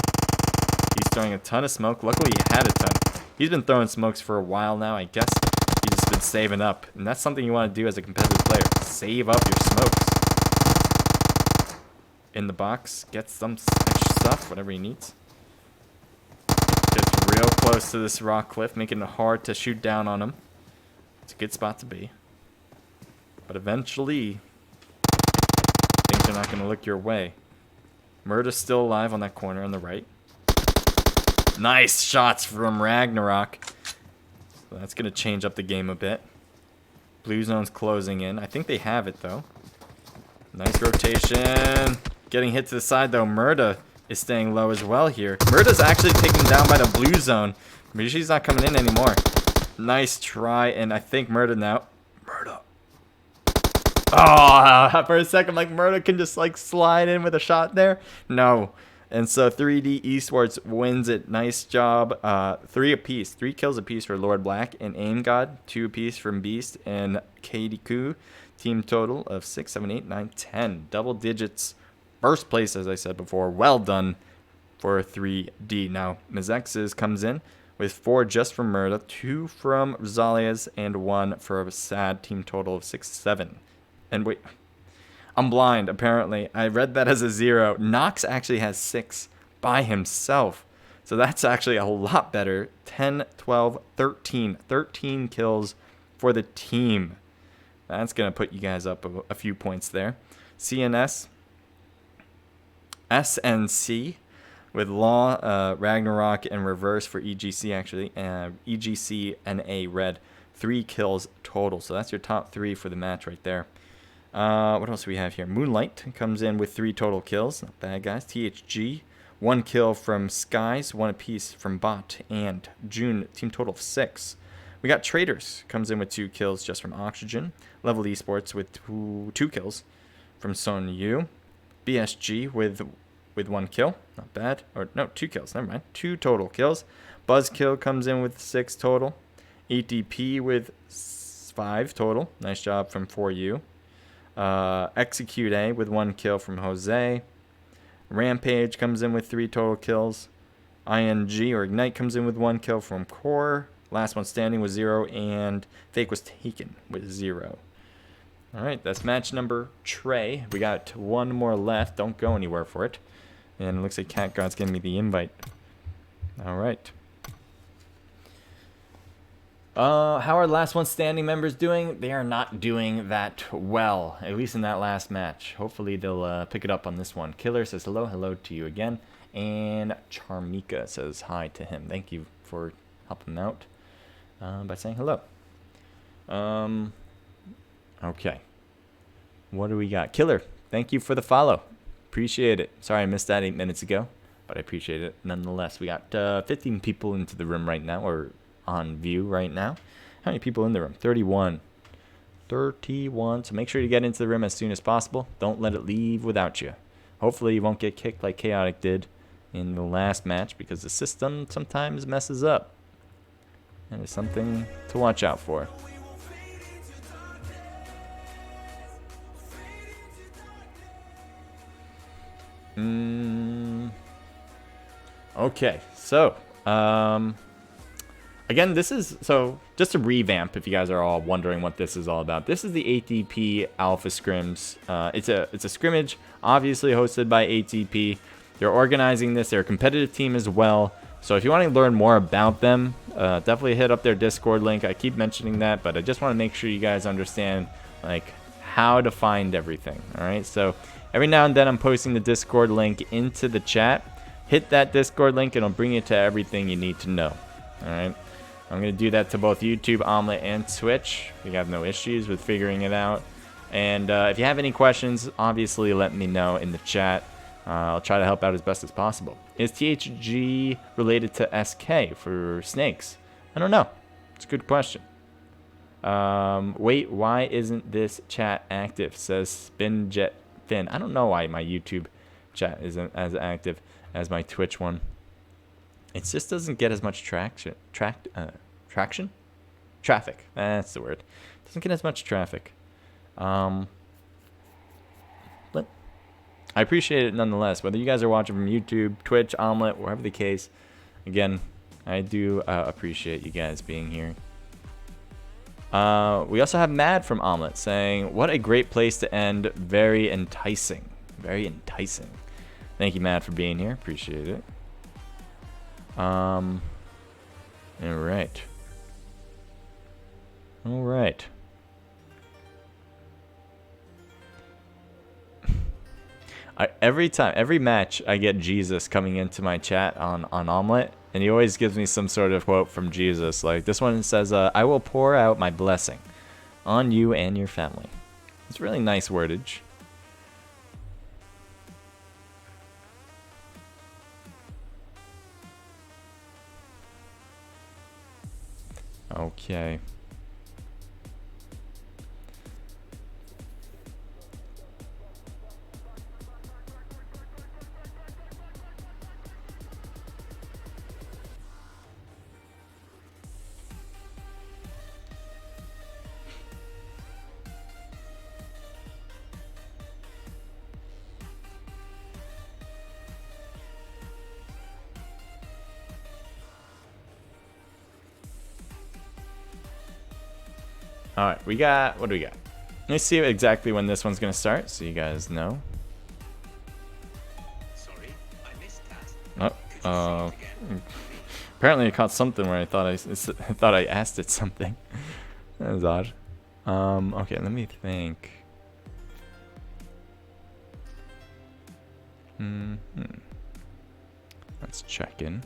He's throwing a ton of smoke. Luckily, he had a ton. He's been throwing smokes for a while now. I guess he's just been saving up. And that's something you want to do as a competitive player. Save up your smokes. In the box. Gets some extra stuff, whatever he needs. Gets real close to this rock cliff, making it hard to shoot down on him. It's a good spot to be. But eventually, things are not going to look your way. Murda's still alive on that corner on the right. Nice shots from Ragnarok. So that's going to change up the game a bit. Blue zone's closing in. I think they have it, though. Nice rotation. Getting hit to the side, though. Murda is staying low as well here. Murda's actually taken down by the blue zone. Maybe she's not coming in anymore. Nice try, and I think Murda now. Murda. Oh, for a second, like, Murda can just, like, slide in with a shot there. No. And so 3D Esports wins it. Nice job. 3 apiece. 3 kills apiece for Lord Black and Aim God. 2 apiece from Beast and Katie Koo. Team total of 6, 7, 8, 9, 10. Double digits. First place, as I said before. Well done for 3D. Now, Mazex's comes in with 4 just from Murda, 2 from Rosalia's, and 1 for a sad team total of 6, 7. And wait, I'm blind, apparently. I read that as a 0. Nox actually has 6 by himself. So that's actually a lot better. 10, 12, 13. 13 kills for the team. That's going to put you guys up a few points there. CNS, SNC, with Law, Ragnarok, and Reverse for EGC, actually. EGC and A Red. 3 kills total. So that's your top 3 for the match right there. What else do we have here? Moonlight comes in with 3 total kills. Not bad, guys. THG, 1 kill from Skies, 1 apiece from Bot and June. Team total of 6. We got Traders, comes in with 2 kills just from Oxygen. Level Esports with 2 kills from Son Yu. BSG with 1 kill. Not bad. Or no, 2 kills. Never mind. 2 total kills. Buzzkill comes in with 6 total. ETP with 5 total. Nice job from 4U. Execute A with 1 kill from Jose. Rampage comes in with 3 total kills. ING or Ignite comes in with 1 kill from Core. Last one standing was 0, and Fake was taken with 0. All right, that's match number Trey. We got 1 more left. Don't go anywhere for it. And it looks like Cat God's giving me the invite. All right. How are last one standing members doing? They are not doing that well, at least in that last match. Hopefully they'll pick it up on this one. Killer says hello. Hello to you again. And Charmika says hi to him. Thank you for helping him out by saying hello. Okay. What do we got? Killer, thank you for the follow. Appreciate it. Sorry I missed that 8 minutes ago, but I appreciate it nonetheless. We got 15 people into the room right now, or on view right now. How many people in the room? 31. 31. So make sure you get into the room as soon as possible. Don't let it leave without you. Hopefully you won't get kicked like Chaotic did in the last match, because the system sometimes messes up. And it's something to watch out for. Okay, so again, this is, so just to revamp, if you guys are all wondering what this is all about, this is the ATP Alpha Scrims. It's a scrimmage, obviously hosted by ATP. They're organizing this. They're a competitive team as well. So if you want to learn more about them, definitely hit up their Discord link. I keep mentioning that, but I just want to make sure you guys understand like how to find everything. All right, so every now and then I'm posting the Discord link into the chat. Hit that Discord link and it'll bring you to everything you need to know. All right, I'm going to do that to both YouTube, Omelet, and Twitch. We have no issues with figuring it out. And if you have any questions, obviously let me know in the chat. I'll try to help out as best as possible. Is THG related to SK for snakes? I don't know. It's a good question. Wait, why isn't this chat active? Says SpinJet Finn. I don't know why my YouTube chat isn't as active as my Twitch one. It just doesn't get as much traction. Traction? Traffic. That's the word. It doesn't get as much traffic. But I appreciate it nonetheless. Whether you guys are watching from YouTube, Twitch, Omelet, wherever the case. Again, I do appreciate you guys being here. We also have Mad from Omelet saying, what a great place to end. Very enticing. Very enticing. Thank you, Mad, for being here. Appreciate it. All right. All right. Every match, I get Jesus coming into my chat on Omelet, and he always gives me some sort of quote from Jesus. Like this one says, I will pour out my blessing on you and your family. It's really nice wordage. Okay. All right, we got, what do we got? Let me see exactly when this one's going to start so you guys know. Sorry, I missed that. Apparently I caught something where I thought I asked it something. That was odd. Okay, let me think. Let's check in.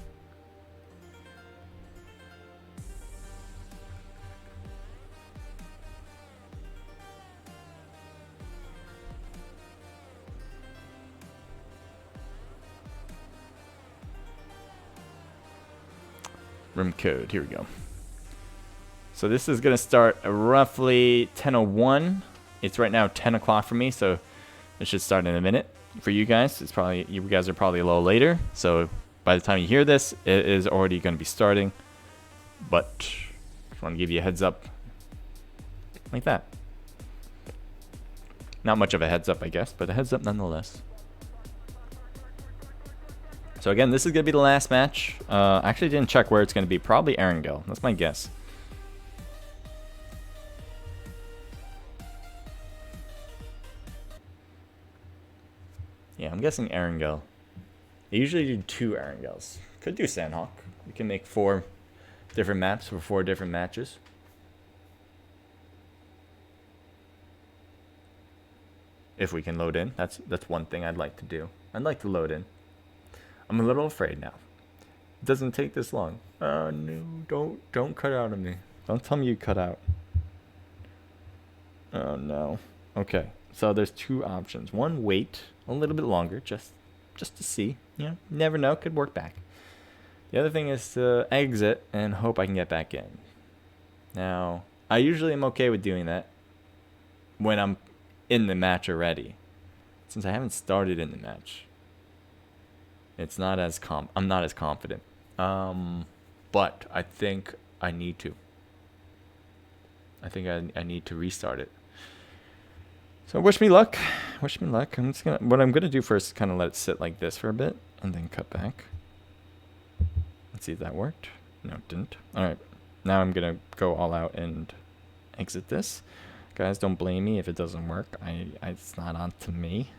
Room code, here we go. So this is gonna start roughly 10:01. It's right now 10 o'clock for me, so it should start in a minute. For you guys, it's probably, you guys are probably a little later, so by the time you hear this, it is already gonna be starting. But just want to give you a heads up like that. Not much of a heads up, I guess, but a heads up nonetheless. So again, this is going to be the last match. I actually didn't check where it's going to be. Probably Erangel. That's my guess. Yeah, I'm guessing Erangel. They usually do 2 Erangels. Could do Sandhawk. We can make 4 different maps for 4 different matches. If we can load in. That's one thing I'd like to do. I'd like to load in. I'm a little afraid now. It doesn't take this long. Oh no, don't cut out on me. Don't tell me you cut out. Oh no. Okay, so there's 2 options. One, wait a little bit longer, just to see. You know, never know, could work back. The other thing is to exit and hope I can get back in. Now, I usually am okay with doing that when I'm in the match already. Since I haven't started in the match, it's not as I'm not as confident. But I think I need to. I think I need to restart it. So wish me luck. Wish me luck. What I'm gonna do first is kind of let it sit like this for a bit and then cut back. Let's see if that worked. No, it didn't. All right. Now I'm gonna go all out and exit this. Guys, don't blame me if it doesn't work. It's not on to me.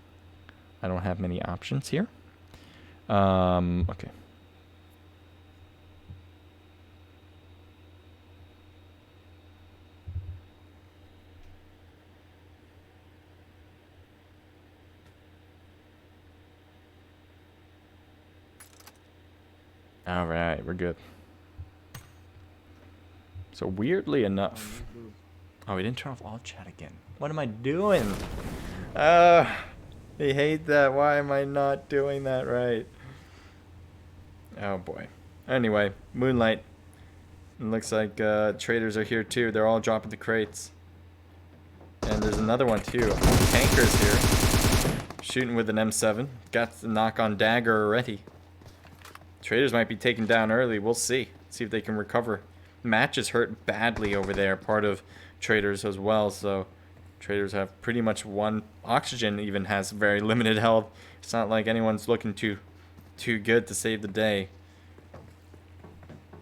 I don't have many options here. Okay. All right, we're good. So weirdly enough, oh, we didn't turn off all chat again. What am I doing? I hate that. Why am I not doing that right? Oh boy. Anyway, Moonlight. It looks like traders are here too. They're all dropping the crates. And there's another one too. Tanker's here. Shooting with an M7. Got the knock on dagger already. Traders might be taken down early. We'll see. See if they can recover. Match is hurt badly over there. Part of traders as well. So traders have pretty much one. Oxygen even has very limited health. It's not like anyone's looking too good to save the day.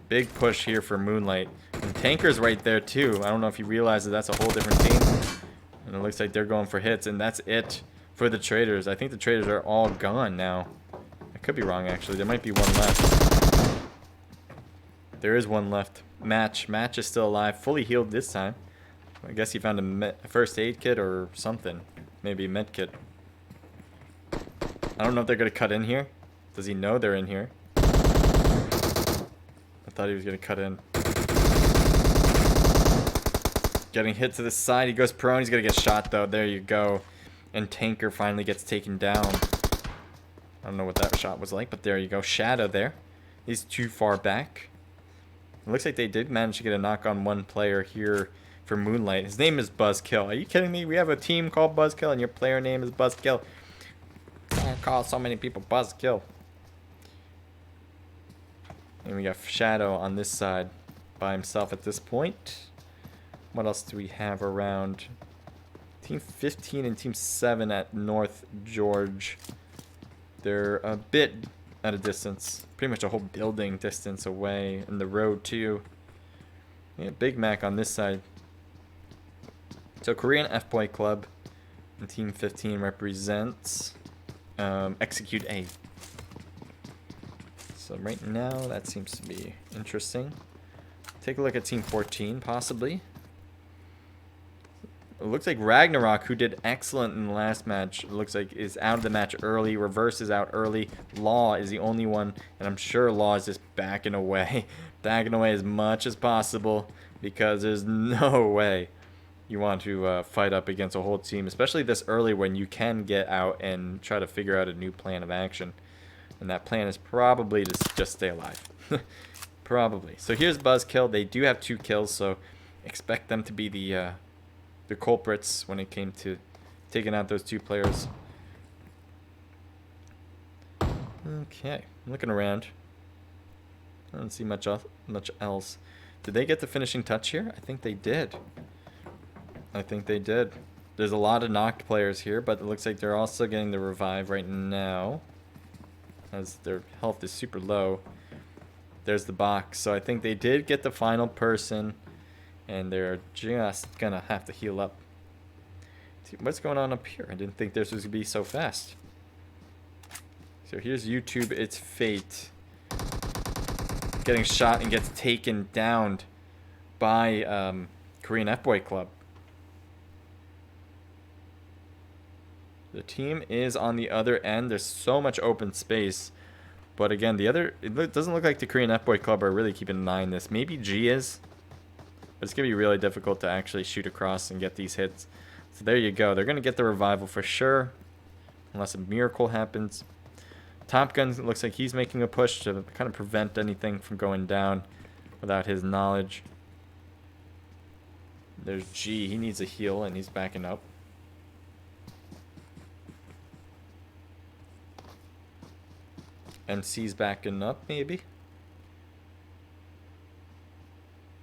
Big push here for Moonlight. And Tanker's right there too. I don't know if you realize that that's a whole different team. And it looks like they're going for hits. And that's it for the traders. I think the traders are all gone now. I could be wrong actually. There might be one left. There is one left. Match is still alive. Fully healed this time. I guess he found a first aid kit or something. Maybe a med kit. I don't know if they're going to cut in here. Does he know they're in here? I thought he was going to cut in. Getting hit to the side. He goes prone. He's going to get shot though. There you go. And Tanker finally gets taken down. I don't know what that shot was like, but there you go. Shadow there. He's too far back. It looks like they did manage to get a knock on one player here for Moonlight. His name is Buzzkill. Are you kidding me? We have a team called Buzzkill and your player name is Buzzkill. Can't call so many people Buzzkill. And we got Shadow on this side by himself at this point. What else do we have around? Team 15 and Team 7 at North George. They're a bit at a distance. Pretty much a whole building distance away. And the road too. Yeah, Big Mac on this side. So Korean F-Boy Club and Team 15 represents Execute A. So right now that seems to be interesting. Take a look at Team 14 possibly. It looks like Ragnarok, who did excellent in the last match, it looks like is out of the match early. Reverse is out early. Law is the only one, and I'm sure Law is just backing away. Backing away as much as possible, because there's no way you want to fight up against a whole team, especially this early when you can get out and try to figure out a new plan of action. And that plan is probably to just stay alive. Probably. So here's Buzzkill. They do have 2 kills, so expect them to be the culprits when it came to taking out those 2 players. Okay, I'm looking around. I don't see much else. Did they get the finishing touch here? I think they did. I think they did. There's a lot of knocked players here, but it looks like they're also getting the revive right now, as their health is super low. There's the box. So I think they did get the final person, and they're just gonna have to heal up. What's going on up here? I didn't think this was gonna be so fast. So here's YouTube. It's Fate getting shot and gets taken down by Korean F-Boy Club. The team is on the other end. There's so much open space. But again, it doesn't look like the Korean F-Boy Club are really keeping an eye on this. Maybe G is. But it's going to be really difficult to actually shoot across and get these hits. So there you go. They're going to get the revival for sure. Unless a miracle happens. Top Gun looks like he's making a push to kind of prevent anything from going down without his knowledge. There's G. He needs a heal and he's backing up. MC's backing up, maybe. I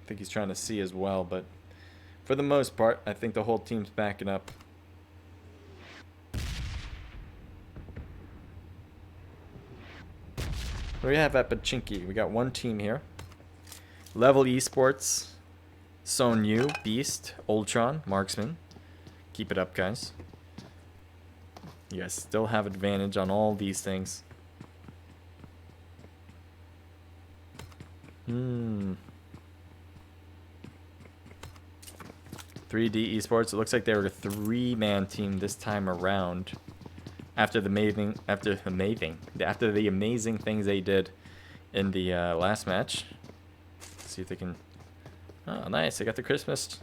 think he's trying to see as well, but for the most part, I think the whole team's backing up. What do we have at Pachinki? We got 1 team here. Level Esports, Son Yu, Beast, Ultron, Marksman. Keep it up, guys. You guys still have advantage on all these things. 3D Esports. It looks like they were a 3-man team this time around. After the amazing things they did in the last match. Let's see if they can. Oh, nice! They got the Christmas.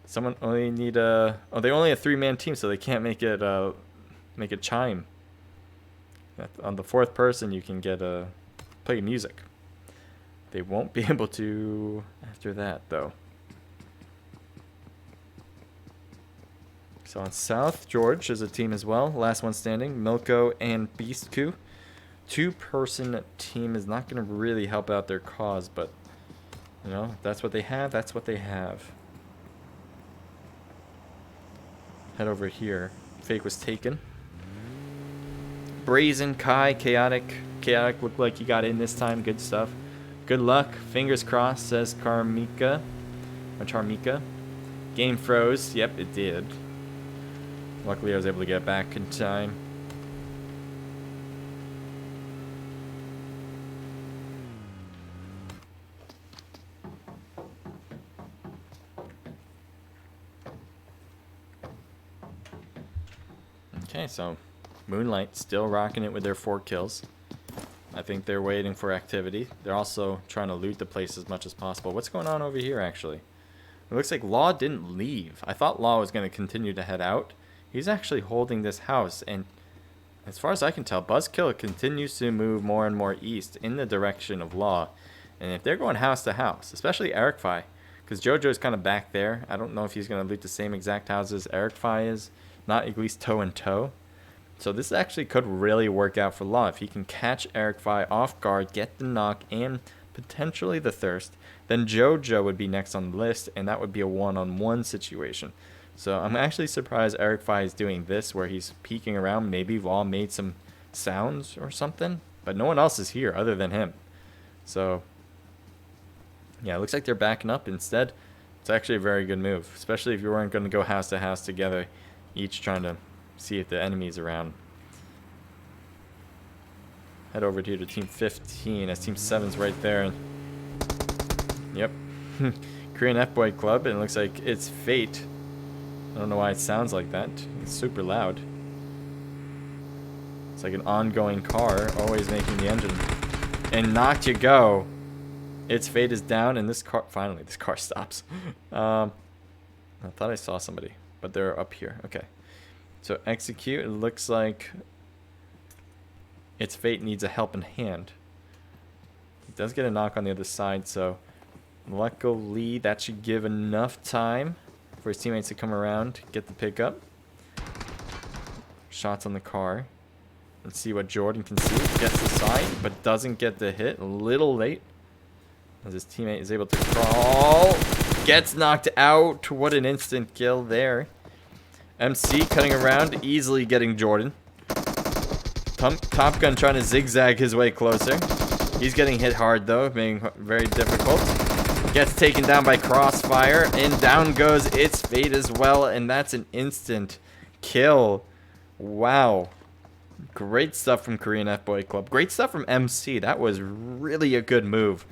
Someone only need a. Oh, they only a 3-man team, so they can't make it chime. On the 4th person, you can get play music. They won't be able to after that, though. So on South, George is a team as well. Last one standing, Milko and Beastku. 2-person team is not going to really help out their cause, but, you know, if that's what they have, that's what they have. Head over here. Fake was taken. Brazen, Kai, Chaotic. Chaotic looked like he got in this time. Good stuff. Good luck. Fingers crossed, says Charmika. Game froze. Yep, it did. Luckily, I was able to get back in time. Okay, so Moonlight still rocking it with their 4 kills. I think they're waiting for activity. They're also trying to loot the place as much as possible. What's going on over here, actually? It looks like Law didn't leave. I thought Law was going to continue to head out. He's actually holding this house, and as far as I can tell, Buzzkill continues to move more and more east in the direction of Law. And if they're going house to house, especially Eric Fi, because JoJo's kind of back there. I don't know if he's going to loot the same exact houses Eric Fi is, not at least toe and toe. So this actually could really work out for Law. If he can catch Eric Fi off guard, get the knock, and potentially the thirst, then JoJo would be next on the list, and that would be a one-on-one situation. So I'm actually surprised Eric Fi is doing this, where he's peeking around. Maybe Law made some sounds or something, but no one else is here other than him. So yeah, it looks like they're backing up instead. It's actually a very good move, especially if you weren't going to go house to house together, each trying to see if the enemy's around. Head over here to Team 15 as Team 7's right there. Yep. Korean F-Boy Club, and it looks like it's Fate I don't know why it sounds like that. It's super loud. It's like an ongoing car, always making the engine. And knocked you go. Its fate is down, and this car, finally, this car stops. I thought I saw somebody, but they're up here. Okay. So execute, it looks like its fate needs a helping hand. It does get a knock on the other side, so luckily that should give enough time for his teammates to come around, get the pickup. Shots on the car. Let's see what Jordan can see. Gets the side, but doesn't get the hit. A little late. As his teammate is able to crawl. Gets knocked out. What an instant kill there. MC cutting around, easily getting Jordan. Top Gun trying to zigzag his way closer. He's getting hit hard though, being very difficult. Gets taken down by Crossfire, and down goes its fate as well, and that's an instant kill. Wow. Great stuff from Korean F-Boy Club. Great stuff from MC. That was really a good move.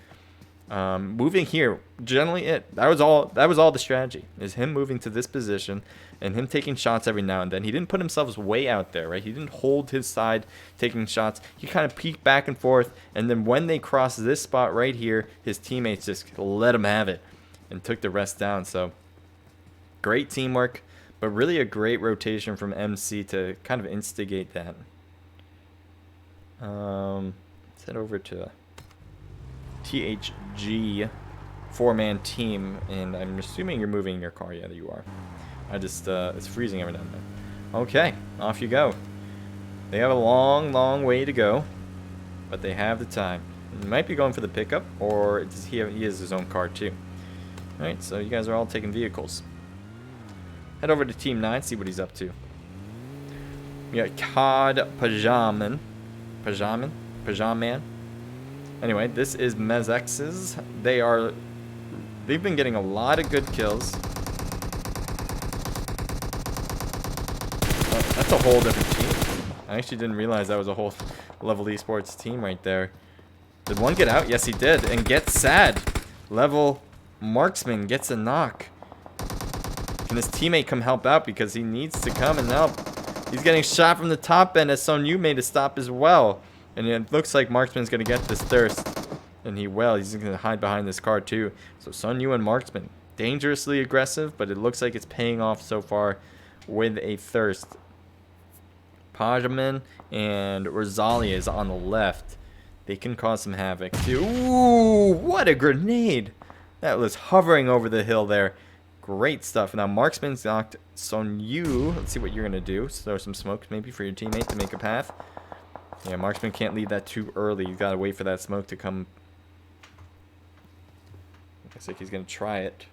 Moving here, generally that was all the strategy, is him moving to this position and him taking shots every now and then. He didn't put himself way out there, right? He didn't hold his side taking shots. He kind of peeked back and forth, and then when they crossed this spot right here, his teammates just let him have it and took the rest down. So great teamwork, but really a great rotation from MC to kind of instigate that. Let's head over to THG 4-man team, and I'm assuming you're moving your car. Yeah, you are. I just it's freezing every now and then. Okay, off you go. They have a long way to go, but they have the time. He might be going for the pickup, or does he has his own car too. All right, so you guys are all taking vehicles. Head over to Team 9, see what he's up to. We got COD Pajaman. Anyway, this is Mezex's. They've been getting a lot of good kills. That's a whole different team. I actually didn't realize that was a whole Level Esports team right there. Did one get out? Yes, he did. And gets sad. Level Marksman gets a knock. Can his teammate come help out? Because he needs to come and help. He's getting shot from the top end as Son Yu made a stop as well. And it looks like Marksman's going to get this thirst. And he will. He's going to hide behind this car too. So Son Yu and Marksman. Dangerously aggressive, but it looks like it's paying off so far with a thirst. Pajaman and Rosalia is on the left. They can cause some havoc too. Ooh, what a grenade. That was hovering over the hill there. Great stuff. Now Marksman's knocked Son Yu. Let's see what you're going to do. Throw some smoke maybe for your teammate to make a path. Yeah, Marksman can't leave that too early. You got to wait for that smoke to come. Looks like he's going to try it.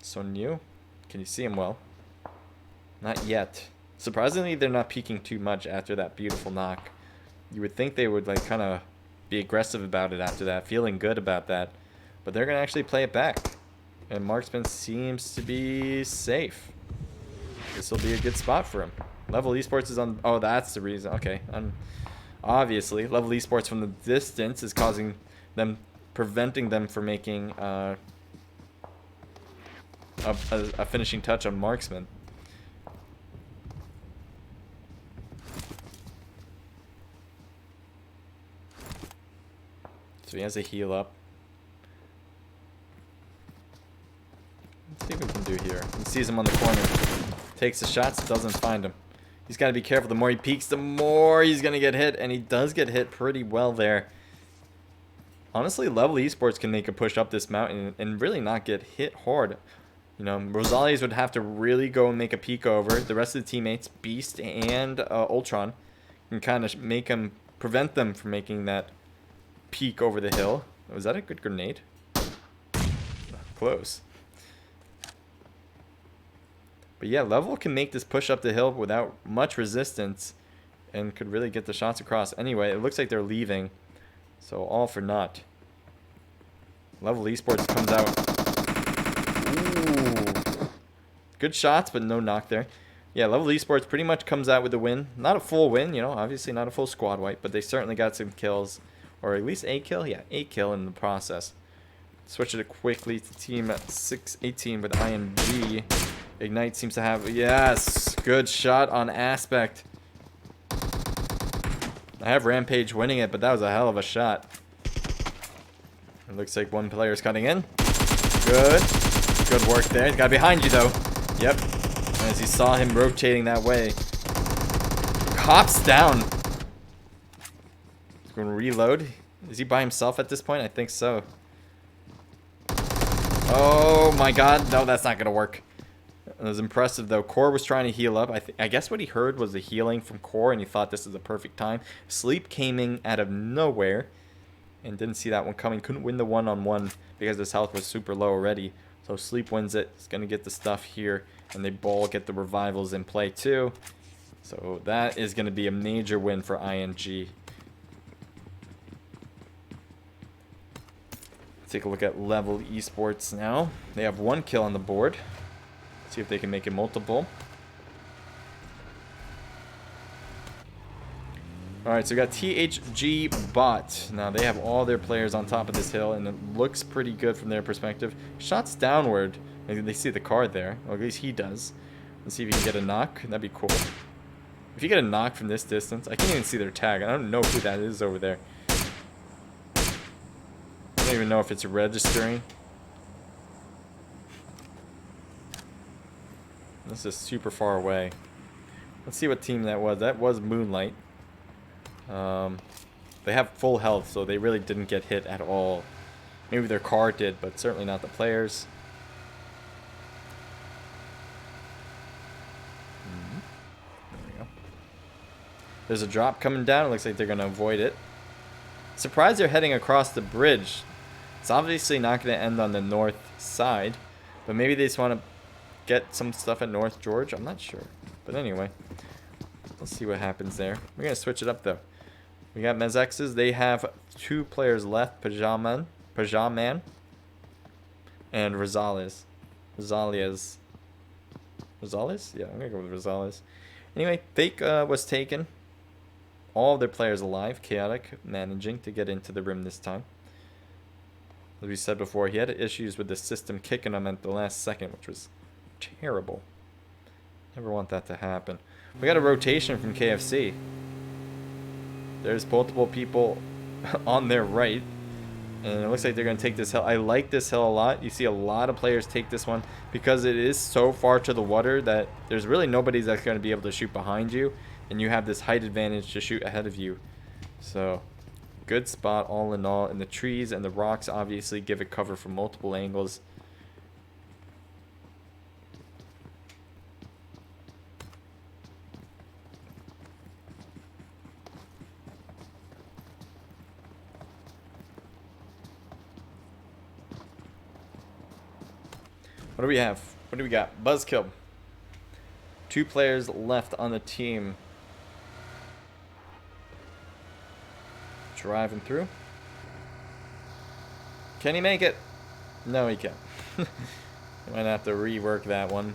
Son Yu. Can you see him well? Not yet. Surprisingly, they're not peeking too much after that beautiful knock. You would think they would like kind of be aggressive about it after that, feeling good about that. But they're going to actually play it back. And Marksman seems to be safe. This will be a good spot for him. Level Esports is on... Oh, that's the reason. Okay. Obviously, Level Esports from the distance is causing them... preventing them from making a finishing touch on Marksman. So he has a heal up. Let's see what we can do here. He sees him on the corner. Takes the shots, doesn't find him. He's got to be careful. The more he peeks, the more he's going to get hit. And he does get hit pretty well there. Honestly, Level Esports can make a push up this mountain and really not get hit hard. You know, Rosales would have to really go and make a peek over. The rest of the teammates, Beast and Ultron, can kind of make him, prevent them from making that peek over the hill. Was that a good grenade? Close. But yeah, Level can make this push up the hill without much resistance and could really get the shots across. Anyway, it looks like they're leaving. So all for naught. Level Esports comes out. Ooh. Good shots, but no knock there. Yeah, Level Esports pretty much comes out with a win. Not a full win, you know, obviously not a full squad wipe, but they certainly got some kills. Or at least a kill? Yeah, a kill in the process. Switch it quickly to team 618 with ING. Ignite seems to have... Yes! Good shot on Aspect. I have Rampage winning it, but that was a hell of a shot. It looks like one player is cutting in. Good. Good work there. He's got behind you, though. Yep. As you saw him rotating that way. Hops down. He's going to reload. Is he by himself at this point? I think so. Oh my god. No, that's not going to work. It was impressive, though. Core was trying to heal up. I guess what he heard was the healing from Core, and he thought this is the perfect time. Sleep came in out of nowhere and didn't see that one coming. Couldn't win the one-on-one because his health was super low already. So Sleep wins it. He's going to get the stuff here, and they all get the revivals in play, too. So that is going to be a major win for ING. Take a look at Level Esports now. They have 1 kill on the board. See if they can make it multiple. Alright, so we got THG Bot. Now they have all their players on top of this hill, and it looks pretty good from their perspective. Shots downward. Maybe they see the card there. Or at least he does. Let's see if he can get a knock. That'd be cool. If you get a knock from this distance, I can't even see their tag. I don't know who that is over there. I don't even know if it's registering. This is super far away. Let's see what team that was. That was Moonlight. They have full health, so they really didn't get hit at all. Maybe their car did, but certainly not the players. There we go. There's a drop coming down. It looks like they're going to avoid it. Surprised they're heading across the bridge. It's obviously not going to end on the north side, but maybe they just want to get some stuff at North George. I'm not sure. But anyway, let's see what happens there. We're going to switch it up, though. We got Mezexes. They have 2 players left, Pajaman, and Rosales. Rosales? Yeah, I'm going to go with Rosales. Anyway, Fake was taken. All of their players alive. Chaotic managing to get into the rim this time. As we said before, he had issues with the system kicking him at the last second, which was terrible. Never want that to happen. We got a rotation from KFC. There's multiple people on their right. And it looks like they're going to take this hill. I like this hill a lot. You see a lot of players take this one because it is so far to the water that there's really nobody that's going to be able to shoot behind you. And you have this height advantage to shoot ahead of you. So, good spot all in all. And the trees and the rocks obviously give it cover from multiple angles. What do we have? What do we got? Buzzkill. 2 players left on the team. Driving through. Can he make it? No, he can't. Might have to rework that one.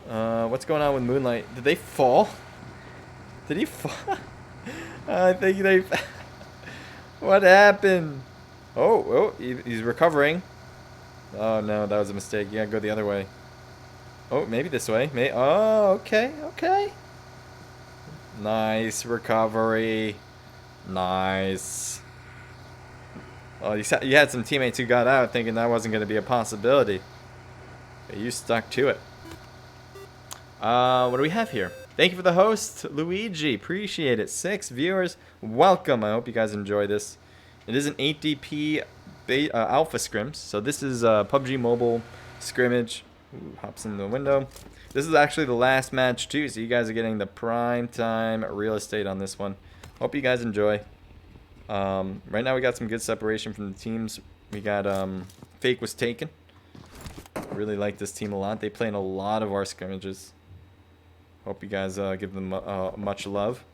What's going on with Moonlight? Did they fall? Did he fall? I think they... What happened? Oh, he's recovering. Oh no, that was a mistake. You gotta go the other way. Oh, maybe this way. Oh, okay, okay. Nice recovery. Nice. Oh, you had some teammates who got out thinking that wasn't going to be a possibility. But you stuck to it. What do we have here? Thank you for the host, Luigi. Appreciate it. 6 viewers. Welcome. I hope you guys enjoy this. It is an 8DP alpha scrims. So this is a PUBG Mobile scrimmage. Ooh, hops in the window. This is actually the last match too, so you guys are getting the prime time real estate on this one. Hope you guys enjoy. Right now we got some good separation from the teams. We got Fake was taken. Really like this team a lot. They play in a lot of our scrimmages. Hope you guys give them much love.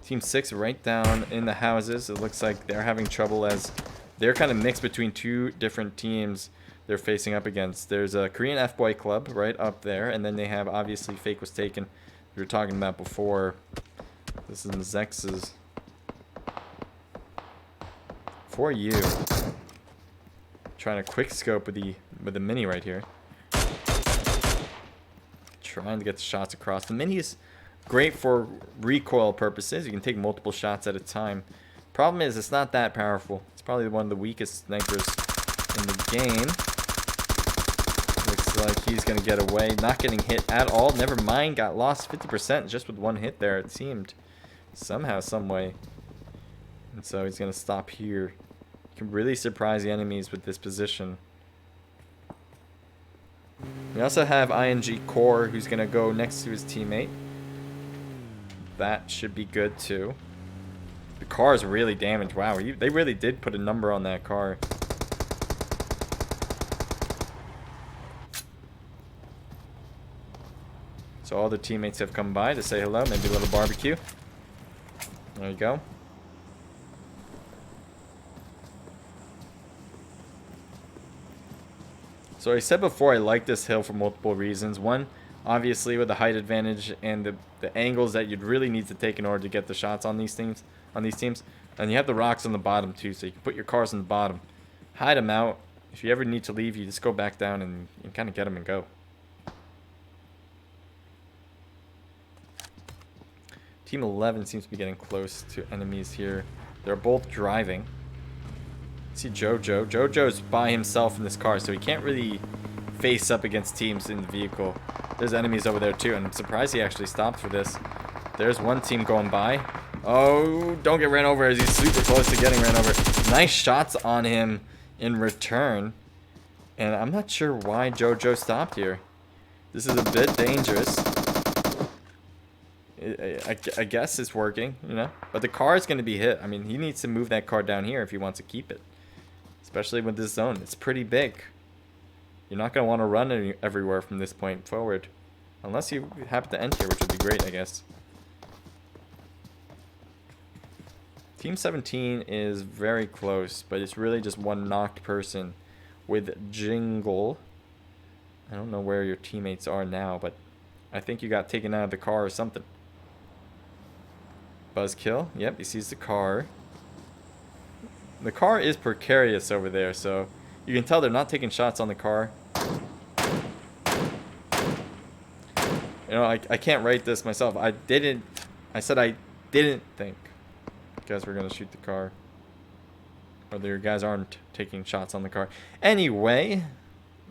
Team 6 right down in the houses. It looks like they're having trouble as they're kind of mixed between 2 different teams they're facing up against. There's a Korean F-Boy club right up there, and then they have obviously Fake was taken. We were talking about before. This is Zex's. For you. Trying to quick scope with the mini right here. trying to get the shots across. The Mini is great for recoil purposes. You can take multiple shots at a time. Problem is, it's not that powerful. It's probably one of the weakest snipers in the game. Looks like he's going to get away. Not getting hit at all. Never mind, got lost 50% just with one hit there, it seemed. Somehow, some way. And so he's going to stop here. You can really surprise the enemies with this position. We also have ING Core, who's going to go next to his teammate. That should be good too. The car is really damaged. Wow, they really did put a number on that car. So all the teammates have come by to say hello, maybe a little barbecue. There you go. So I said before I like this hill for multiple reasons. One, obviously with the height advantage and the angles that you'd really need to take in order to get the shots on these teams. And you have the rocks on the bottom too, so you can put your cars on the bottom. Hide them out. If you ever need to leave, you just go back down and kind of get them and go. Team 11 seems to be getting close to enemies here. They're both driving. See Jojo. Jojo's by himself in this car, so he can't really face up against teams in the vehicle. There's enemies over there too, and I'm surprised he actually stopped for this. There's one team going by. Oh, don't get ran over as he's super close to getting ran over. Nice shots on him in return. And I'm not sure why Jojo stopped here. This is a bit dangerous. I guess it's working, you know. But the car is going to be hit. I mean, he needs to move that car down here if he wants to keep it. Especially with this zone. It's pretty big. You're not going to want to run everywhere from this point forward. Unless you happen to end here, which would be great, I guess. Team 17 is very close, but it's really just one knocked person with Jingle. I don't know where your teammates are now, but I think you got taken out of the car or something. Buzzkill. Yep, he sees the car. The car is precarious over there, so you can tell they're not taking shots on the car. You know, I can't write this myself. I said I didn't think you guys were going to shoot the car. Or your guys aren't taking shots on the car. Anyway,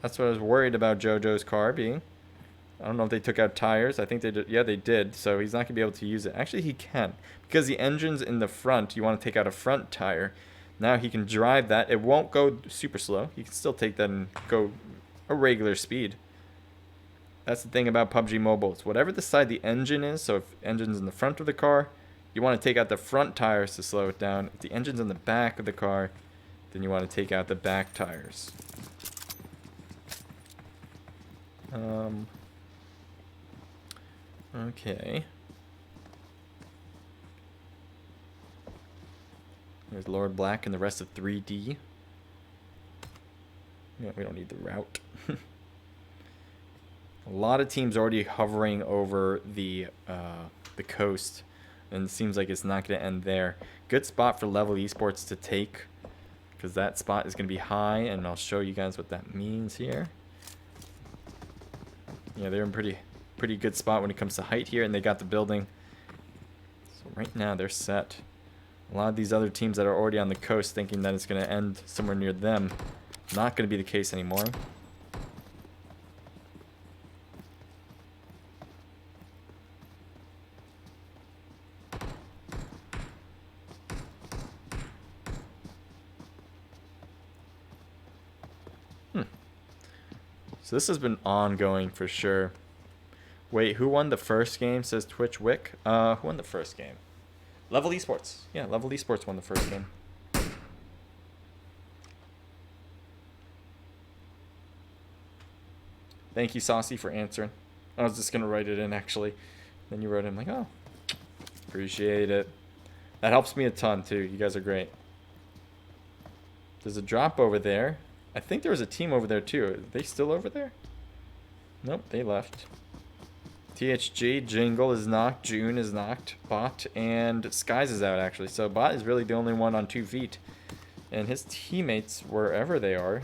that's what I was worried about Jojo's car being. I don't know if they took out tires. I think they did. Yeah, they did. So he's not going to be able to use it. Actually, he can. Because the engine's in the front, you want to take out a front tire. Now he can drive that. It won't go super slow. He can still take that and go a regular speed. That's the thing about PUBG Mobile. It's whatever the side the engine is. So if the engine's in the front of the car, you want to take out the front tires to slow it down. If the engine's in the back of the car, then you want to take out the back tires. Okay. There's Lord Black and the rest of 3D. Yeah, we don't need the route. A lot of teams already hovering over the coast, and it seems like it's not going to end there. Good spot for Level Esports to take, because that spot is going to be high, and I'll show you guys what that means here. Yeah, they're in pretty good spot when it comes to height here, and they got the building. So right now they're set. A lot of these other teams that are already on the coast thinking that it's going to end somewhere near them. Not going to be the case anymore. So this has been ongoing for sure. Wait, who won the first game? Says Twitch Wick. Who won the first game? Level Esports. Yeah, Level Esports won the first game. Thank you, Saucy, for answering. I was just going to write it in, actually. Then you wrote it. I'm like, oh, appreciate it. That helps me a ton, too. You guys are great. There's a drop over there. I think there was a team over there, too. Are they still over there? Nope, they left. THG, Jingle is knocked, June is knocked, Bot, and Skies is out, actually. So Bot is really the only one on 2 feet. And his teammates, wherever they are,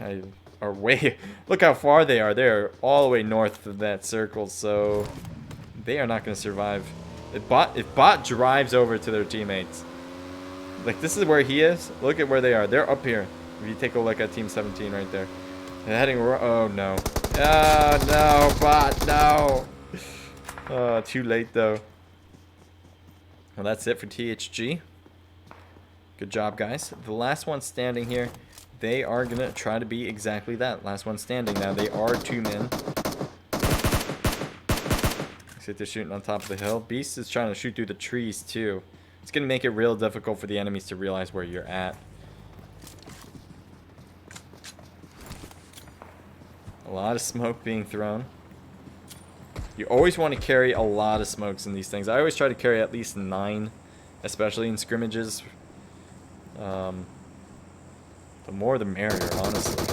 are way... Look how far they are. They're all the way north of that circle, so they are not going to survive. If bot drives over to their teammates, like this is where he is. Look at where they are. They're up here. If you take a look at Team 17 right there. They're heading... Oh, no. Oh, no, bot, no. Oh, too late, though. Well, that's it for THG. Good job, guys. The last one standing here, they are going to try to be exactly that. Last one standing. Now, they are 2 men. Looks like they're shooting on top of the hill. Beast is trying to shoot through the trees, too. It's going to make it real difficult for the enemies to realize where you're at. A lot of smoke being thrown. You always want to carry a lot of smokes in these things. I always try to carry at least 9, especially in scrimmages. The more the merrier, honestly.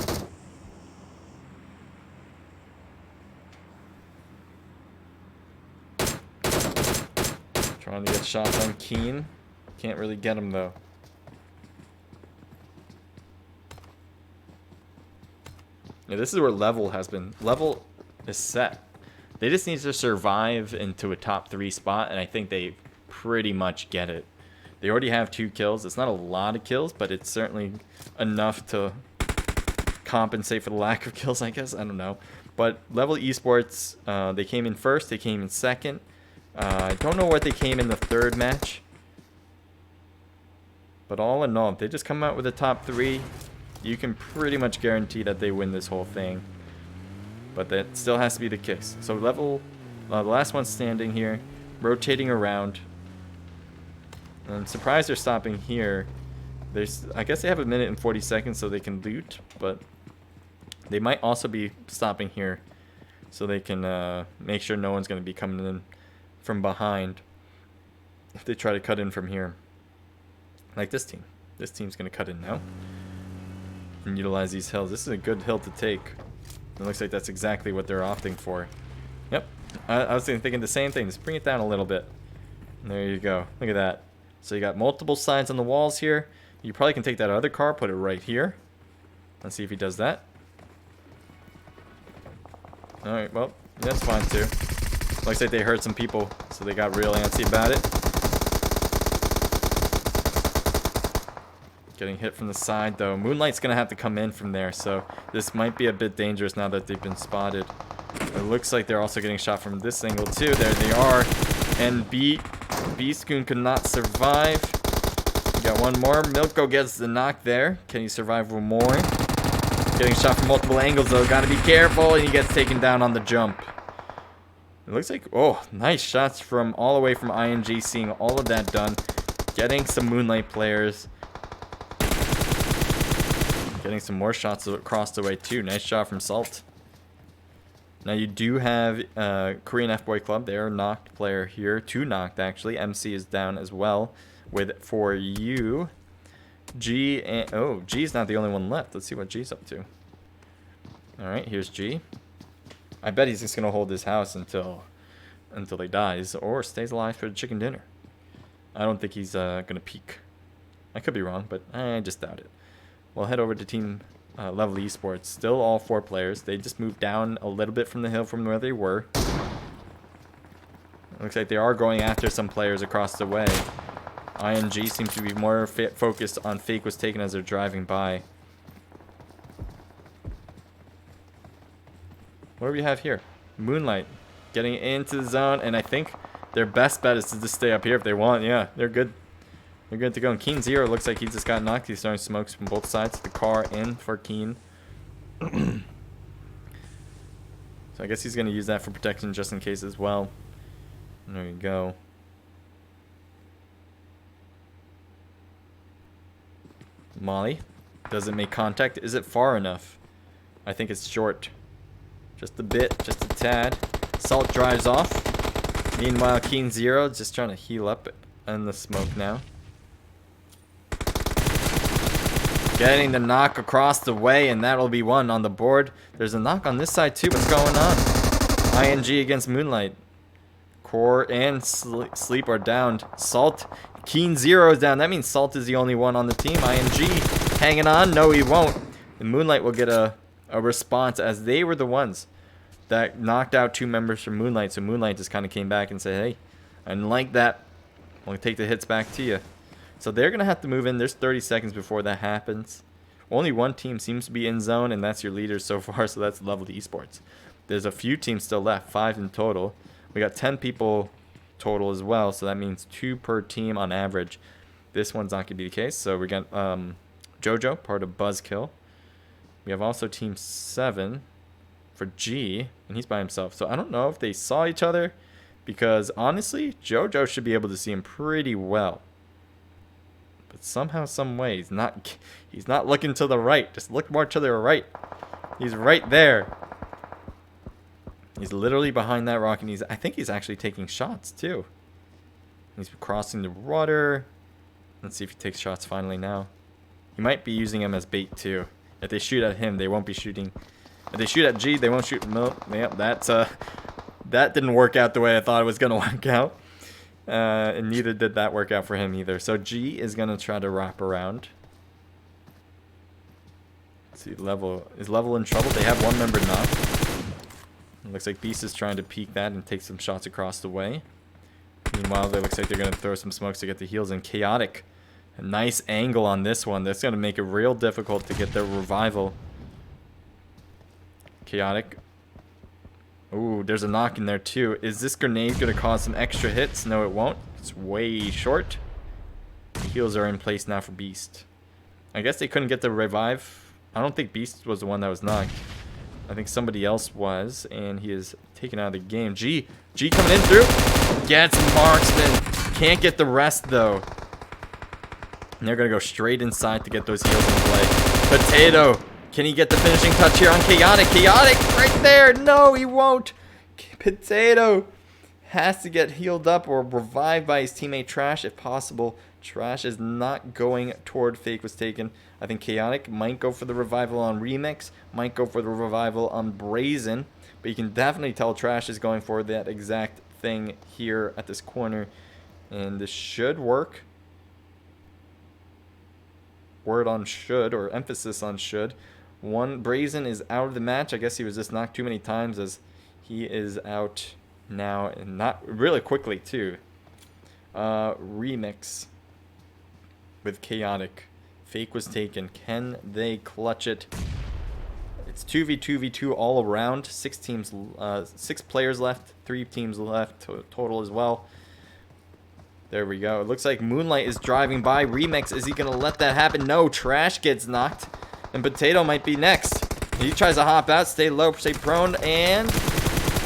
Trying to get shots on Keen. Can't really get him, though. Yeah, this is where level has been. Level is set. They just need to survive into a top 3 spot, and I think they pretty much get it. They already have 2 kills. It's not a lot of kills, but it's certainly enough to compensate for the lack of kills, I guess. I don't know. But Level Esports, they came in first. They came in second. I don't know what they came in the 3rd match. But all in all, if they just come out with a top 3, you can pretty much guarantee that they win this whole thing. But that still has to be the case. So level, the last one standing here, rotating around. I'm surprised they're stopping here. I guess they have 1 minute and 40 seconds so they can loot, but they might also be stopping here so they can make sure no one's going to be coming in from behind if they try to cut in from here. Like this team. This team's going to cut in now and utilize these hills. This is a good hill to take. It looks like that's exactly what they're opting for. Yep. I was thinking the same thing. Just bring it down a little bit. And there you go. Look at that. So you got multiple sides on the walls here. You probably can take that other car, put it right here. Let's see if he does that. Alright, well, that's fine too. Looks like they hurt some people, so they got real antsy about it. Getting hit from the side, though. Moonlight's going to have to come in from there, so this might be a bit dangerous now that they've been spotted. It looks like they're also getting shot from this angle, too. There they are. And B-Scoon could not survive. We got one more. Milko gets the knock there. Can he survive one more? Getting shot from multiple angles, though. Got to be careful, and he gets taken down on the jump. It looks like, oh, nice shots from all the way from ING, seeing all of that done. Getting some Moonlight players. Getting some more shots across the way, too. Nice shot from Salt. Now, you do have Korean F-Boy Club. They're a knocked player here. 2 knocked, actually. MC is down as well with, for you, G. And, oh, G's not the only one left. Let's see what G's up to. All right, here's G. I bet he's just going to hold this house until he dies or stays alive for the chicken dinner. I don't think he's going to peek. I could be wrong, but I just doubt it. We'll head over to Team Level Esports. Still all 4 players. They just moved down a little bit from the hill from where they were. It looks like they are going after some players across the way. ING seems to be more focused on fake was taken as they're driving by. What do we have here? Moonlight getting into the zone, and I think their best bet is to just stay up here if they want. Yeah, they're good. They're good to go. And Keen Zero looks like he just got knocked. He's throwing smokes from both sides. The car in for Keen. So I guess he's going to use that for protection just in case as well. And there you go. Molly doesn't make contact. Is it far enough? I think it's short. Just a bit. Just a tad. Salt drives off. Meanwhile, Keen Zero just trying to heal up in the smoke now. Getting the knock across the way, and that'll be one on the board. There's a knock on this side too. What's going on? ING against Moonlight. Core and Sleep are downed. Salt. Keen Zero is down. That means Salt is the only one on the team. ING hanging on. No, he won't. And Moonlight will get a a response, as they were the ones that knocked out 2 members from Moonlight. So Moonlight just kind of came back and said, hey, I didn't like that. I'm going to take the hits back to you. So they're going to have to move in. There's 30 seconds before that happens. Only one team seems to be in zone, and that's your leaders so far, so that's Lovely Esports. There's a few teams still left, 5 in total. We got 10 people total as well, so that means 2 per team on average. This one's not going to be the case. So we got Jojo, part of Buzzkill. We have also Team 7 for G, and he's by himself. So I don't know if they saw each other, because honestly, Jojo should be able to see him pretty well. But somehow, some way, he's not looking to the right. Just look more to the right. He's right there. He's literally behind that rock, and I think he's actually taking shots too. He's crossing the water. Let's see if he takes shots finally now. He might be using him as bait too. If they shoot at him, they won't be shooting. If they shoot at G, they won't shoot. No, yep, that didn't work out the way I thought it was gonna work out. And neither did that work out for him either. So G is gonna try to wrap around. Let's see, is Level in trouble? They have one member knocked. It looks like Beast is trying to peek that and take some shots across the way. Meanwhile, it looks like they're gonna throw some smokes to get the heals in. Chaotic, a nice angle on this one. That's gonna make it real difficult to get their revival. Chaotic. Ooh, there's a knock in there too. Is this grenade gonna cause some extra hits? No, it won't. It's way short. The heals are in place now for Beast. I guess they couldn't get the revive. I don't think Beast was the one that was knocked. I think somebody else was, and he is taken out of the game. G coming in through. Gets Marksman. Can't get the rest though. And they're gonna go straight inside to get those heals in play. Potato. Can he get the finishing touch here on Chaotic? Chaotic right there. No, he won't. Potato has to get healed up or revived by his teammate Trash if possible. Trash is not going toward Fake was taken. I think Chaotic might go for the revival on Remix, might go for the revival on Brazen, but you can definitely tell Trash is going for that exact thing here at this corner, and this should work. Word on should, or emphasis on should. Brazen is out of the match. I guess he was just knocked too many times, as he is out now, and not really quickly too. Remix with Chaotic. Fake was taken. Can they clutch it? It's 2v2v2 all around. 6 players left. 3 teams left total as well. There we go. It looks like Moonlight is driving by. Remix, is he going to let that happen? No, Trash gets knocked. And Potato might be next. He tries to hop out, stay low, stay prone, and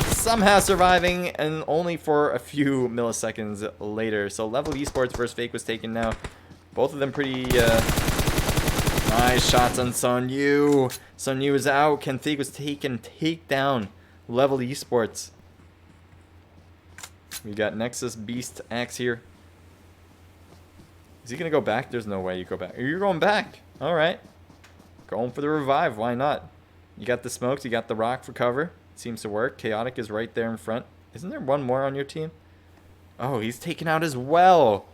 somehow surviving, and only for a few milliseconds later. So Level Esports versus Fake was taken now. Both of them pretty nice shots on Sun Yu. Sun Yu is out. Can Fake was taken, take down Level Esports. We got Nexus Beast Axe here. Is he going to go back? There's no way you go back. You're going back. All right. Going for the revive. Why not? You got the smokes. You got the rock for cover. Seems to work. Chaotic is right there in front. Isn't there one more on your team? Oh, he's taken out as well.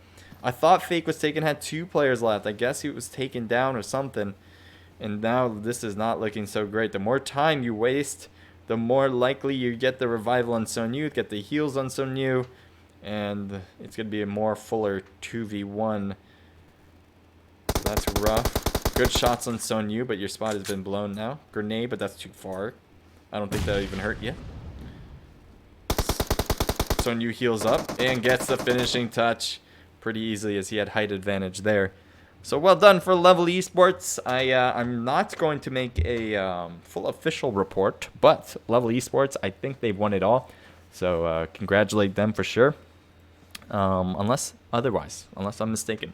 I thought Fake was taken, had 2 players left. I guess he was taken down or something. And now this is not looking so great. The more time you waste, the more likely you get the revival on Sun Yu, get the heals on Sun Yu, and it's going to be a more fuller 2v1. That's rough. Good shots on Sun Yu, but your spot has been blown now. Grenade, but that's too far. I don't think that'll even hurt you. Sun Yu heals up and gets the finishing touch pretty easily, as he had height advantage there. So well done for Level Esports. I'm not going to make a full official report, but Level Esports, I think they've won it all. So congratulate them for sure. Unless I'm mistaken.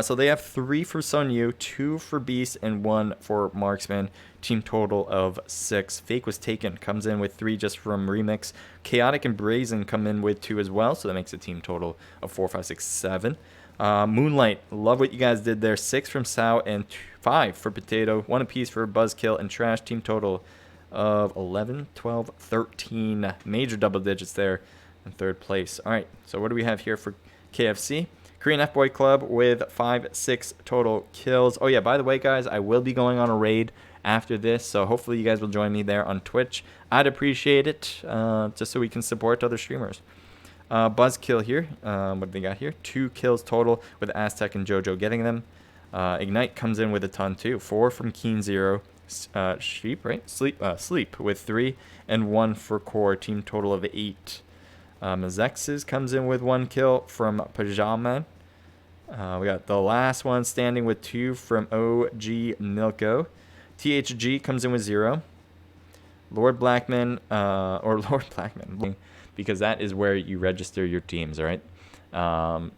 So they have 3 for Sun Yu, 2 for Beast, and 1 for Marksman. Team total of 6. Fake was taken, comes in with 3 just from Remix. Chaotic and Brazen come in with 2 as well, so that makes a team total of 4, 5, 6, 7. Moonlight, love what you guys did there. 6 from Sao and 5 for Potato. 1 apiece for Buzzkill and Trash. Team total of 11, 12, 13. Major double digits there in 3rd place. All right, so what do we have here for KFC? Korean F-Boy Club with 5, 6 total kills. Oh yeah, by the way, guys, I will be going on a raid after this. So hopefully you guys will join me there on Twitch. I'd appreciate it, just so we can support other streamers. Buzzkill here. What do they got here? 2 kills total with Aztec and Jojo getting them. Ignite comes in with a ton too. 4 from Keen 0. Sheep, right? Sleep with 3 and 1 for Core. Team total of 8. Mazexes comes in with 1 kill from Pajama. We got the last one standing with 2 from OG Milko. THG comes in with 0. Lord Blackman, because that is where you register your teams, all right?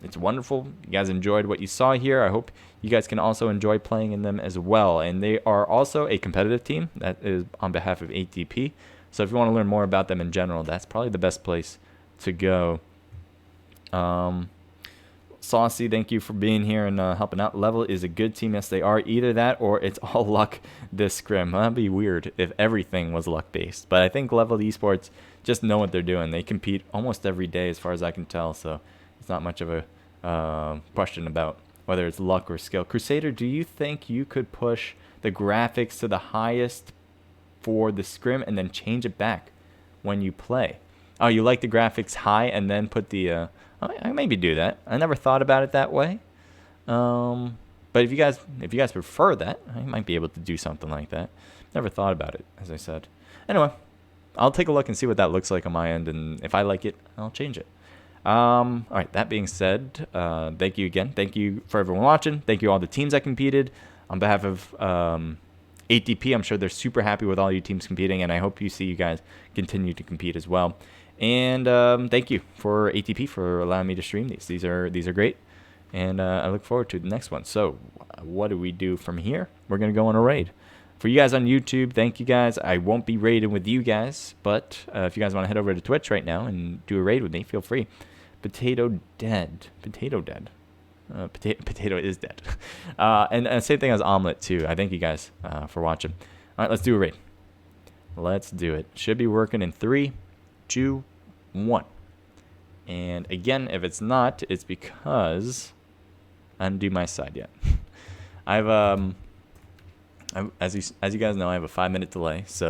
It's wonderful. You guys enjoyed what you saw here. I hope you guys can also enjoy playing in them as well. And they are also a competitive team that is on behalf of 8DP. So if you want to learn more about them in general, that's probably the best place to go. Saucy, thank you for being here and helping out. Level is a good team. Yes, they are. Either that or it's all luck this scrim. That'd be weird if everything was luck-based. But I think Level Esports just know what they're doing. They compete almost every day as far as I can tell. So it's not much of a question about whether it's luck or skill. Crusader, do you think you could push the graphics to the highest for the scrim and then change it back when you play? Oh, you like the graphics high and then put the... I maybe do that. I never thought about it that way. But if you guys prefer that, I might be able to do something like that. Never thought about it, as I said. Anyway, I'll take a look and see what that looks like on my end, and if I like it, I'll change it. All right, that being said, thank you again. Thank you for everyone watching. Thank you all the teams that competed. On behalf of 8DP, I'm sure they're super happy with all you teams competing, and I hope you see you guys continue to compete as well. And thank you for 8DP for allowing me to stream these. These are great, and I look forward to the next one. So what do we do from here? We're going to go on a raid. For you guys on YouTube, thank you guys. I won't be raiding with you guys, but if you guys want to head over to Twitch right now and do a raid with me, feel free. Potato dead. Potato dead. Potato is dead. And same thing as Omelet too. I thank you guys for watching. All right, let's do a raid. Let's do it. Should be working in 3, 2, 1. And again, if it's not, it's because I didn't do my side yet. I've as you guys know, I have a 5-minute delay, so